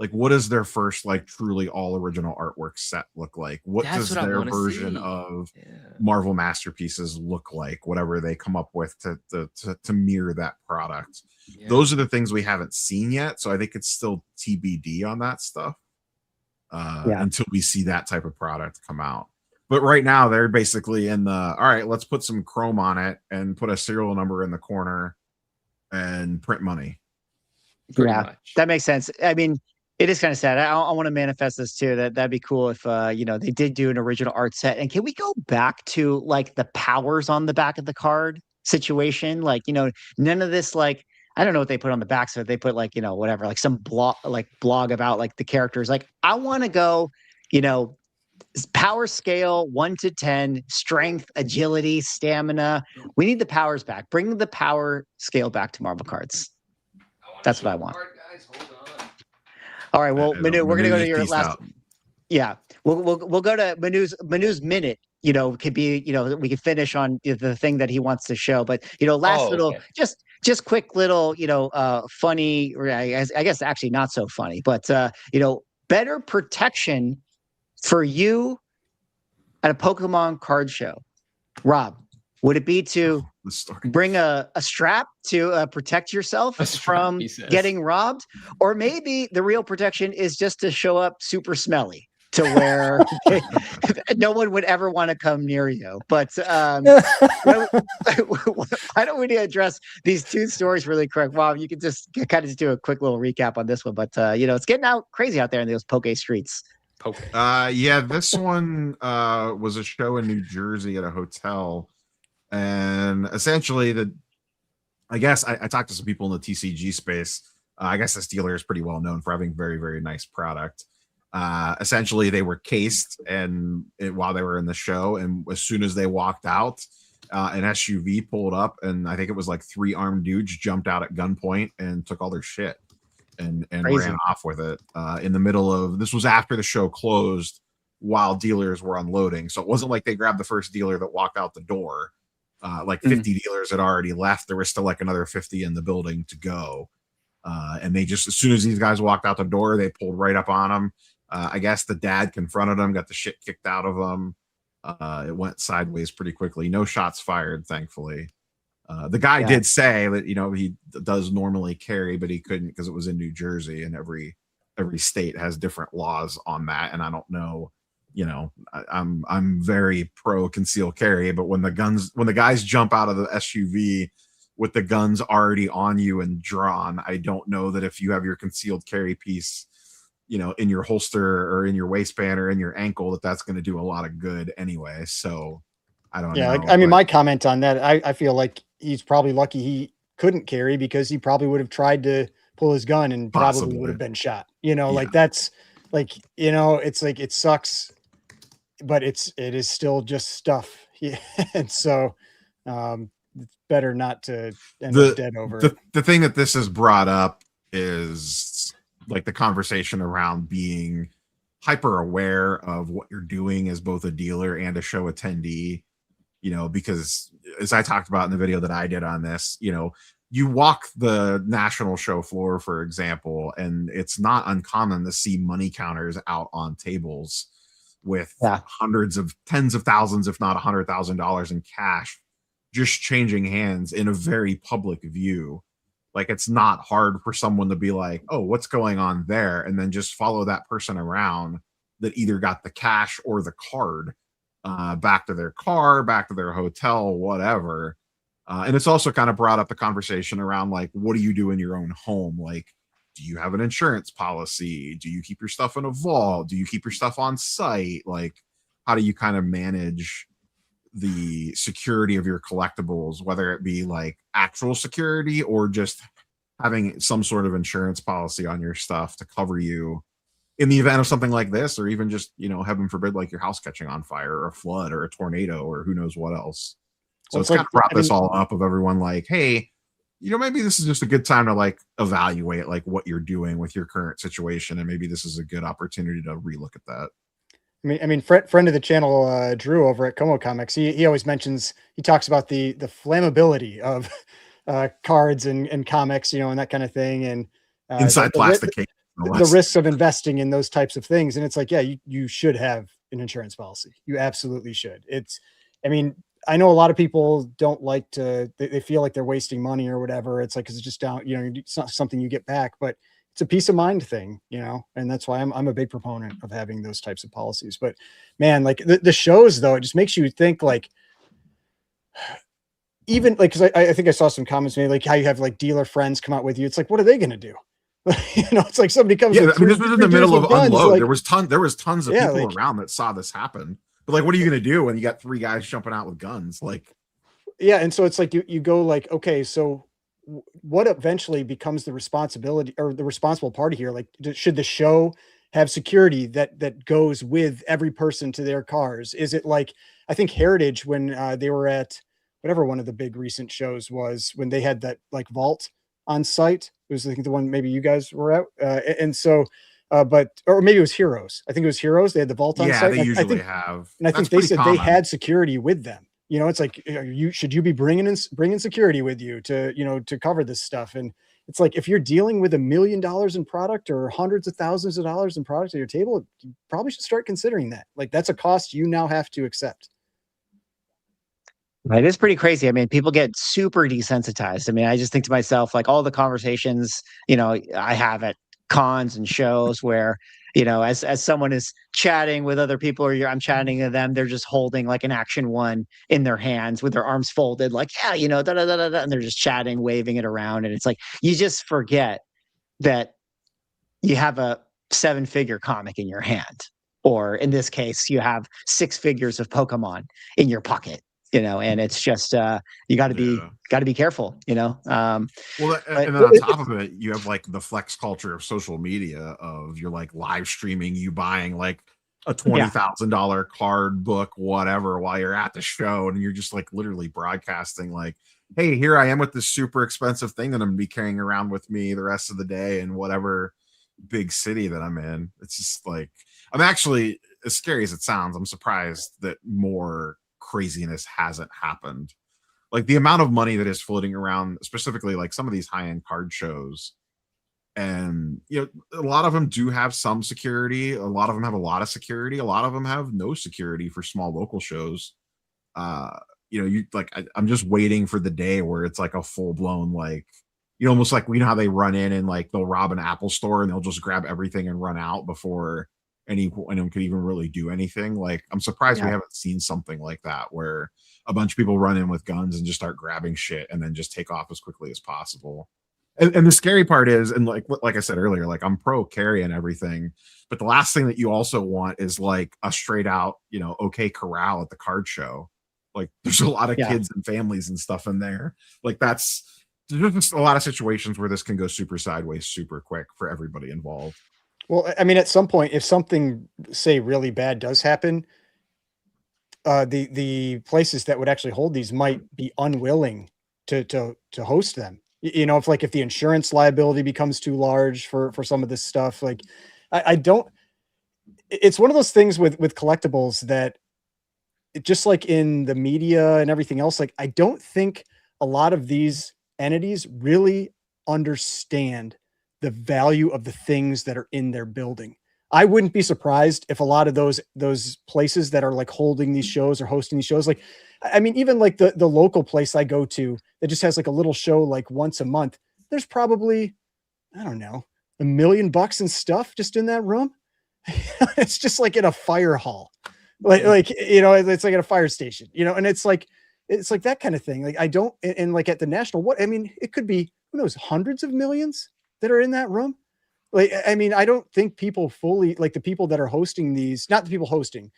like what does their first like truly all original artwork set look like? Does their version of Marvel masterpieces look like? Whatever they come up with to mirror that product. Yeah. Those are the things we haven't seen yet. So I think it's still TBD on that stuff until we see that type of product come out. But right now they're basically in the, all right, let's put some chrome on it and put a serial number in the corner and print money. Pretty much. That makes sense. I mean, it is kind of sad. I want to manifest this too. That'd be cool if they did do an original art set. And can we go back to like the powers on the back of the card situation? Like, none of this, like, I don't know what they put on the back. So they put like, whatever, like some blog about like the characters. Like, I want to go, power scale 1 to 10, strength, agility, stamina. We need the powers back. Bring the power scale back to Marvel cards. That's what I want. All right. Well, Manu, we're gonna go to your last. Yeah, we'll go to Manu's minute. Could be we could finish on the thing that he wants to show, but just quick little funny. Or I guess actually not so funny, but better protection for you at a Pokemon card show. Rob, would it be to bring a strap to protect yourself from getting robbed? Or maybe the real protection is just to show up super smelly to where no one would ever want to come near you. But why don't we address these two stories really quick? Rob, you can just kind of do a quick little recap on this one. But, it's getting out crazy out there in those Poke streets. This one was a show in New Jersey at a hotel. And essentially, I guess I talked to some people in the TCG space. I guess this dealer is pretty well known for having very, very nice product. Essentially, they were cased while they were in the show, and as soon as they walked out, an SUV pulled up, and I think it was like 3 armed dudes jumped out at gunpoint and took all their shit and ran off with it. In the middle of this was after the show closed, while dealers were unloading, so it wasn't like they grabbed the first dealer that walked out the door. Like 50 dealers had already left. There was still like another 50 in the building to go. And they just, as soon as these guys walked out the door, they pulled right up on them. I guess the dad confronted him, got the shit kicked out of him. It went sideways pretty quickly. No shots fired, thankfully. The guy did say that, he does normally carry, but he couldn't because it was in New Jersey, and every state has different laws on that. And I don't know, I'm very pro conceal carry, but when the guys jump out of the SUV with the guns already on you and drawn, I don't know that if you have your concealed carry piece, in your holster or in your waistband or in your ankle, that's going to do a lot of good anyway. So I don't know. I mean, my comment on that, I feel like he's probably lucky he couldn't carry, because he probably would have tried to pull his gun and probably would have been shot. Like that's like, it's like, it sucks, but it is still just stuff. Yeah. And so it's better not to end up dead over it. The thing that this has brought up is like the conversation around being hyper aware of what you're doing as both a dealer and a show attendee, because as I talked about in the video that I did on this, you walk the national show floor, for example, and it's not uncommon to see money counters out on tables with tens of thousands, if not $100,000 in cash, just changing hands in a very public view. Like, it's not hard for someone to be like, oh, what's going on there? And then just follow that person around that either got the cash or the card back to their car, back to their hotel, whatever. And it's also kind of brought up the conversation around like, what do you do in your own home? Like, do you have an insurance policy? Do you keep your stuff in a vault? Do you keep your stuff on site? Like, how do you kind of manage the security of your collectibles, whether it be like actual security or just having some sort of insurance policy on your stuff to cover you in the event of something like this, or even just, you know, heaven forbid, like your house catching on fire or a flood or a tornado or who knows what else. So Well, it's it's kind like, of brought I this mean, all up of everyone like, hey, you know, maybe this is just a good time to like evaluate like what you're doing with your current situation, and maybe this is a good opportunity to relook at that. friend of the channel, Drew over at Como Comics, he always mentions, he talks about the flammability of cards and comics, you know, and that kind of thing, and Inside plastic case, no the less. risks of investing in those types of things. And it's like, yeah, you should have an insurance policy. You absolutely should. It's, I mean, I know a lot of people don't like to, they feel like they're wasting money or whatever. It's like, 'cause it's just down, you know, it's not something you get back, but it's a peace of mind thing, you know, and that's why I'm a big proponent of having those types of policies. But man, like the shows though, it just makes you think like, even like, cause I think I saw some comments made like how you have like dealer friends come out with you. It's like, what are they going to do? You know, it's like somebody comes. Yeah, with I mean, this was in the three dudes middle of with guns, unload. like, There was tons of yeah, people like, around that saw this happen. But like, what are you gonna do when you got three guys jumping out with guns? Like, yeah. And so it's like, you go like, okay, so what eventually becomes the responsibility or the responsible party here? Like, should the show have security that goes with every person to their cars? Is it like, I think Heritage, when they were at whatever one of the big recent shows was, when they had that like vault on site. It was, I think, the one maybe you guys were at. And so, but, or maybe it was Heroes. I think it was Heroes. They had the vault on yeah, site. they And I usually think, have. and I That's think they pretty said common. they had security with them. You know, it's like, should you be bringing security with you to, you know, to cover this stuff? And it's like, if you're dealing with $1 million in product or hundreds of thousands of dollars in product at your table, you probably should start considering that. Like, that's a cost you now have to accept. It is pretty crazy. I mean, people get super desensitized. I mean, I just think to myself, like all the conversations, you know, I have at cons and shows where, you know, as someone is chatting with other people or I'm chatting to them, they're just holding like an Action One in their hands with their arms folded, like, yeah, you know, da da da da, da, and they're just chatting, waving it around. And it's like, you just forget that you have a 7-figure comic in your hand. Or in this case, you have 6 figures of Pokemon in your pocket, you know, and it's just you got to be careful, you know. Well, But and then on top of it, you have like the flex culture of social media of you're like live streaming you buying like a $20,000 card book, whatever, while you're at the show, and you're just like literally broadcasting like, hey, here I am with this super expensive thing that I'm gonna be carrying around with me the rest of the day in whatever big city that I'm in. It's just like, I'm actually, as scary as it sounds, I'm surprised that more craziness hasn't happened. Like the amount of money that is floating around, specifically like some of these high-end card shows, and you know, a lot of them do have some security, a lot of them have a lot of security, a lot of them have no security for small local shows. You know, you like, I'm just waiting for the day where it's like a full-blown, like, you know, almost like, you know how they run in and like they'll rob an Apple store and they'll just grab everything and run out before anyone could even really do anything. Like, I'm surprised we haven't seen something like that where a bunch of people run in with guns and just start grabbing shit and then just take off as quickly as possible. And the scary part is, and like I said earlier, like I'm pro carry and everything, but the last thing that you also want is like a straight out, you know, okay corral at the card show. Like there's a lot of kids and families and stuff in there. Like there's just a lot of situations where this can go super sideways super quick for everybody involved. Well, I mean, at some point, if something, say, really bad does happen, the places that would actually hold these might be unwilling to host them. You know, if the insurance liability becomes too large for some of this stuff, like I don't. It's one of those things with collectibles that, just like in the media and everything else, like I don't think a lot of these entities really understand the value of the things that are in their building. I wouldn't be surprised if a lot of those places that are like holding these shows or hosting these shows, like, I mean, even like the local place I go to that just has like a little show like once a month, there's probably, I don't know, $1 million in stuff just in that room. It's just like in a fire hall, like it's like at a fire station, and it's like that kind of thing. Like I don't, and like at the national, what I mean, it could be, who knows, hundreds of millions that are in that room. Like, I mean, I don't think people fully, like the people that are hosting these, not the people hosting,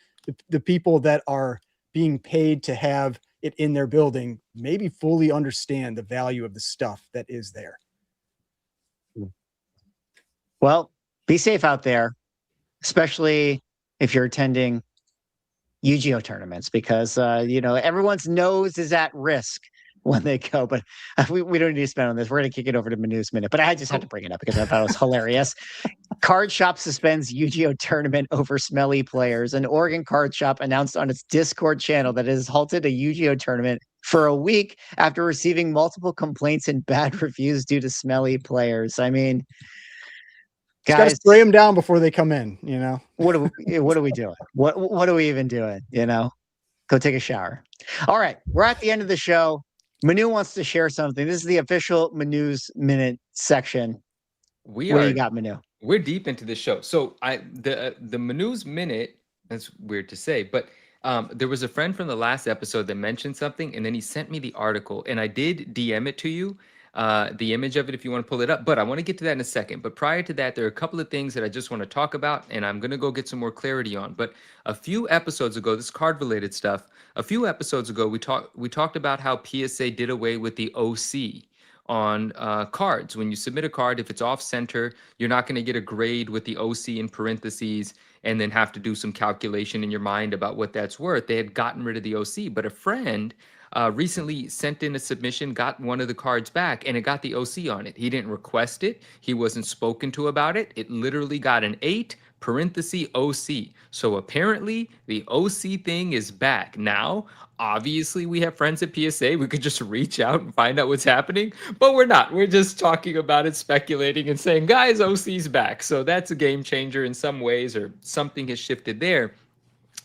the people that are being paid to have it in their building, maybe fully understand the value of the stuff that is there. Well, be safe out there, especially if you're attending Yu-Gi-Oh tournaments, because everyone's nose is at risk when they go. But we don't need to spend on this. We're going to kick it over to Manu's Minute. But I just had to bring it up because I thought it was hilarious. Card shop suspends Yu-Gi-Oh tournament over smelly players. An Oregon card shop announced on its Discord channel that it has halted a Yu-Gi-Oh tournament for a week after receiving multiple complaints and bad reviews due to smelly players. I mean, guys, got to spray them down before they come in. What are we doing? What are we even doing? Go take a shower. All right, we're at the end of the show. Manu wants to share something. This is the official Manu's Minute section. What do you got, Manu? We're deep into the show. So the Manu's Minute, that's weird to say, but there was a friend from the last episode that mentioned something, and then he sent me the article, and I did DM it to you, the image of it if you want to pull it up, but I want to get to that in a second. But prior to that, there are a couple of things that I just want to talk about, and I'm going to go get some more clarity on. But a few episodes ago, this card-related stuff, a few episodes ago, we talked about how PSA did away with the OC on cards. When you submit a card, if it's off center, you're not going to get a grade with the OC in parentheses and then have to do some calculation in your mind about what that's worth. They had gotten rid of the OC, but a friend recently sent in a submission, got one of the cards back, and it got the OC on it. He didn't request it. He wasn't spoken to about it. It literally got an 8 parenthesis OC. So apparently the OC thing is back. Now, obviously we have friends at PSA. We could just reach out and find out what's happening, but we're not. We're just talking about it, speculating and saying, guys, OC's back. So that's a game changer in some ways, or something has shifted there.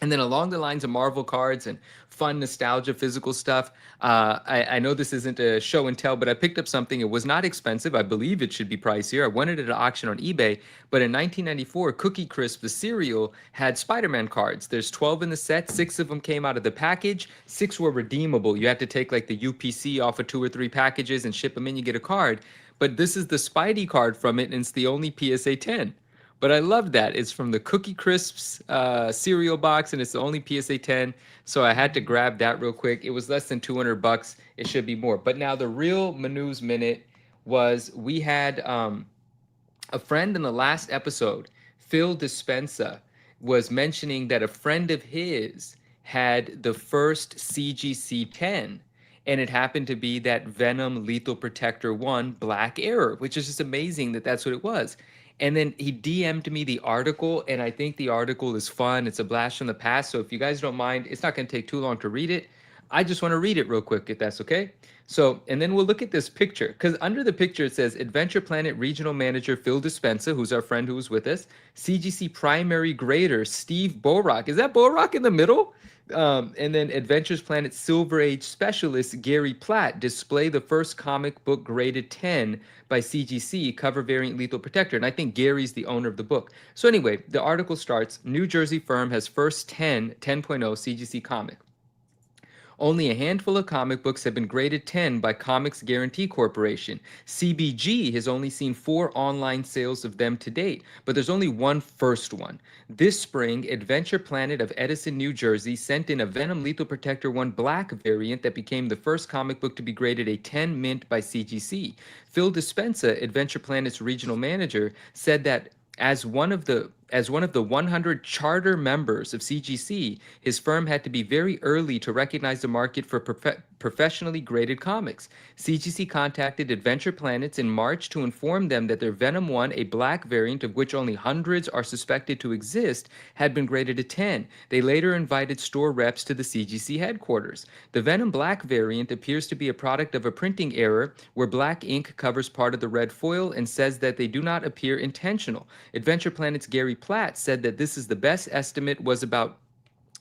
And then along the lines of Marvel cards and fun nostalgia, physical stuff, I know this isn't a show and tell, but I picked up something. It was not expensive. I believe it should be pricier. I won it at an auction on eBay. But in 1994, Cookie Crisp, the cereal, had Spider-Man cards. There's 12 in the set. 6 of them came out of the package. 6 were redeemable. You had to take like the UPC off of 2 or 3 packages and ship them in. You get a card. But this is the Spidey card from it, and it's the only PSA 10. But I love that. It's from the Cookie Crisps cereal box, and it's the only PSA 10. So I had to grab that real quick. It was less than $200. It should be more. But now the real Manu's Minute was, we had a friend in the last episode, Phil Dispenza, was mentioning that a friend of his had the first CGC 10. And it happened to be that Venom Lethal Protector 1 Black Error, which is just amazing that that's what it was. And then he DM'd me the article, and I think the article is fun. It's a blast from the past. So if you guys don't mind, it's not going to take too long to read it. I just want to read it real quick, if that's okay. So, and then we'll look at this picture, because under the picture it says Adventure Planet Regional Manager Phil Dispenza, who's our friend who was with us, CGC Primary Grader Steve Borak. Is that Borak in the middle? And then Adventures Planet Silver Age Specialist Gary Platt display the first comic book graded 10 by CGC, cover variant Lethal Protector. And I think Gary's the owner of the book. So anyway, the article starts, New Jersey firm has first 10.0 CGC comic. Only a handful of comic books have been graded 10 by Comics Guarantee Corporation. CBG has only seen 4 online sales of them to date, but there's only one first one. This spring, Adventure Planet of Edison, New Jersey sent in a Venom Lethal Protector 1 Black variant that became the first comic book to be graded a 10 mint by CGC. Phil Dispenza, Adventure Planet's regional manager, said that as one of the 100 charter members of CGC, his firm had to be very early to recognize the market for professionally graded comics. CGC contacted Adventure Planets in March to inform them that their Venom 1, a black variant of which only hundreds are suspected to exist, had been graded a 10. They later invited store reps to the CGC headquarters. The Venom Black variant appears to be a product of a printing error where black ink covers part of the red foil and says that they do not appear intentional. Adventure Planet's Gary Platt said that this is the best estimate was about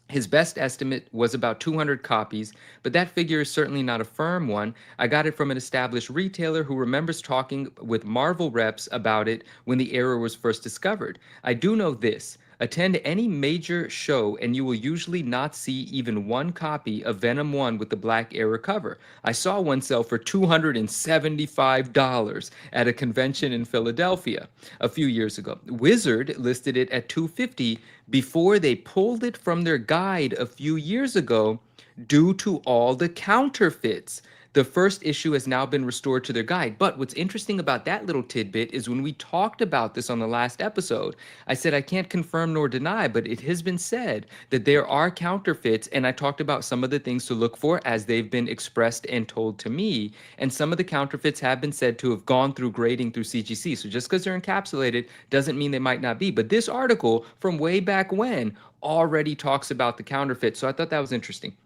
His best estimate was about 200 copies, but that figure is certainly not a firm one. I got it from an established retailer who remembers talking with Marvel reps about it when the error was first discovered. I do know this. Attend any major show and you will usually not see even one copy of Venom 1 with the black error cover. I saw one sell for $275 at a convention in Philadelphia a few years ago. Wizard listed it at $250 before they pulled it from their guide a few years ago due to all the counterfeits. The first issue has now been restored to their guide. But what's interesting about that little tidbit is when we talked about this on the last episode, I said I can't confirm nor deny, but it has been said that there are counterfeits, and I talked about some of the things to look for as they've been expressed and told to me. And some of the counterfeits have been said to have gone through grading through CGC. So just because they're encapsulated doesn't mean they might not be. But this article from way back when already talks about the counterfeit. So I thought that was interesting.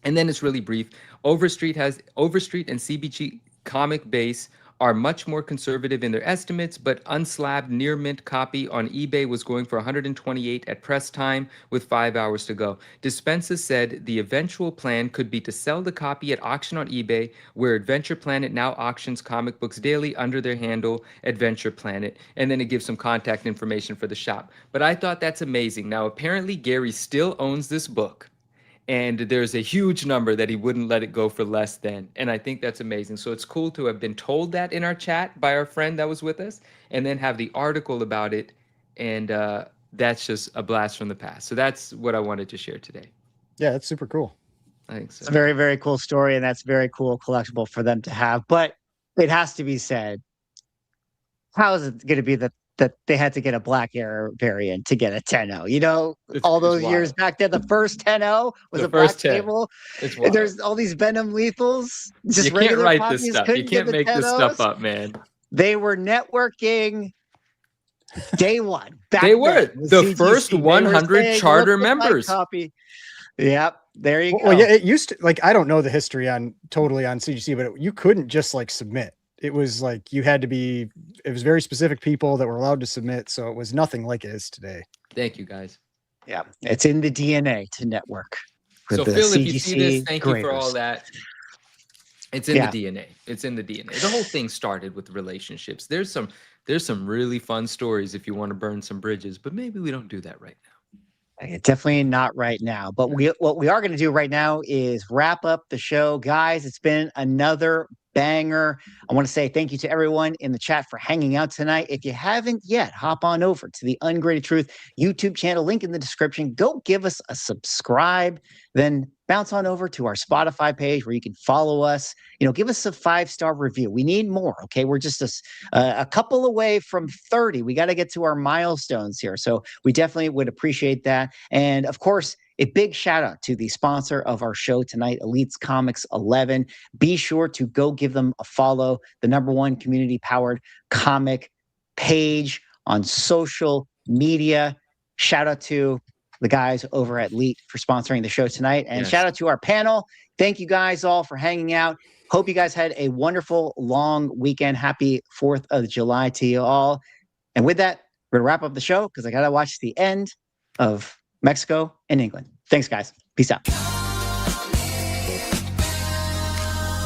And then it's really brief. Overstreet and CBG Comic Base are much more conservative in their estimates, but unslabbed near mint copy on eBay was going for $128 at press time with 5 hours to go. Dispenza said the eventual plan could be to sell the copy at auction on eBay, where Adventure Planet now auctions comic books daily under their handle Adventure Planet. And then it gives some contact information for the shop. But I thought that's amazing. Now, apparently Gary still owns this book. And there's a huge number that he wouldn't let it go for less than. And I think that's amazing. So it's cool to have been told that in our chat by our friend that was with us, and then have the article about it. And that's just a blast from the past. So that's what I wanted to share today. Yeah, that's super cool. I think so. It's a very, very cool story, and that's very cool collectible for them to have. But it has to be said, how is it going to be that they had to get a black error variant to get a 10-0? You know, all those years back then, the first 10-0 was a black table. There's all these Venom lethals. Just you can't write this stuff. You can't make this stuff up, man. They were networking day one. They were the CGC. First 100 charter members. Copy. Yep. There you go. Well, yeah, it used to, like, I don't know the history totally on CGC, but you couldn't just like submit. It was like you had to be, it was very specific people that were allowed to submit. So it was nothing like it is today. Thank you, guys. Yeah. It's in the DNA to network. So Phil, if you see this, thank you for all that. It's in the DNA. It's in the DNA. The whole thing started with relationships. There's some really fun stories if you want to burn some bridges, but maybe we don't do that right now. Definitely not right now. But what we are going to do right now is wrap up the show. Guys, it's been another banger. I want to say thank you to everyone in the chat for hanging out tonight. If you haven't yet, hop on over to the Ungraded Truth YouTube channel, link in the description. Go give us a subscribe, then bounce on over to our Spotify page where you can follow us. You know, give us a 5-star review. We need more. Okay, we're just a couple away from 30. We got to get to our milestones here, so we definitely would appreciate that. And of course, a big shout out to the sponsor of our show tonight, Elites Comics 11. Be sure to go give them a follow, the #1 community-powered comic page on social media. Shout out to the guys over at Elite for sponsoring the show tonight. And shout out to our panel. Thank you guys all for hanging out. Hope you guys had a wonderful long weekend. Happy 4th of July to you all. And with that, we're going to wrap up the show because I got to watch the end of Mexico and England. Thanks, guys. Peace out.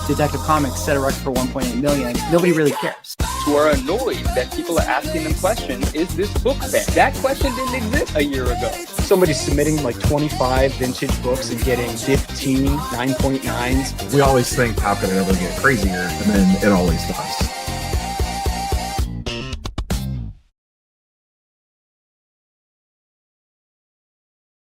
Detective Comics set a record for 1.8 million. Nobody really cares. Who are annoyed that people are asking them questions, is this book banned? That question didn't exist a year ago. Somebody's submitting like 25 vintage books and getting 15 9.9s. We always think, how could it ever get crazier? And then it always does.